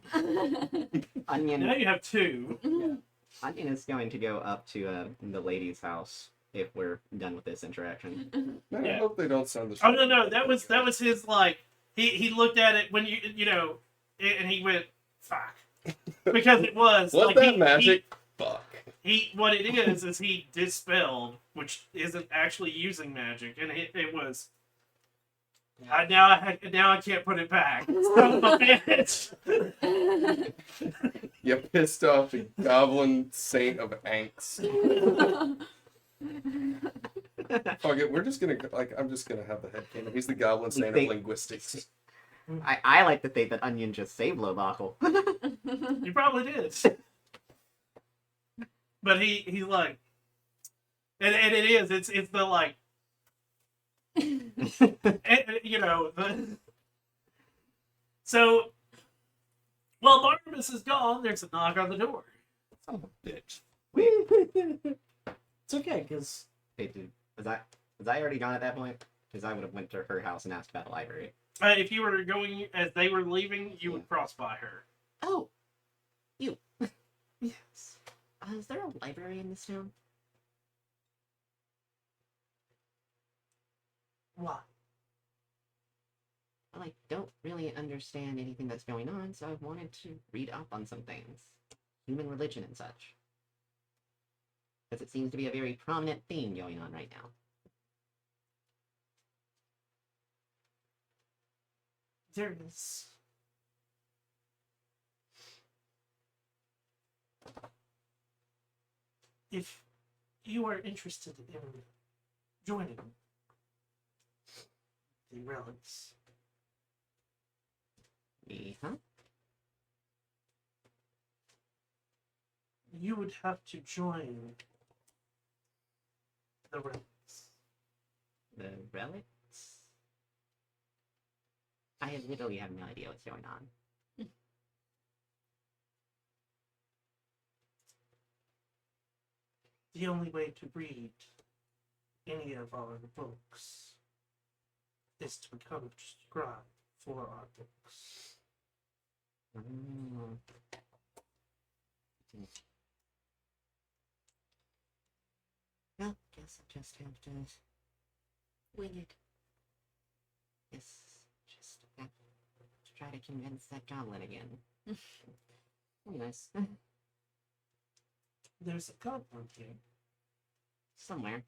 Onion. Now you have 2. Onion is going to go up to the lady's house if we're done with this interaction. Man, I Yeah. hope they don't sound this. Oh no, that was his like. He looked at it when you know, and he went fuck because it was Was like that magic? Fuck. He what it is he dispelled, which isn't actually using magic, and it was Now I can't put it back. Son of a bitch. You pissed off the goblin saint of angst. Fuck it, we're just gonna I'm just gonna have the headcanon. He's the goblin saint of think- linguistics. I like to think that Onion just saved Lobacle. You probably did. But he's like, and it is. It's the like, you know, so. Well, Barnabas is gone. There's a knock on the door. Son of a bitch. It's okay, because Hey, dude, was I already gone at that point? Because I would have went to her house and asked about the library. If you were going as they were leaving, you would cross by her. Oh, you. Yes. Is there a library in this town? why? I don't really understand anything that's going on, so I wanted to read up on some things, human religion and such, because it seems to be a very prominent theme going on right now. There is. If you are interested in joining the relics, Huh? you would have to join the relics. The relics? I literally have no idea what's going on. The only way to read any of our books is to become a scribe for our books. Mm. Well, guess I'll just have to wing it. Yes, just have to try to convince that goblin again. Anyways, There's a goblin here. somewhere.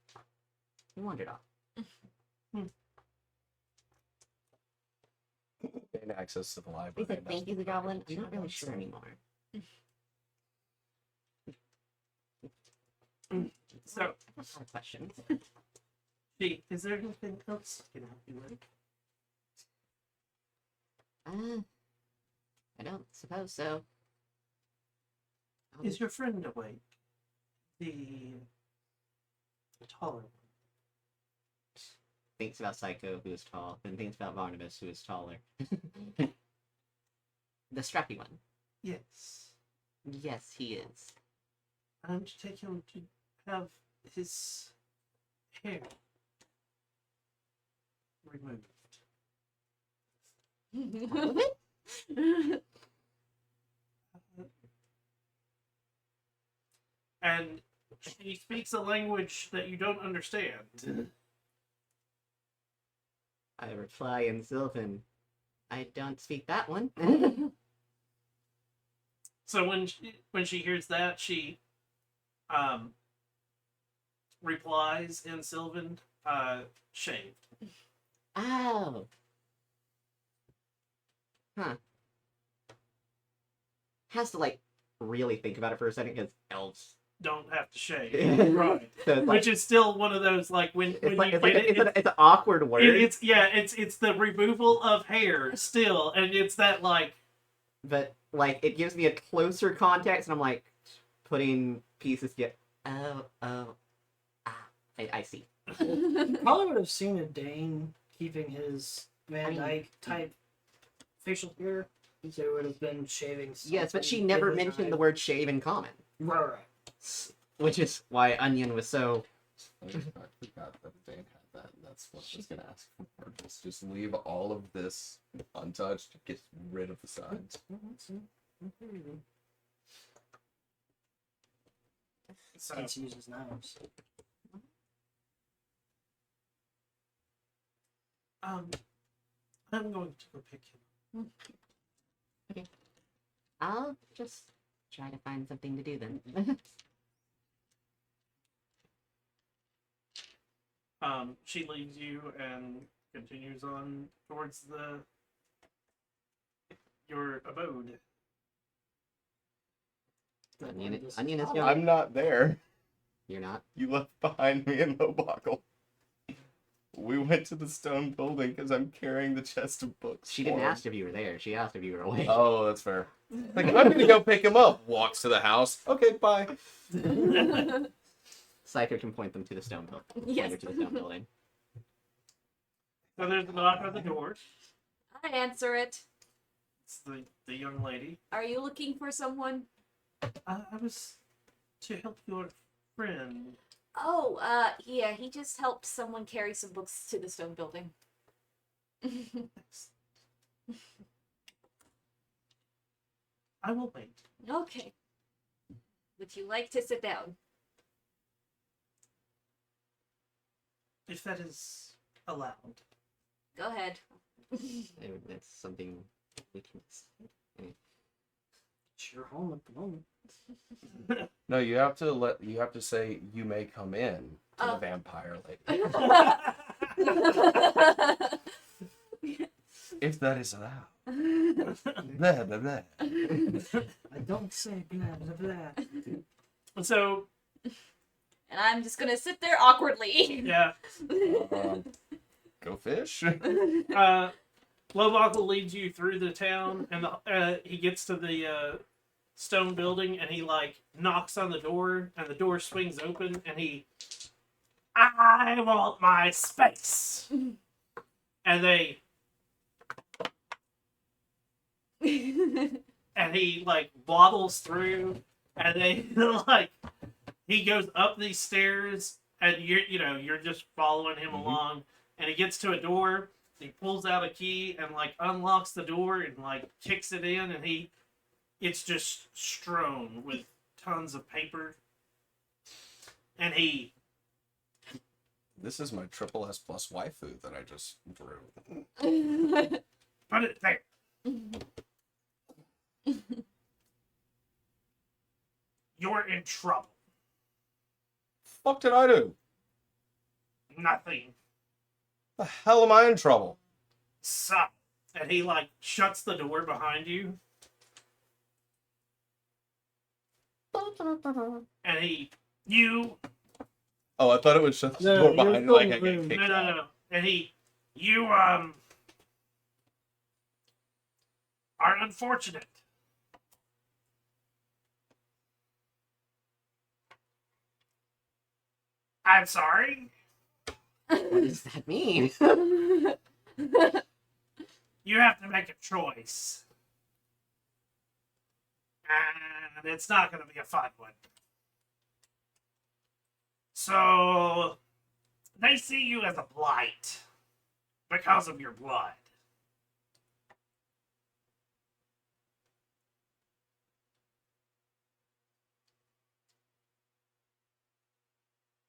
He wandered off. Gain access to the He library. said thank you, the goblin. I'm not really sure anymore. So, I have a lot of questions. Gee, is there anything else I can help you with? I don't suppose so. Is your friend awake? The taller one. Thinks about Psycho, who is tall, then thinks about Barnabas, who is taller. The strappy one. Yes. Yes, he is. I'm to take him to have his hair removed. And she speaks a language that you don't understand. I reply in Sylvan. I don't speak that one. So when she hears that, she replies in Sylvan, shaved. Oh. Huh. Has to really think about it for a second because elves. Don't have to shave. Right. So it's Which is still one of those when it's you like get it, it's an awkward word. it's the removal of hair still, and it's that But it gives me a closer context, and I'm putting pieces together. I see. Probably would have seen a Dane keeping his Van Dyke type facial hair, so it would have been shaving. Yes, but she never mentioned the word shave in common, Right. which is why Onion was so. I forgot that Dane had that. And that's what I was gonna ask for. Just leave all of this untouched. Get rid of the sides. so. Let's use his knives. I'm going to go pick him. I'll just try to find something to do then. She leaves you and continues on towards your abode. Onion is Oh, young. I'm not there. You're not. You left behind me and Lobuckle. We went to the stone building because I'm carrying the chest of books. She for didn't him. ask if you were there. She asked if you were awake. Oh, that's fair. Like, I'm gonna go pick him up. Walks to the house. Okay, bye. Scyther can point them to the stone building. Yes. Point her to the stone building. So there's a knock on the door. I answer it. It's the young lady. Are you looking for someone? I was to help your friend. Oh, yeah, he just helped someone carry some books to the stone building. I will wait. Okay. Would you like to sit down? If that is allowed. Go ahead. That's something we can decide. It's your home at the moment. No, you have to say you may come in to the Oh. vampire lady. If that is allowed. Blah, blah, blah. I don't say blah blah blah. So And I'm just gonna sit there awkwardly. yeah, Go fish. Lobach leads you through the town, and he gets to the stone building, and he like knocks on the door, and the door swings open, and I want my space, and he like waddles through, and they like he goes up these stairs, and you're just following him along, and he gets to a door. He pulls out a key and like unlocks the door and like kicks it in, and it's just strewn with tons of paper, and he This is my triple S plus waifu that I just drew. put it there. You're in trouble. Fuck did I do? Nothing. The hell am I in trouble? So, and he like shuts the door behind you, and you Oh, I thought it was shut the No, door you're behind me like I filling get room. kicked no, out. no, and you are unfortunate. I'm sorry. What does that mean? You have to make a choice. And it's not going to be a fun one. So, they see you as a blight because of your blood.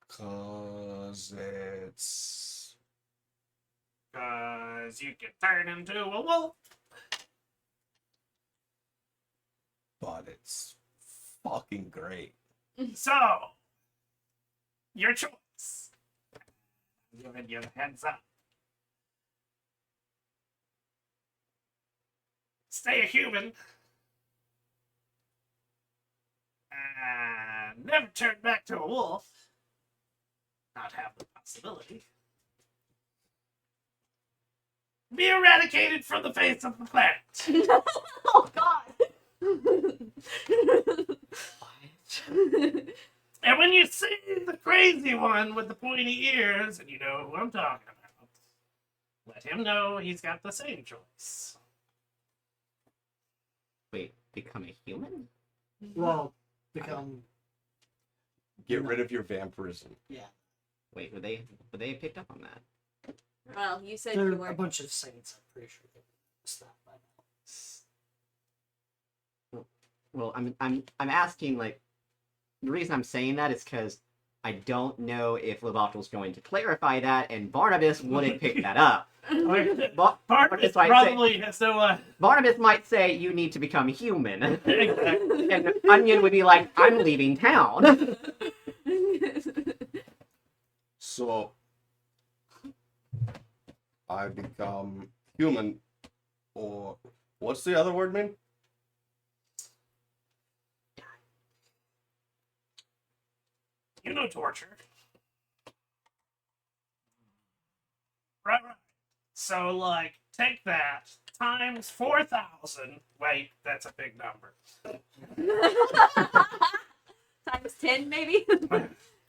Cause it's Because you can turn into a wolf. but it's fucking great. So, your choice. I'm giving you the heads up. Stay a human. And never turn back to a wolf. Not have the possibility. Be eradicated from the face of the planet. Oh God. And when you see the crazy one with the pointy ears, and you know who I'm talking about, let him know he's got the same choice. Wait, become a human? Well, become Get rid of your vampirism. Wait, would they picked up on that? Well, you said they're you a were. bunch of saints. I'm pretty sure they missed that by now. Well, I'm asking, like, the reason I'm saying that is because I don't know if Levacul's going to clarify that, and Barnabas wouldn't pick that up. Barnabas might probably has no. Barnabas might say you need to become human, Exactly. and Onion would be like, I'm leaving town. So I become human, or what's the other word mean? You know torture. Right. So, like, take that times 4,000. Wait, that's a big number. Times 10, maybe?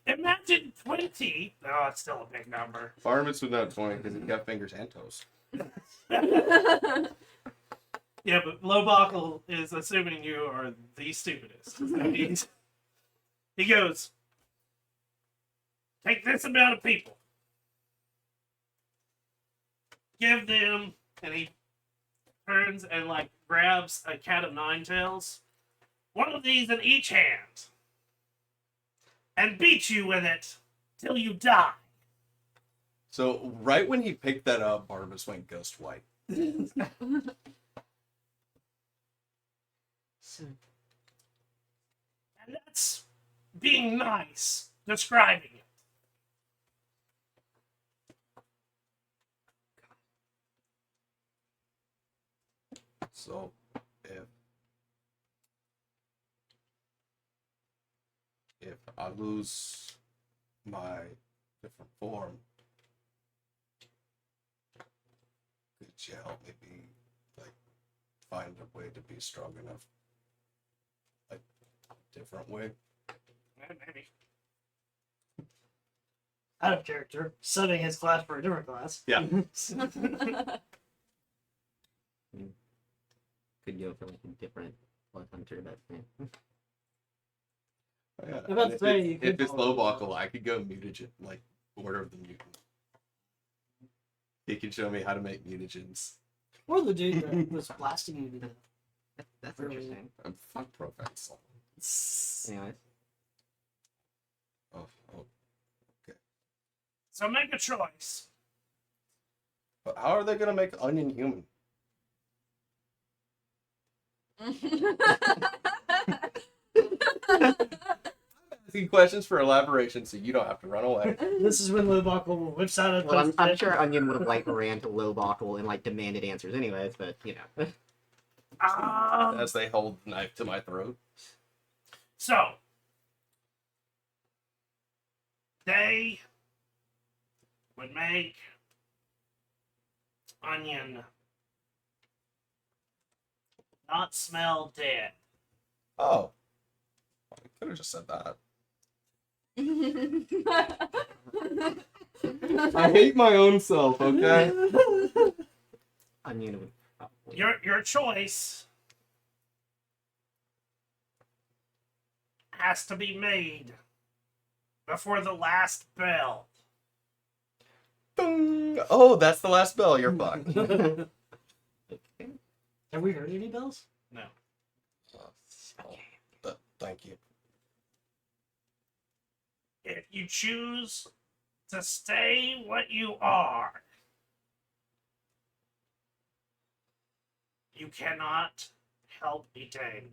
Imagine 20. Oh, it's still a big number. Barnabas was not 20 because he's got fingers and toes. Yeah, but Lowbuckle is assuming you are the stupidest. He goes, take this amount of people. Give them, and he turns and, like, grabs a cat of nine tails. One of these in each hand. And beat you with it till you die. So right when he picked that up, Barnabas went ghost white. And that's being nice, describing it. So if I lose my different form, could you help me be like find a way to be strong enough? Like different way? Maybe. Out of character, subbing his class for a different class. Yeah. Could go for like a different blood hunter, but Yeah. I'm about to say, you If could it's follow- low buckle, I could go mutagen, like Order of the Mutant. He can show me how to make mutagens. Or the dude that was blasting you to death. that's Really? interesting. I'm fuck Professor. Anyways, Oh, So make a choice. but how are they gonna make Onion human? Asking questions for elaboration so you don't have to run away. This is when Lowbuckle whips out a well, I'm post-it. sure Onion would have like ran to Lowbuckle and like demanded answers anyways, but you know. As they hold the knife to my throat. So, they would make Onion not smell dead. Oh. I could have just said that. I hate my own self, okay? Onion would probably. Your choice has to be made before the last bell. Ding! Oh, that's the last bell. You're fucked. Okay. Have we heard any bells? No. Thank you. If you choose to stay what you are, you cannot help Etain.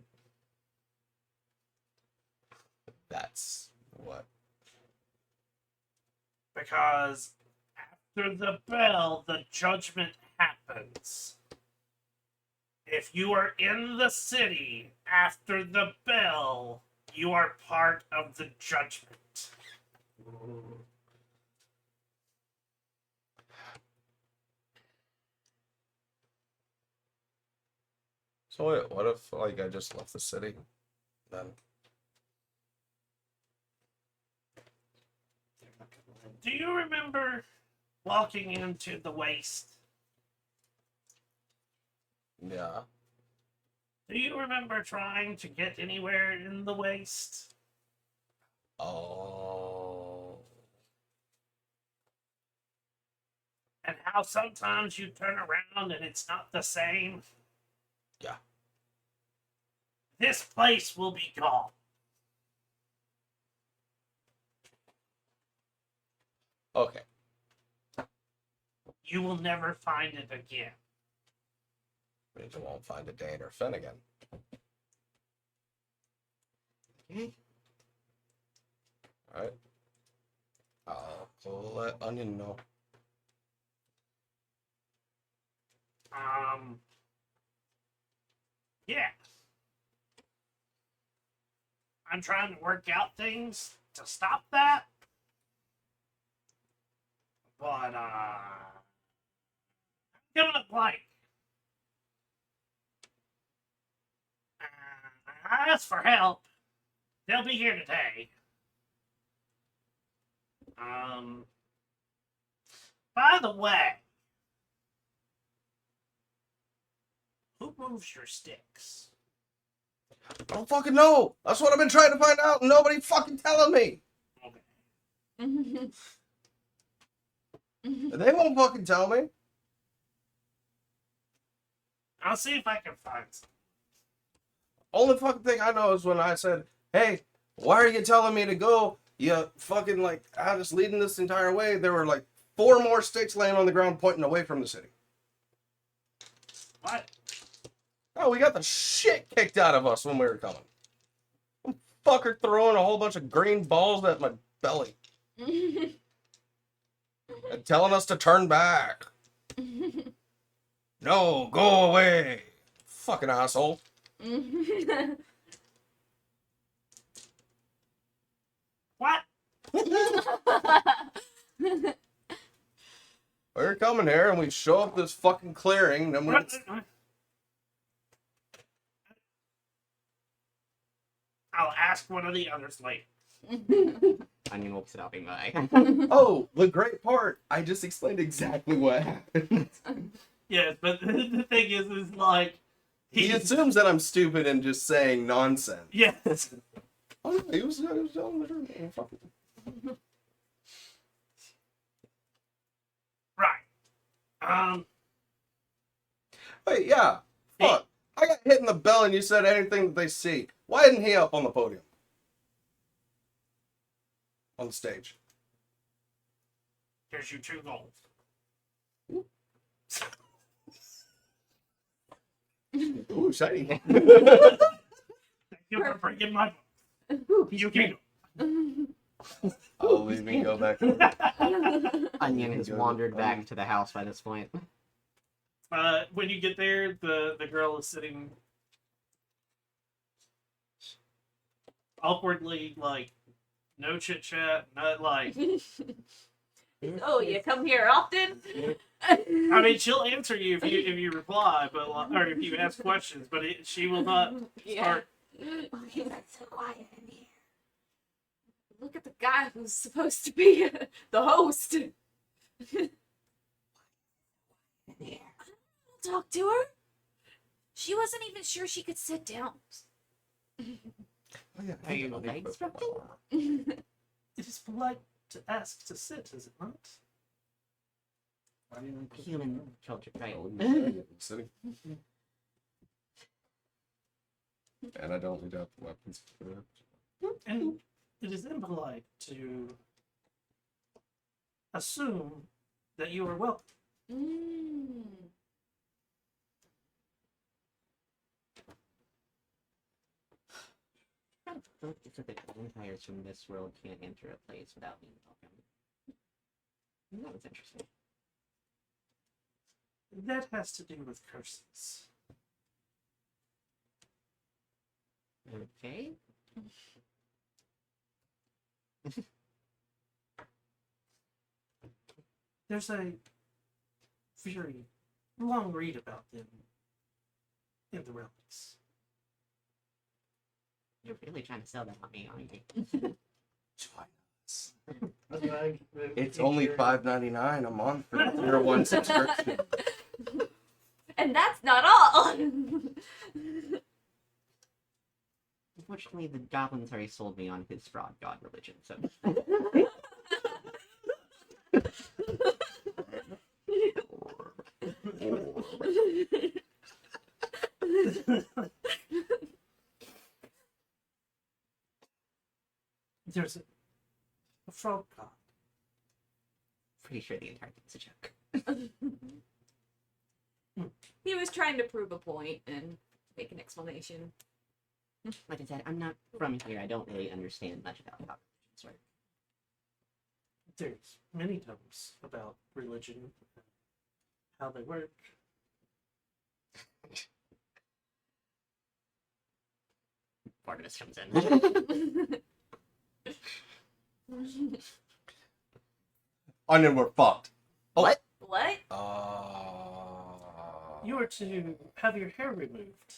That's what. Because after the bell, the judgment happens. If you are in the city after the bell, you are part of the judgment. So wait, what if like I just left the city? Then Do you remember walking into the waste? yeah. Do you remember trying to get anywhere in the waste? Oh. And how sometimes you turn around and it's not the same? Yeah. This place will be gone. Okay. You will never find it again. Means I won't find a Dane or Finn again. Okay. Alright. I'll let Onion know. Yeah. I'm trying to work out things to stop that. But, coming up like, I asked for help. They'll be here today. By the way, who moves your sticks? I don't fucking know. That's what I've been trying to find out, and nobody fucking telling me. Okay. They won't fucking tell me. I'll see if I can find some. Only fucking thing I know is when I said, "Hey, why are you telling me to go? You fucking like had us leading this entire way." There were like 4 more sticks laying on the ground pointing away from the city. What? Oh, we got the shit kicked out of us when we were coming. Some fucker throwing a whole bunch of green balls at my belly and telling us to turn back. No, go away. Fucking asshole. What? We're coming here and we show up this fucking clearing, then we I'll ask one of the others later. Onion will be stopping by. Oh, the great part. I just explained exactly what happened. Yes, but the thing is like He assumes that I'm stupid and just saying nonsense. Yes. Oh, no, he was telling the truth. Fuck it. Right. Wait, yeah. Fuck. I got hit in the bell and you said anything that they see. Why isn't he up on the podium? On the stage. Here's your 2 gold. Ooh, shiny. Thank you for bringing my book. You can I'll leave me go back. Onion has Go to wandered back Onion. to the house by this point. When you get there, the girl is sitting awkwardly, like, no chit chat, not like. Oh, you come here often? I mean, she'll answer you if you reply, but or if you ask questions, but she will not start. Oh, you got so quiet in here. Look at the guy who's supposed to be the host. Talk to her. She wasn't even sure she could sit down. Oh, yeah, Are you legs broken? It is polite to ask to sit, is it not? Human culture, right? Sitting. And I don't lead out the weapons. And it is impolite to assume that you are welcome. Mm. It's a bit vampires from this world can't enter a place without being welcome. That was interesting. That has to do with curses. Okay. There's a very long read about them in the relics. You're really trying to sell that on me, aren't you? It's only $5.99 a month for the Tier 1 subscription. And that's not all. Unfortunately, the goblins already sold me on his fraud god religion, so. There's a frog god. Pretty sure the entire thing's a joke. He was trying to prove a point and make an explanation. Like I said, I'm not from here. I don't really understand much about how religions work. There's many tomes about religion, how they work. Barnabas comes in. Onion, we're fucked. Oh. What? What? You are to have your hair removed.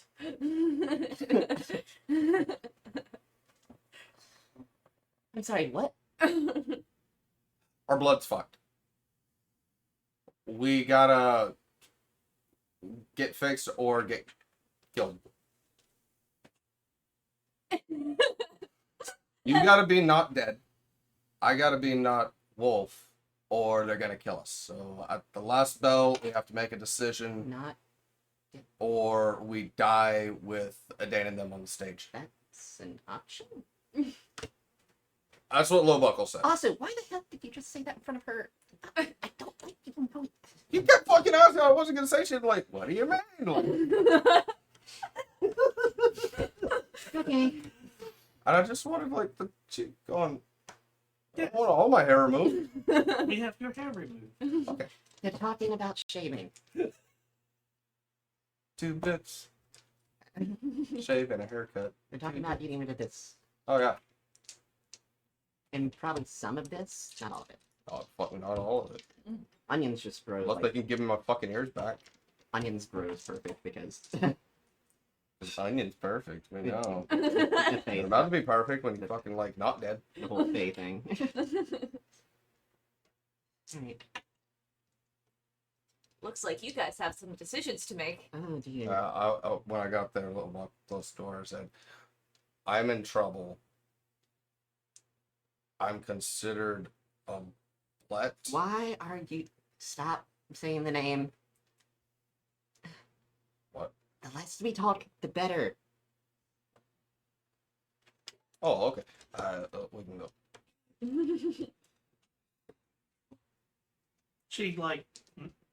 I'm sorry, what? Our blood's fucked. We gotta get fixed or get killed. You gotta be not dead. I gotta be not wolf, or they're gonna kill us. So at the last bell, we have to make a decision, Not. or we die with Adane and them on the stage. That's an option. That's what Lowbuckle said. Also, why the hell did you just say that in front of her? I don't like even know. He kept fucking asking. I wasn't gonna say shit like, "What do you mean?" Like, Okay. and I just wanted like the chick going. I want all my hair removed. We have your hair removed. They're talking about shaving. 2 bits. Shave and a haircut. They're talking about getting rid of this. Oh yeah. And probably some of this, not all of it. Oh fucking not all of it. Onions just grow Unless they like, can give me my fucking ears back. onions grows perfect because This onion's perfect. We know. the It's fae, about to be perfect when you're fucking like not dead. the whole fae thing. Alright. Looks like you guys have some decisions to make. Oh dear. When I got there, little close door, I said, "I'm in trouble. I'm considered a blet." Why are you stop saying the name? What? The less we talk, the better. Oh, okay. We can go. She like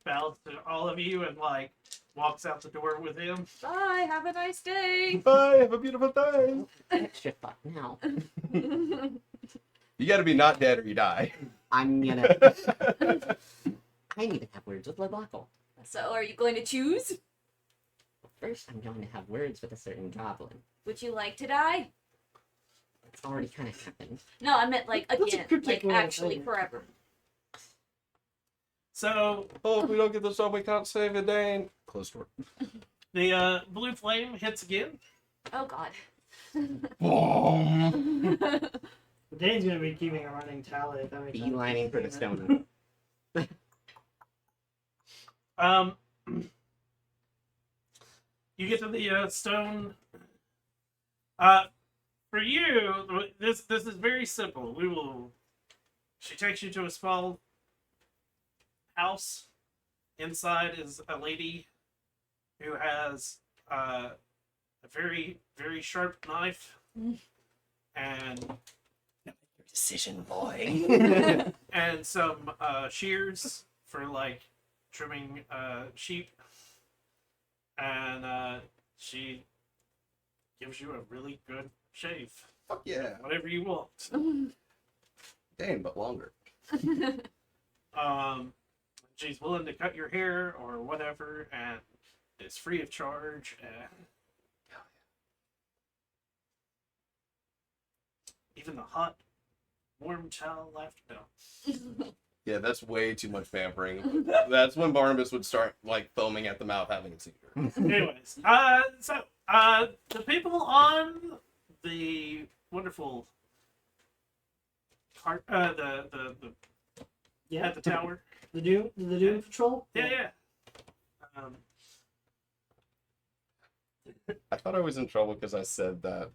bows to all of you and like walks out the door with him. Bye, have a nice day. Bye. Have a beautiful day. Extra fuck now. You got to be not dead or you die. I'm gonna. I need to have words with Lebuckle. So, are you going to choose? First, I'm going to have words with a certain goblin. Would you like to die? It's already kind of happened. No, I meant like That's a again, cryptic like way of actually saying it. forever. So Oh, if we don't get this up, we can't save a Dane. Close door. the blue flame hits again. Oh God. Boom. Dane's gonna be keeping a running tally. If that makes sense. Beelining for the stone. You get to the stone. For you, this is very simple. We will. She takes you to a small house. Inside is a lady who has a very sharp knife and Decision boy. and some shears for like trimming sheep, and she gives you a really good shave, Fuck yeah. whatever you want. Dane, but longer. She's willing to cut your hair or whatever, and it's free of charge. And even the hot, warm towel after no. Yeah, that's way too much pampering. That's when Barnabas would start like foaming at the mouth, having a seizure. Anyways, so the people on the wonderful cart, the Yeah. at the tower. The Doom Patrol. Yeah. I thought I was in trouble because I said that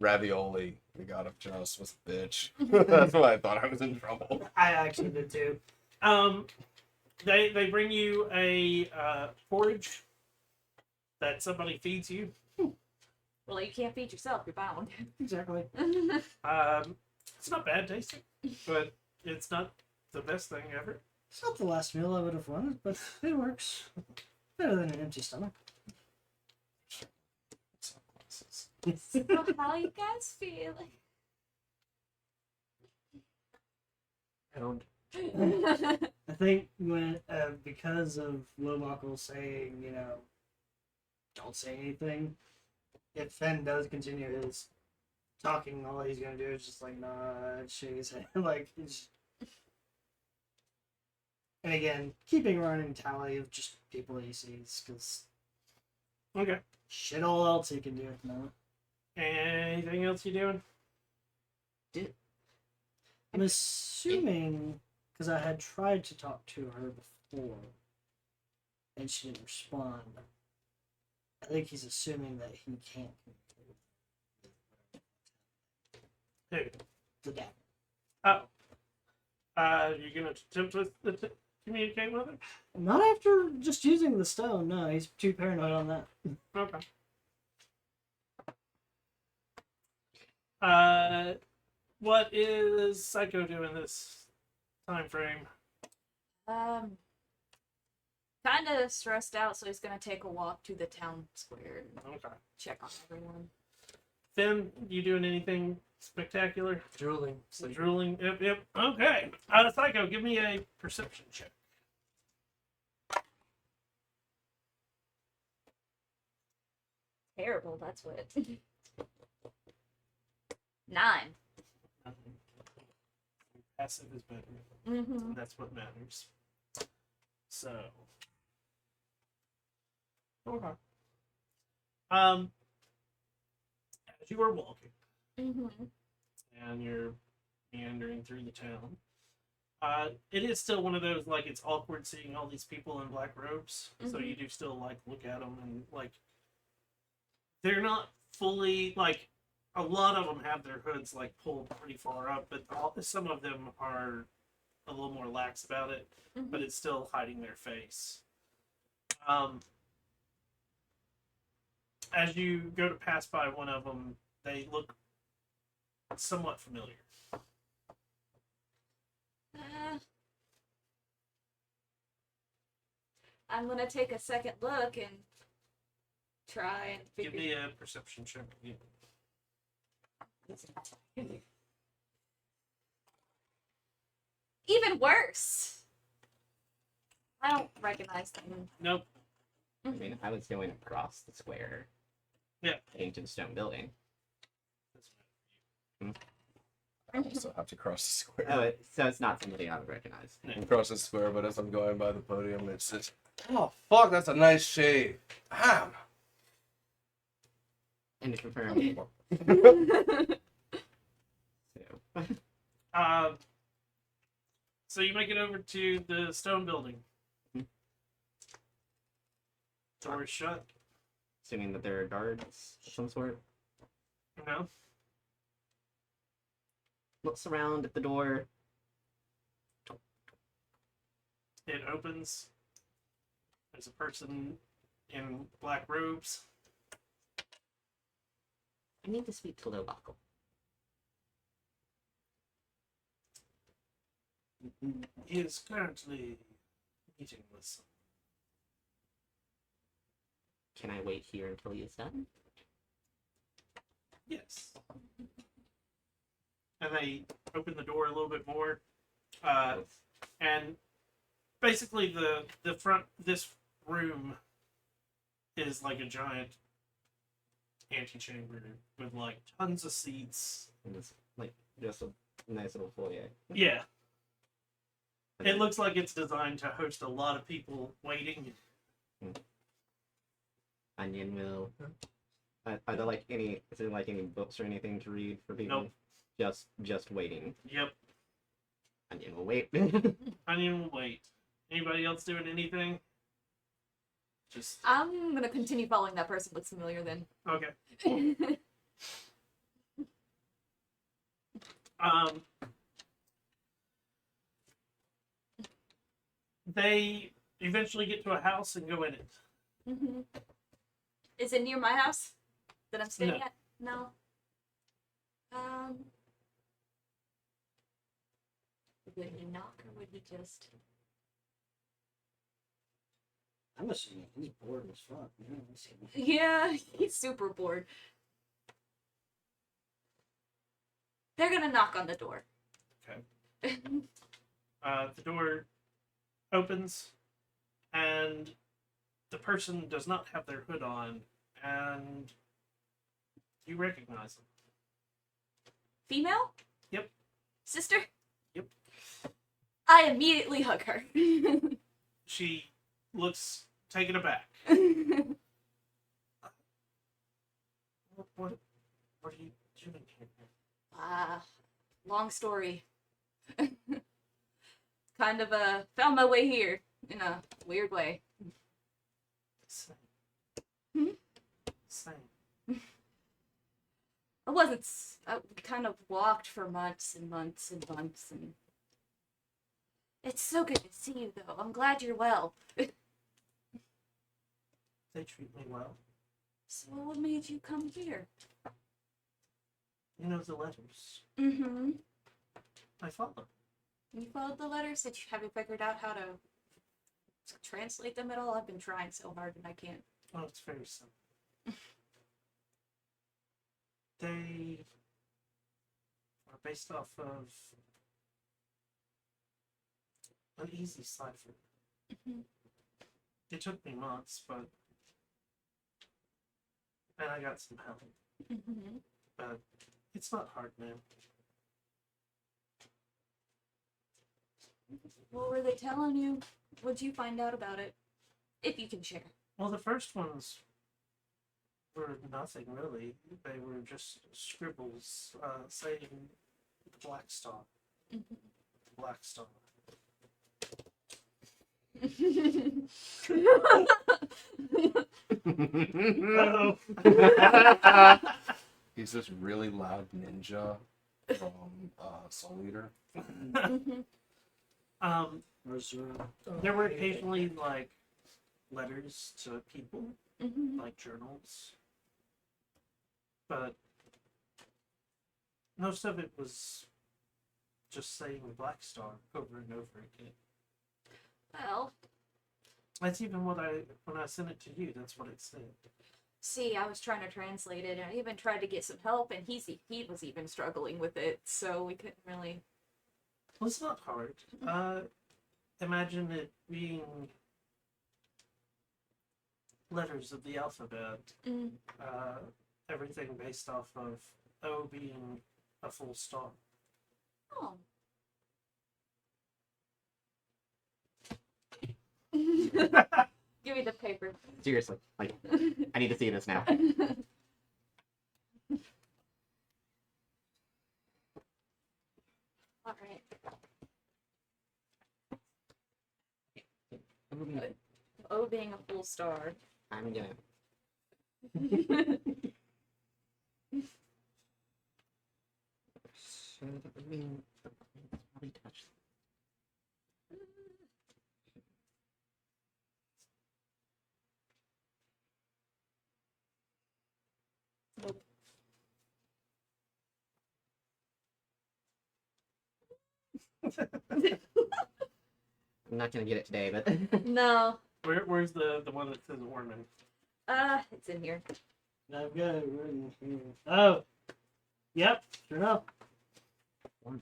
Ravioli, the god of justice, was a bitch. That's why I thought I was in trouble. I actually did too. They bring you a porridge that somebody feeds you. Well, you can't feed yourself. You're bound. Exactly. It's not bad tasting, but it's not the best thing ever. It's not the last meal I would have wanted, but it works. Better than an empty stomach. So how you guys feel? I don't I think when because of Lowbuckle saying, don't say anything, if Fenn does continue his talking, all he's gonna do is just like nod, shake his head, like. And again, keeping a running tally of just people he sees, because Okay. shit all else he can do at the moment. Anything else you doing? I'm assuming, because I had tried to talk to her before, and she didn't respond. I think he's assuming that he can't communicate. Who? The dad. Oh. You're gonna attempt to communicate with him? Not after just using the stone. No, he's too paranoid on that. Okay. What is Psycho doing this time frame? Kind of stressed out, so he's gonna take a walk to the town square and Okay. check on everyone. Finn, you doing anything spectacular? Drooling. Sleep. Drooling. Yep. Okay. Psycho, give me a perception check. Terrible, that's what. 9. Passive is better. Mm-hmm. And that's what matters. So. Okay. As you are walking Mm-hmm. and you're meandering through the town, it is still one of those, like, it's awkward seeing all these people in black robes. So Mhm. you do still, like, look at them and, like, they're not fully, like, a lot of them have their hoods, like, pulled pretty far up, but some of them are a little more lax about it, but it's still hiding their face. As you go to pass by one of them, they look somewhat familiar. I'm gonna take a second look and try and Give figure. me a perception check. Even worse. I don't recognize them. Nope. I mean, I was going across the square. Yeah. Heading to the stone building. I also have to cross the square. Oh, so it's not somebody I would recognize. I'm across the square, but as I'm going by the podium, it's just, oh fuck, that's a nice shave. Damn. And to confirm, so, So you make it over to the stone building. Mhm. Door is shut. assuming that there are guards of some sort, No. looks around at the door. It opens. There's a person in black robes. I need to speak to Lowbuckle. He is currently meeting with someone. Can I wait here until he is done? Yes. And they open the door a little bit more. And basically the front, this room is like a giant antechamber with like tons of seats. And it's like just a nice little foyer. Yeah. And It then- looks like it's designed to host a lot of people waiting. Onion will. Are there like any? Is there like any books or anything to read for people? Nope. Just waiting. Yep. Onion will wait. Onion will wait. Anybody else doing anything? Just I'm gonna continue following that person. Looks familiar then. okay. They eventually get to a house and go in it. Mm-hmm. Is it near my house that I'm staying No. at? No. Would he knock or would he just? I'm assuming he's bored as fuck. Yeah, he's super bored. They're gonna knock on the door. Okay. The door opens, and the person does not have their hood on, and you recognize them. Female? Yep. Sister? Yep. I immediately hug her. She looks taken aback. What are you doing here? Long story. Kind of found my way here in a weird way. Same. Hmm? Same. I kind of walked for months and months and months, and it's so good to see you, though. I'm glad you're well. They treat me well. So what made you come here? You know the letters. Mm-hmm. I follow. You followed the letters? Have you figured out how to translate them at all? I've been trying so hard and I can't. Oh, it's very simple. They are based off of an easy cipher. Mhm. It took me months, and I got some help. Mm-hmm. But it's not hard, man. What were they telling you? What'd you find out about it? If you can share. Well, the first ones were nothing really. They were just scribbles saying the Black Star. Black Star. Uh-oh. He's this really loud ninja from Soul Eater. There were occasionally like letters to people, Mm-hmm. like journals, but most of it was just saying Black Star over and over again. Well, That's even when I sent it to you. That's what it said. see, I was trying to translate it, and I even tried to get some help, and he was even struggling with it, so we couldn't really. Well, it's not hard. Imagine it being letters of the alphabet. Mm. Everything based off of O being a full stop. Oh. Give me the paper. Seriously, like, I need to see this now. All right. O being a full star. I'm gonna. So that would mean probably touch. I'm not gonna get it today, but No. Where's the one that says Ormen? It's in here. I've got it written here. Oh. Yep, sure enough. Ormen.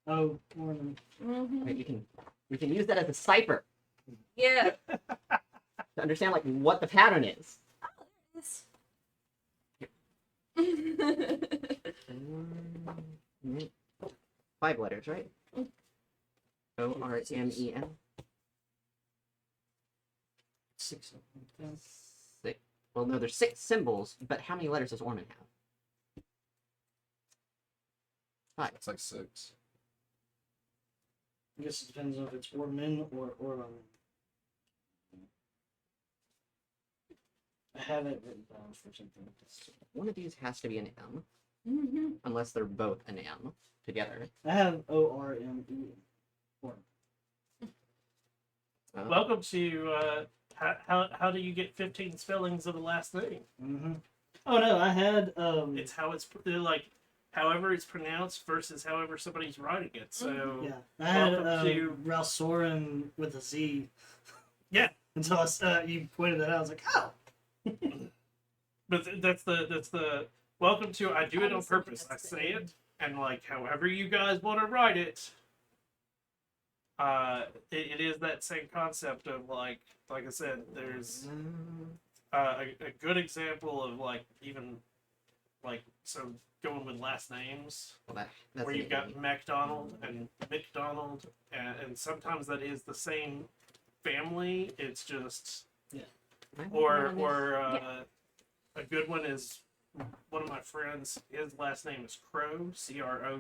Oh, Ormen. Mm-hmm. wait, we can use that as a cipher Yeah. to understand like what the pattern is. It's- 5 letters, right? O-R-M-E-N. 6 of them. 6. Well, no, there's 6 symbols, but how many letters does Ormen have? It's like 6. I guess it depends on if it's Ormen or Ormen. I have it written down for something. One of these has to be an M, Mm-hmm. unless they're both an M together. I have O-R-M-E. Ormen. Welcome to how do you get 15 spellings of the last name? Mm-hmm. Oh no, I had It's how it's like however it's pronounced versus however somebody's writing it. So yeah, I had welcome to Ralsoren with a Z. Yeah. Until you pointed that out, I was like, oh. but that's the welcome to I do it on Honestly, purpose. I that's say the- it and like however you guys want to write it. it is that same concept of like I said, there's a good example of like even like so going with last names Well, that's where an you've got E. MacDonald and McDonald, and sometimes that is the same family. It's just or a good one is one of my friends. His last name is Crowe, Crowe.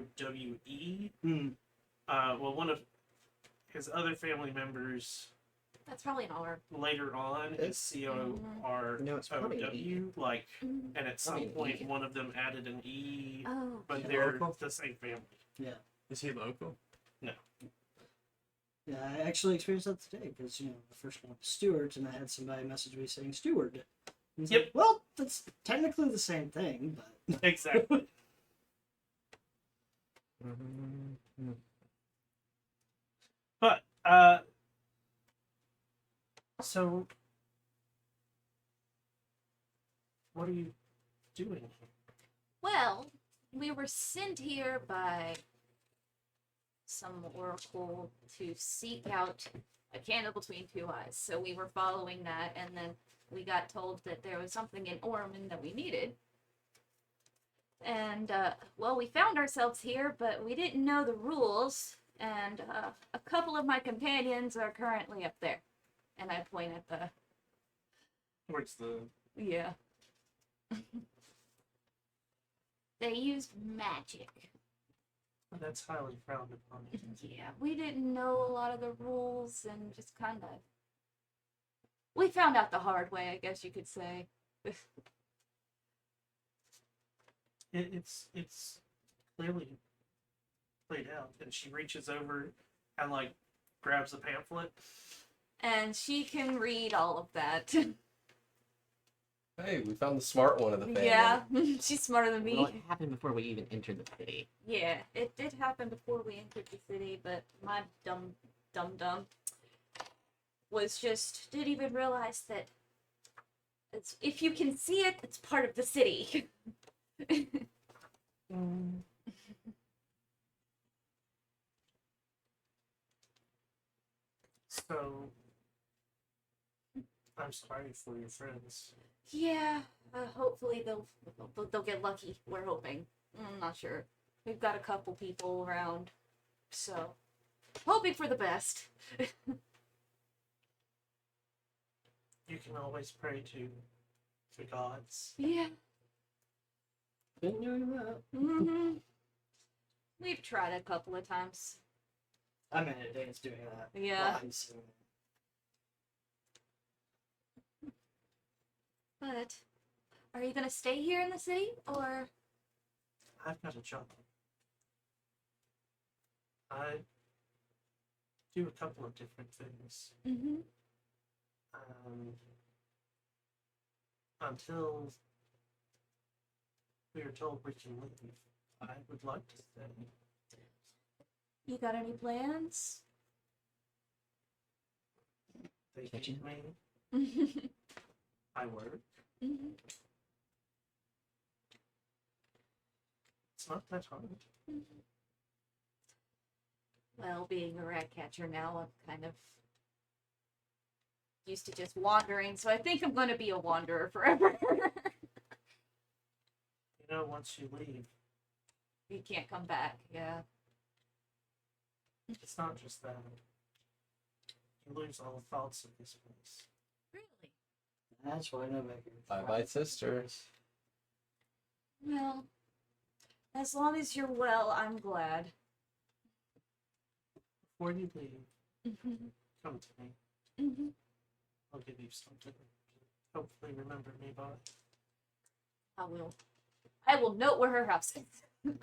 Well, one of his other family members That's probably an R. later on is Corrow, No, it's probably an E. like, Mhm. and at some Probably an point E. one of them added an E, Oh. but Yeah. they're Local? the same family. Is he local? Yeah, I actually experienced that today because the first one was Stewart, and I had somebody message me saying Stewart. And it's Yep. like, well, that's technically the same thing, but Exactly. But so what are you doing here? Well, we were sent here by some oracle to seek out a candle between two eyes. So we were following that, and then we got told that there was something in Ormen that we needed. And, well, we found ourselves here, but we didn't know the rules, and a couple of my companions are currently up there. And I point at the, Towards the yeah. They used magic. that's highly frowned upon. Yeah, we didn't know a lot of the rules and just kind of. We found out the hard way, I guess you could say. It's clearly played out, and she reaches over and like grabs a pamphlet. And she can read all of that. Hey, we found the smart one of the family. Yeah, she's smarter than me. Well, it happened before we even entered the city. Yeah, it did happen before we entered the city, but my dumb was just didn't even realize that it's if you can see it, it's part of the city. So I'm sorry for your friends. Yeah, hopefully they'll get lucky. We're hoping. I'm not sure. We've got a couple people around, so hoping for the best. You can always pray to the gods. Yeah. didn't know that. hmm We've tried a couple of times. I mean, Dane's doing that. Yeah. While he's doing it. But are you gonna stay here in the city, or? I've got a job. I do a couple of different things. Mm-hmm. Until we are told we can leave, I would like to stay. You got any plans? They Kitchen. feed me. mm-hmm. I work. It's not that hard. Well, being a rat catcher now, I'm kind of used to just wandering, so I think I'm gonna be a wanderer forever. You know, once you leave, You can't come back, yeah. it's not just that. You lose all the thoughts of this place. Really? That's why no maker. Bye-bye, sisters. Well, as long as you're well, I'm glad. Before you leave, Mm-hmm. come to me. Mm-hmm. I'll give you something to hopefully remember me by. I will. I will note where her house is.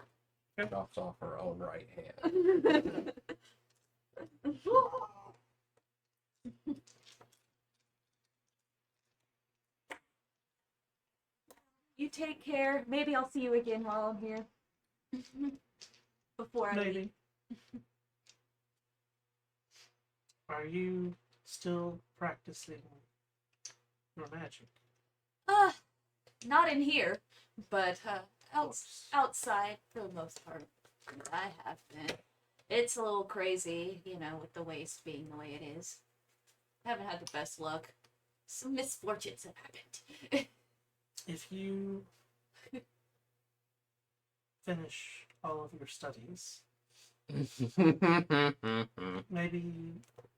Chops off her own right hand. You take care. Maybe I'll see you again while I'm here. Before I leave. Maybe. Are you still practicing your magic? Not in here, but Of outs course. outside for the most part. I have been. It's a little crazy, you know, with the waste being the way it is. Haven't had the best luck. Some misfortunes have happened. If you finish all of your studies, maybe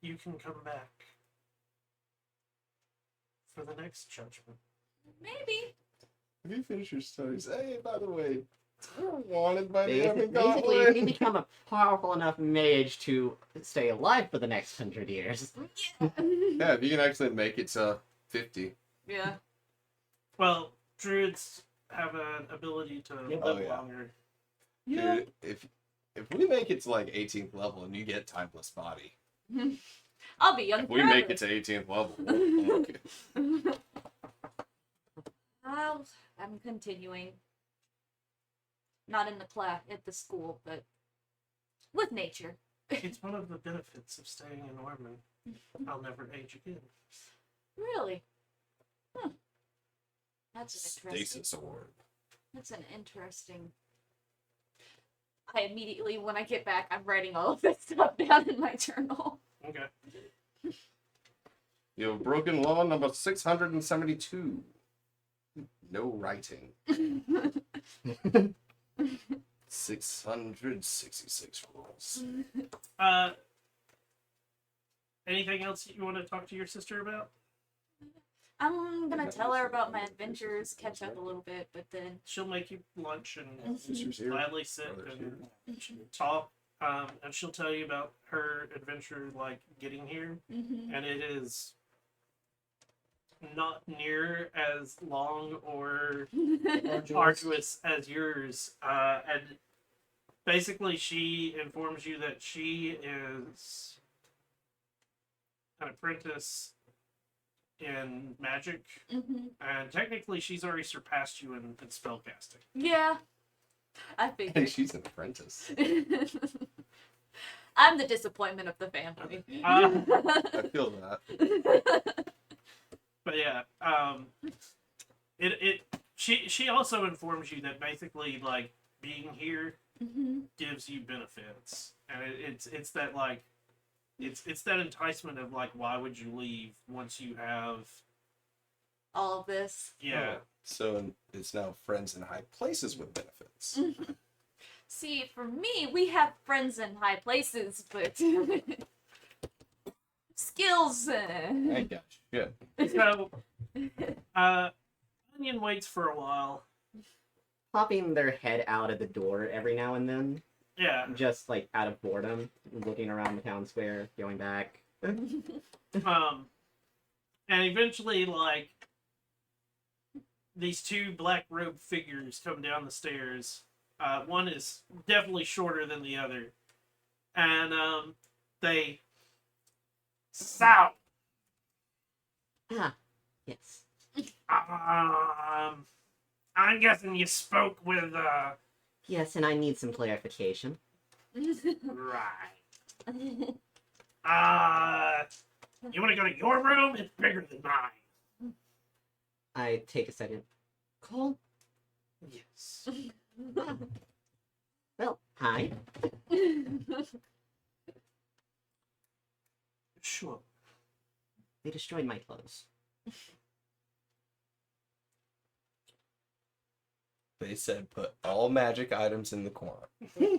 you can come back for the next judgment. Maybe. Have you finished your studies? Hey, by the way, you're wanted by the Basically, Ormen basically, if you Gauntlet. become a powerful enough mage to stay alive for the next 100 years. Yeah, if you can actually make it to 50. Yeah. Well, druids have an ability to live Oh, yeah. longer. Dude, if we make it to like 18th level and you get timeless body, I'll be young if we make it to 18th level, okay. Well, I'm continuing. Not in the class at the school, but with nature. It's one of the benefits of staying in Ormen. I'll never age again. Really? Huh. That's an interesting. Stasis orb. That's an interesting. I immediately, when I get back, I'm writing all of this stuff down in my journal. Okay. You have broken law number 672. No writing. 666 rules. Anything else you want to talk to your sister about? I'm gonna tell her about my adventures, catch up a little bit, but then She'll make you lunch and Sister's here. gladly sit Brother's and talk. And she'll tell you about her adventure, like getting here. And it is not near as long or arduous as yours. And basically, she informs you that she is an apprentice in magic, and technically, she's already surpassed you in spellcasting. yeah, I And figured. she's an apprentice. I'm the disappointment of the family. I feel that. But yeah, she also informs you that basically like being here gives you benefits, and it's that like it's that enticement of like why would you leave once you have All of this. yeah. So it's now friends in high places with benefits. See, for me, we have friends in high places, but skills. I got you. Yeah. So Onion waits for a while. Popping their head out of the door every now and then, Yeah. just like out of boredom, looking around the town square, going back. And eventually, like, these two black robed figures come down the stairs. One is definitely shorter than the other. And they shout. Ah, yes. I'm guessing you spoke with, Yes, and I need some clarification. right. You want to go to your room? It's bigger than mine. I take a second. Cole? Yes. Well, hi. Sure. They destroyed my clothes. They said put all magic items in the corner.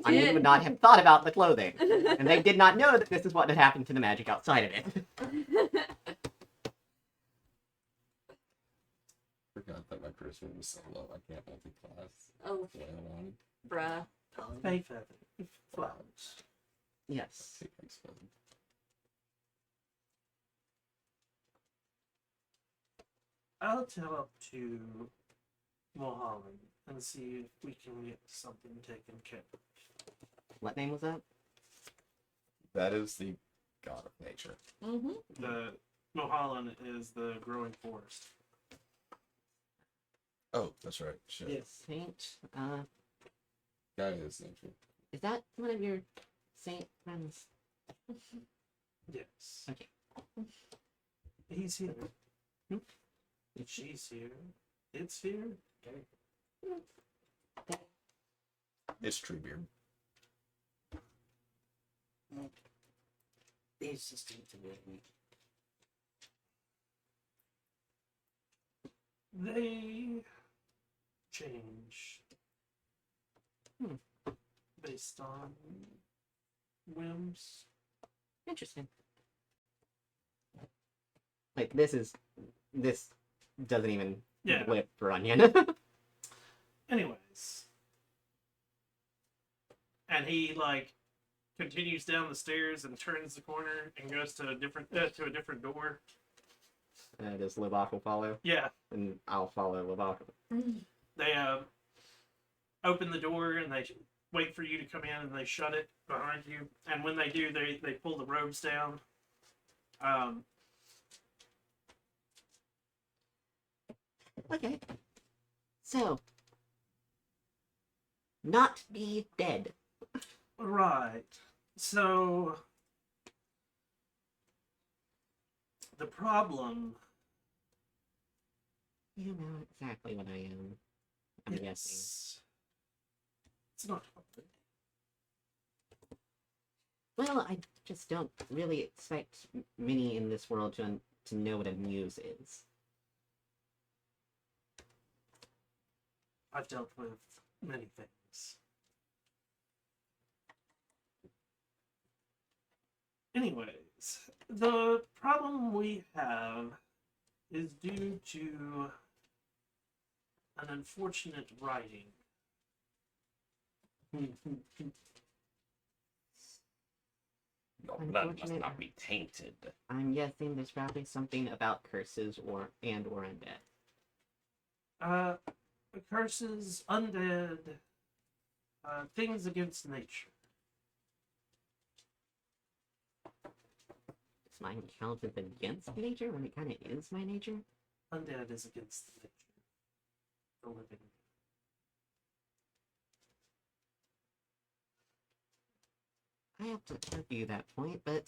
I would not have thought about the clothing. And they did not know that this is what had happened to the magic outside of it. Forgot that my charisma was so low. I can't multi-class. Oh, the way I wanted. bruh. Bay feather. Flowers. Yes. Take X-Men. I'll tell up to Mulholland and see if we can get something taken care of. What name was that? That is the god of nature. The Mulholland is the growing forest. Oh, that's right. Shit. Saint, Guy is nature. is that one of your saint friends? Yes. Okay. He's here. She's here. It's here. It's Treebeard. It's just intimidating. They change based on whims. Interesting. Like this doesn't even Yeah. blip for Onion. Anyways, and he like continues down the stairs and turns the corner and goes to a different door. Does Lubak will follow, Yeah, and I'll follow Lubak. they open the door and they wait for you to come in and they shut it behind you. And when they do, they pull the robes down. Okay. So, not be dead. Right. So the problem You know exactly what I am. I'm guessing. is it's not hard. Well, I just don't really expect many in this world to know what a muse is. I've dealt with many things. Anyways, the problem we have is due to an unfortunate writing. Your blood must Unfortunate. not be tainted. I'm guessing there's probably something about curses or undead. Curses, undead, things against nature. Does mine count as against nature when it kind of is my nature? Undead is against the nature. The living. I have to argue that point, but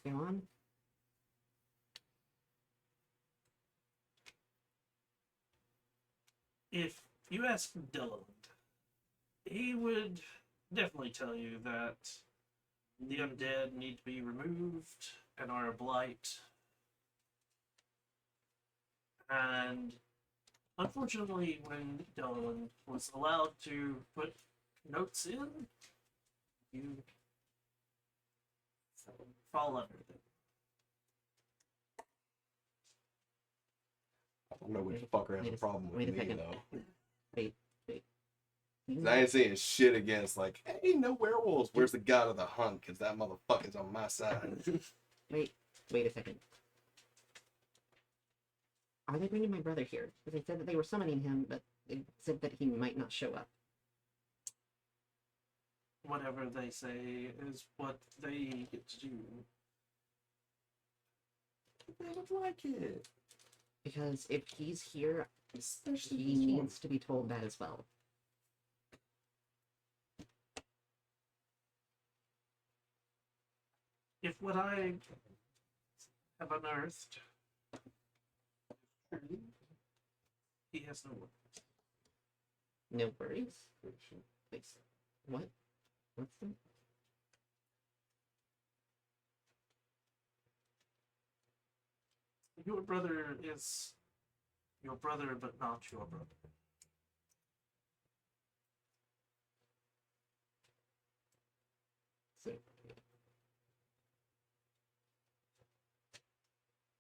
go on. If you ask Dylan, he would definitely tell you that the undead need to be removed and are a blight. And unfortunately, when Dylan was allowed to put notes in, you fall under them. I don't know which fucker has a problem with wait a me second. though. Wait. 'Cause I ain't saying shit against like, hey, no werewolves. Where's the god of the hunt? Cause that motherfucker's on my side. Wait a second. Are they bringing my brother here? Because they said that they were summoning him, but they said that he might not show up. Whatever they say is what they get to do. They look like it. Because if he's here, Especially he this one. needs to be told that as well. If what I have unearthed is true, he has no work. No worries. Wait, what? What's that? Your brother is your brother, but not your brother. So,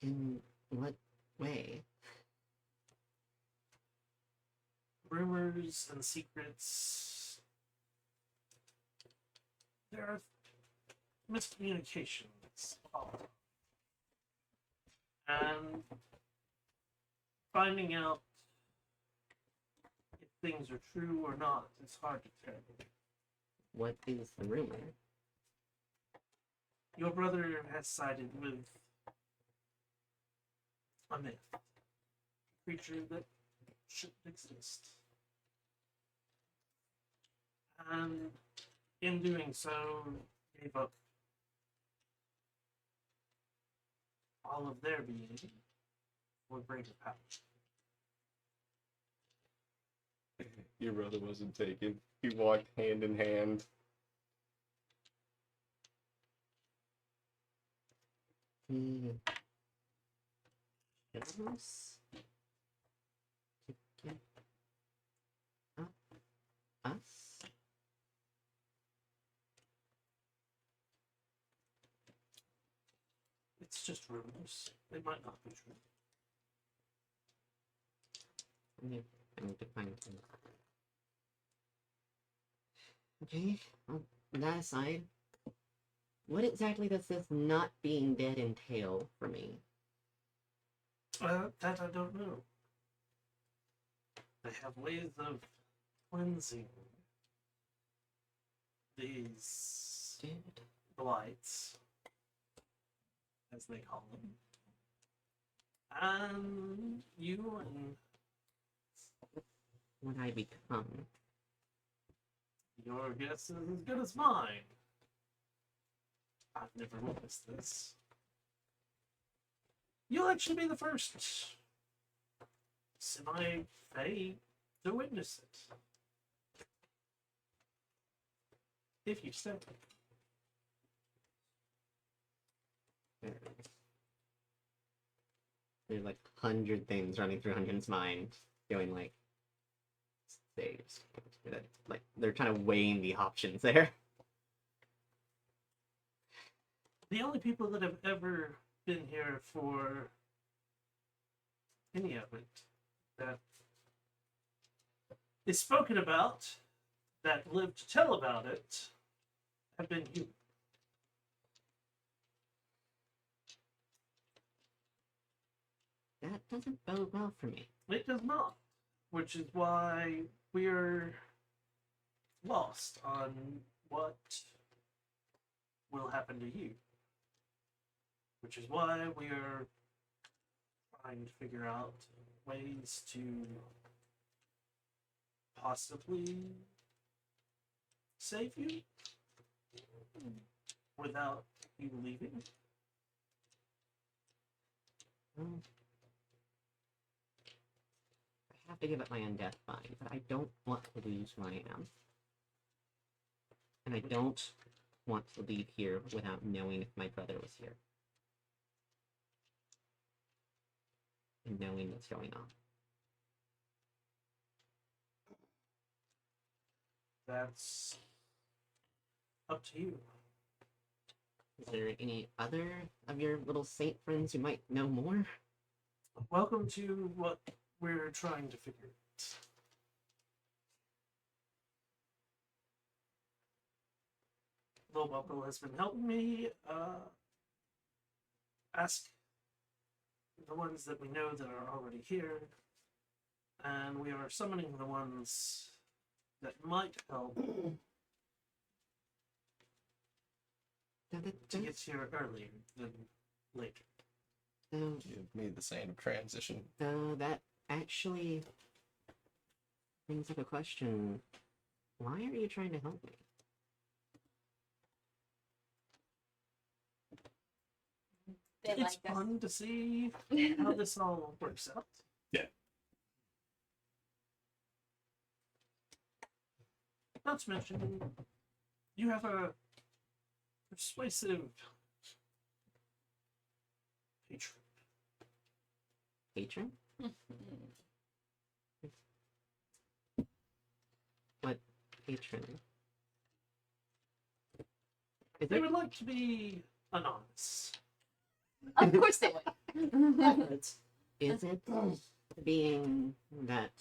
in what way? Rumors and secrets. There are miscommunications. And finding out if things are true or not is hard to tell. What is the rumor? Your brother has sided with a myth, a creature that shouldn't exist. And in doing so, gave up all of their being for greater power. Your brother wasn't taken. He walked hand in hand. he chose to get us? It's just rumors. They might not be true. I need to find him. Okay, well, that aside, what exactly does this not being dead entail for me? That I don't know. They have ways of cleansing these Dude, blights, as they call them. And you and what I become. your guess is as good as mine. I've never witnessed this. You'll actually be the first semi-fae to witness it. If you stay. There's like 100 things running through Huntington's mind, going like, saves. Like, they're kind of weighing the options there. The only people that have ever been here for any of it that is spoken about, that live to tell about it, have been you. That doesn't bode well for me. It does not, which is why we're lost on what will happen to you. Which is why we are trying to figure out ways to possibly save you without you leaving. Well, I have to give up my undeath bind, but I don't want to lose who I am. And I don't want to leave here without knowing if my brother was here. And knowing what's going on. That's up to you. Is there any other of your little saint friends who might know more? Welcome to what we're trying to figure out. Lil Buckle has been helping me ask the ones that we know that are already here, and we are summoning the ones that might help to get here earlier than later. You've made the same transition. That actually brings up a question. Why are you trying to help me? They It's like us. fun to see how this all works out. Yeah. Not to mention, you have a persuasive patron. Patron? What patron? Is They it would like to be anonymous. Of course they would. Is it being that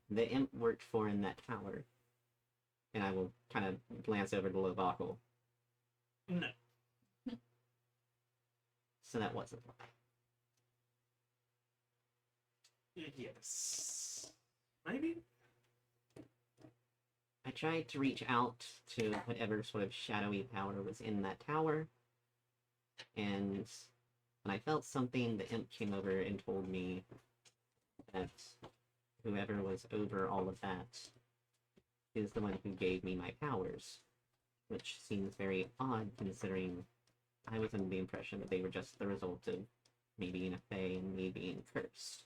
the imp worked for in that tower? And I will kind of glance over to Lovacle. No. So that wasn't why. Yes. Maybe? I tried to reach out to whatever sort of shadowy power was in that tower. And when I felt something, the imp came over and told me that whoever was over all of that is the one who gave me my powers. Which seems very odd considering I was under the impression that they were just the result of me being a fae and me being cursed.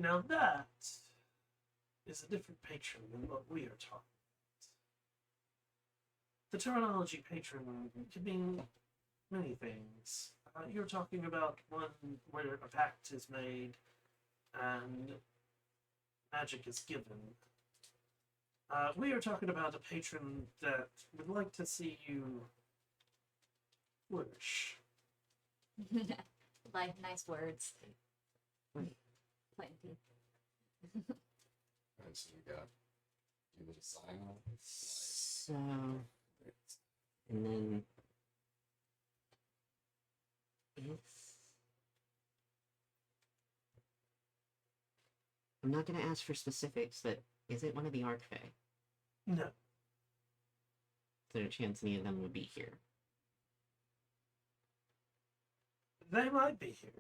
Now that is a different patron than what we are talking about. The terminology patron can mean many things. You're talking about one where a pact is made and magic is given. We are talking about a patron that would like to see you flourish. Like nice words. Plenty. Alright, so you got give it a sign off. So, and then I'm not gonna ask for specifics, but is it one of the Archfey? No. Is there a chance any of them would be here? They might be here.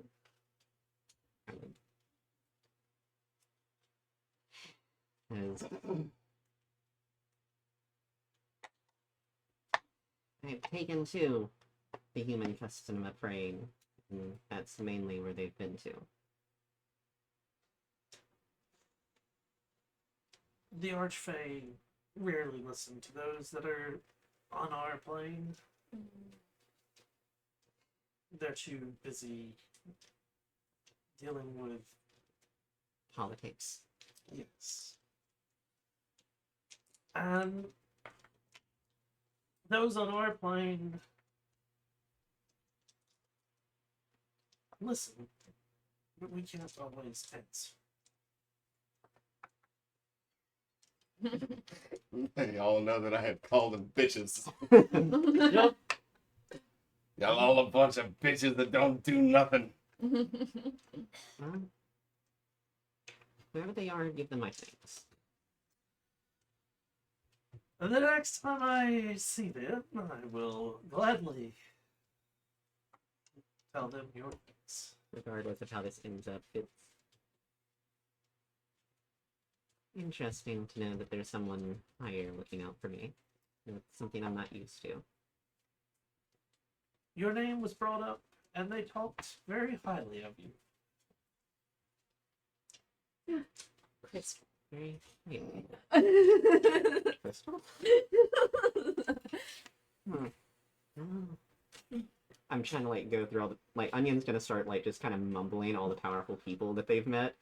As I've taken to the human custom of praying, and that's mainly where they've been to. The Archfey rarely listen to those that are on our plane. They're too busy dealing with, Politics. yes. And those on our plane listen, but we can't always answer. Y'all know that I had called them bitches. Yep. Y'all all a bunch of bitches that don't do nothing. Well, wherever they are, give them my thanks. And the next time I see them, I will gladly tell them your thanks. Regardless of how this ends up, it's interesting to know that there's someone higher looking out for me. It's something I'm not used to. Your name was brought up, and they talked very highly of you. Crystal. Very highly. Crystal? I'm trying to like go through all the like Onion's gonna start like just kind of mumbling all the powerful people that they've met.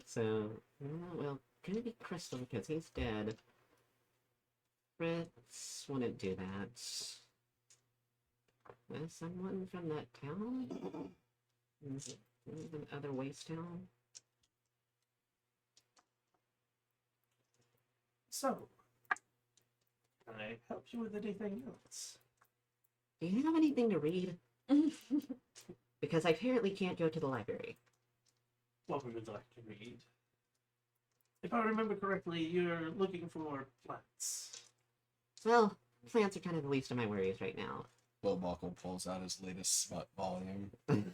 So well, gonna be Crystal because he's dead. Fritz wouldn't do that. Someone from that town? Is it an other waste town? So, can I help you with anything else? Do you have anything to read? Because I apparently can't go to the library. What would you like to read? If I remember correctly, you're looking for plants. Well, plants are kind of the least of my worries right now. Buckle pulls out his latest smut volume. I'm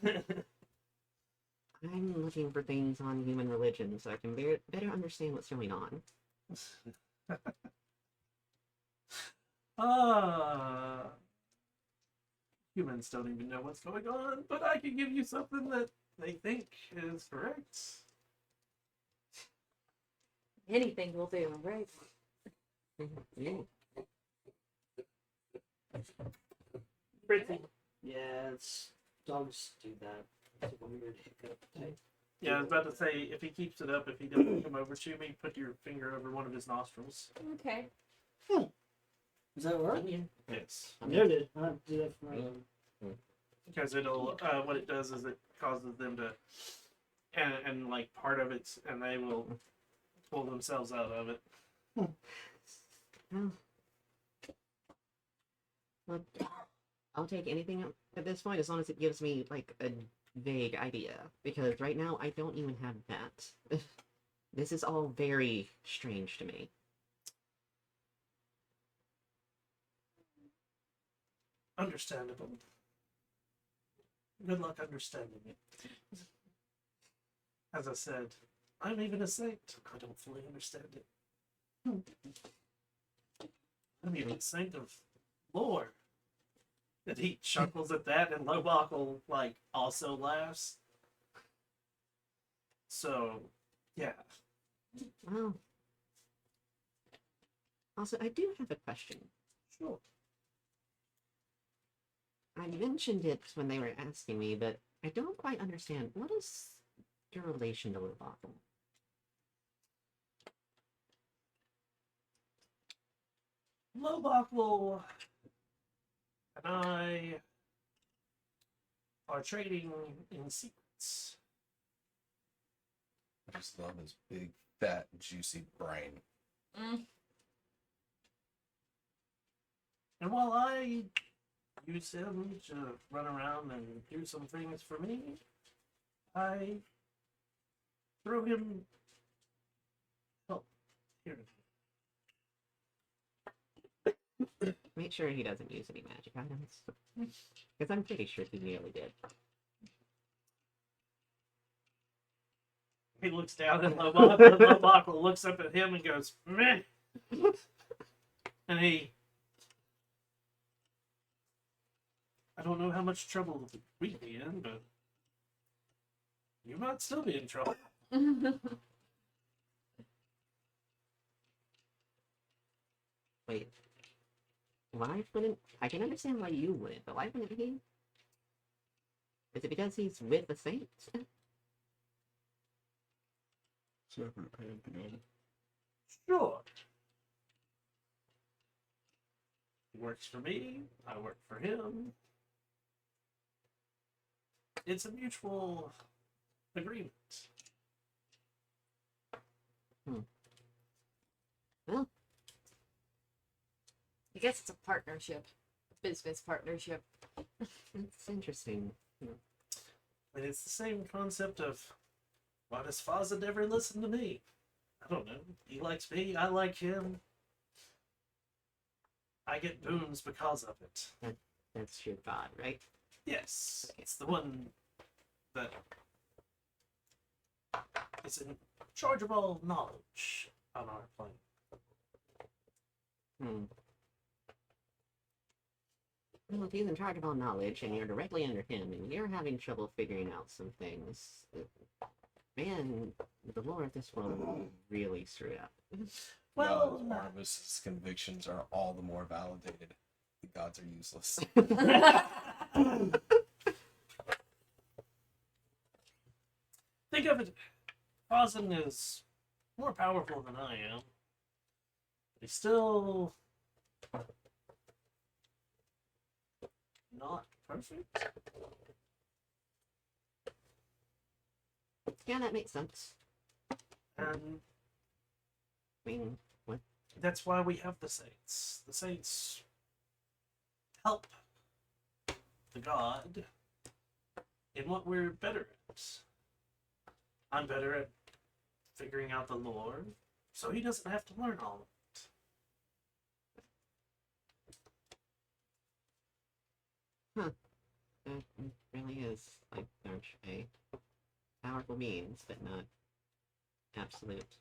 looking for things on human religion so I can better understand what's going on. Humans don't even know what's going on, but I can give you something that they think is correct. Anything will do, right? Pretty. Yeah, it's dogs do that. It's a weird hiccup type. Yeah, I was about to say, if he keeps it up, if he doesn't come over to me, put your finger over one of his nostrils. Okay. Does that work? Yes. There it is. I have to do that for my own. Because it'll, what it does is it causes them to, and like part of it's, and they will pull themselves out of it. Well, I'll take anything at this point as long as it gives me like a vague idea. Because right now I don't even have that. This is all very strange to me. Understandable. Good luck understanding it. As I said, I'm even a saint. I don't fully understand it. I'm even a saint of lore. And he chuckles at that, and Lobach like also laughs. So, yeah. Well, also I do have a question. Sure. I mentioned it when they were asking me, but I don't quite understand. What is your relation to Lubako? Lowbuckle and I are trading in secrets. I just love his big, fat, juicy brain. Mm. And while I use him to run around and do some things for me, I throw him help here. Make sure he doesn't use any magic items. Because I'm pretty sure he nearly did. He looks down at Lowbuckle, and Lowbuckle looks up at him and goes, meh. And I don't know how much trouble we'd be in, but you might still be in trouble. Wait. Why wouldn't... I can understand why you wouldn't, but why wouldn't he? Is it because he's with the Saints? Separate pantheon. Sure. He works for me, I work for him. It's a mutual agreement. Well, I guess it's a partnership, a business partnership. it's interesting. And it's the same concept of why does Fazza never listen to me? I don't know. He likes me, I like him. I get boons because of it. That's your god, right? Yes, it's the one that is in charge of all knowledge on our plane. Hmm. Well, if he's in charge of all knowledge and you're directly under him and you're having trouble figuring out some things, man, the lore of this world will really screw up. Well, Artemis's convictions are all the more validated. The gods are useless. think of it, Fazan is more powerful than I am. He's still not perfect. Yeah, that makes sense. And I mean, what? that's why we have the Saints. The Saints help the god in what we're better at. I'm better at figuring out the lore, so he doesn't have to learn all of it. That really is, like, such a powerful means, but not absolute.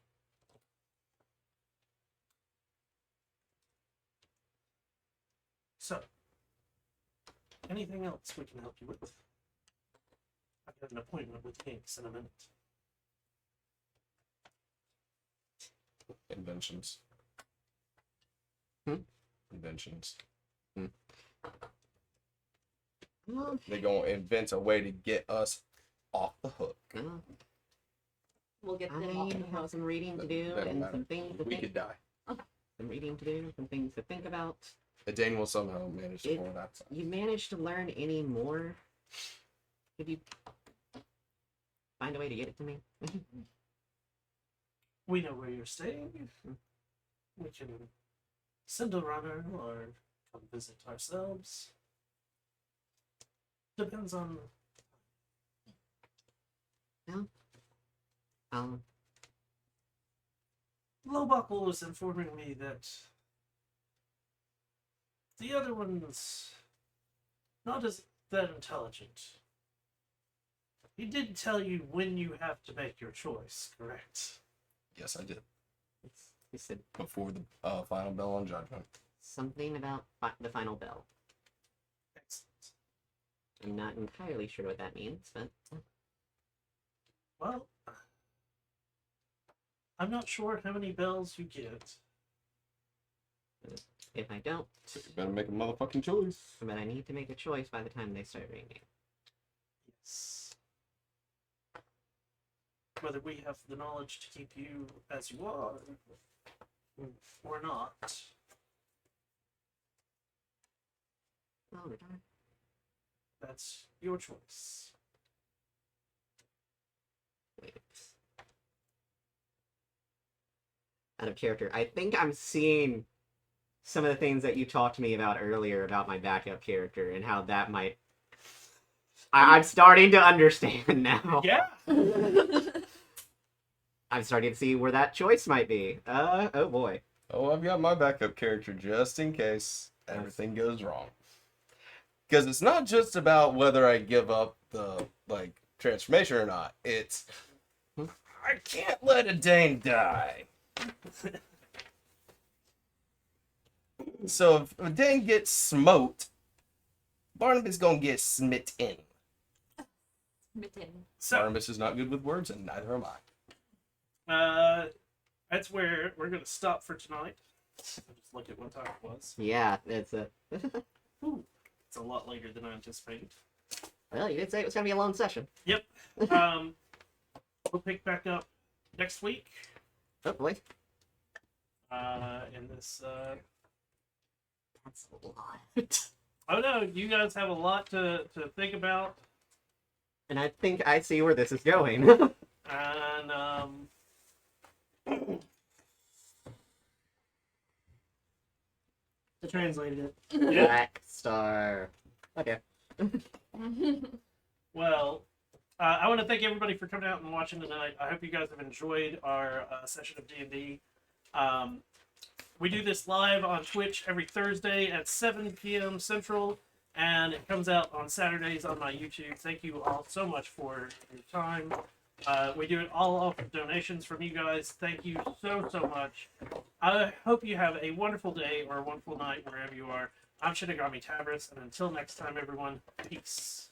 So, anything else we can help you with? I've got an appointment with Hinks in a minute. Inventions. Hmm? Inventions. Well, They're gonna invent a way to get us off the hook. We'll get them I off the have hook. some reading to do Doesn't and matter. some things to We think. could die. Some reading to do, some things to think about. Dane will somehow manage to It- pull that. You managed to learn any more? Could you find a way to get it to me? We know where you're staying. We can send a runner or come visit ourselves. Depends on. Lowbuckle was informing me that the other one's not as that intelligent. He did tell you when you have to make your choice, correct? Yes, I did. He said Before the final bell on judgment. something about the final bell. Excellent. I'm not entirely sure what that means, but Well, I'm not sure how many bells you get. If I don't, So you better make a motherfucking choice. but I need to make a choice by the time they start ringing. Yes. Whether we have the knowledge to keep you as you are or not. Well, we're done. That's your choice. Wait. Out of character. I think I'm seeing some of the things that you talked to me about earlier about my backup character and how that might. I'm starting to understand now. Yeah. I'm starting to see where that choice might be. Oh boy. Oh, I've got my backup character just in case everything goes wrong. Because it's not just about whether I give up the transformation or not. It's I can't let a Dane die. So if a Dane gets smote, Barnabas gonna get smitten. Mitten. So Barnabas is not good with words, and neither am I. that's where we're gonna stop for tonight. Just look at what time it was. Yeah, it's a. It's a lot later than I anticipated. Well, you did say it was gonna be a long session. We'll pick back up next week. Oh boy. In this. That's a lot. Oh no, you guys have a lot to think about, And I think I see where this is going. and I translated it. yeah. Black Star. Okay. Well, I want to thank everybody for coming out and watching tonight. I hope you guys have enjoyed our session of D&D. We do this live on Twitch every Thursday at 7 p.m. Central, and it comes out on Saturdays on my YouTube. Thank you all so much for your time. We do it all off of donations from you guys. Thank you so much. I hope you have a wonderful day or a wonderful night wherever you are. I'm Shinigami Tabris, and until next time, everyone, peace.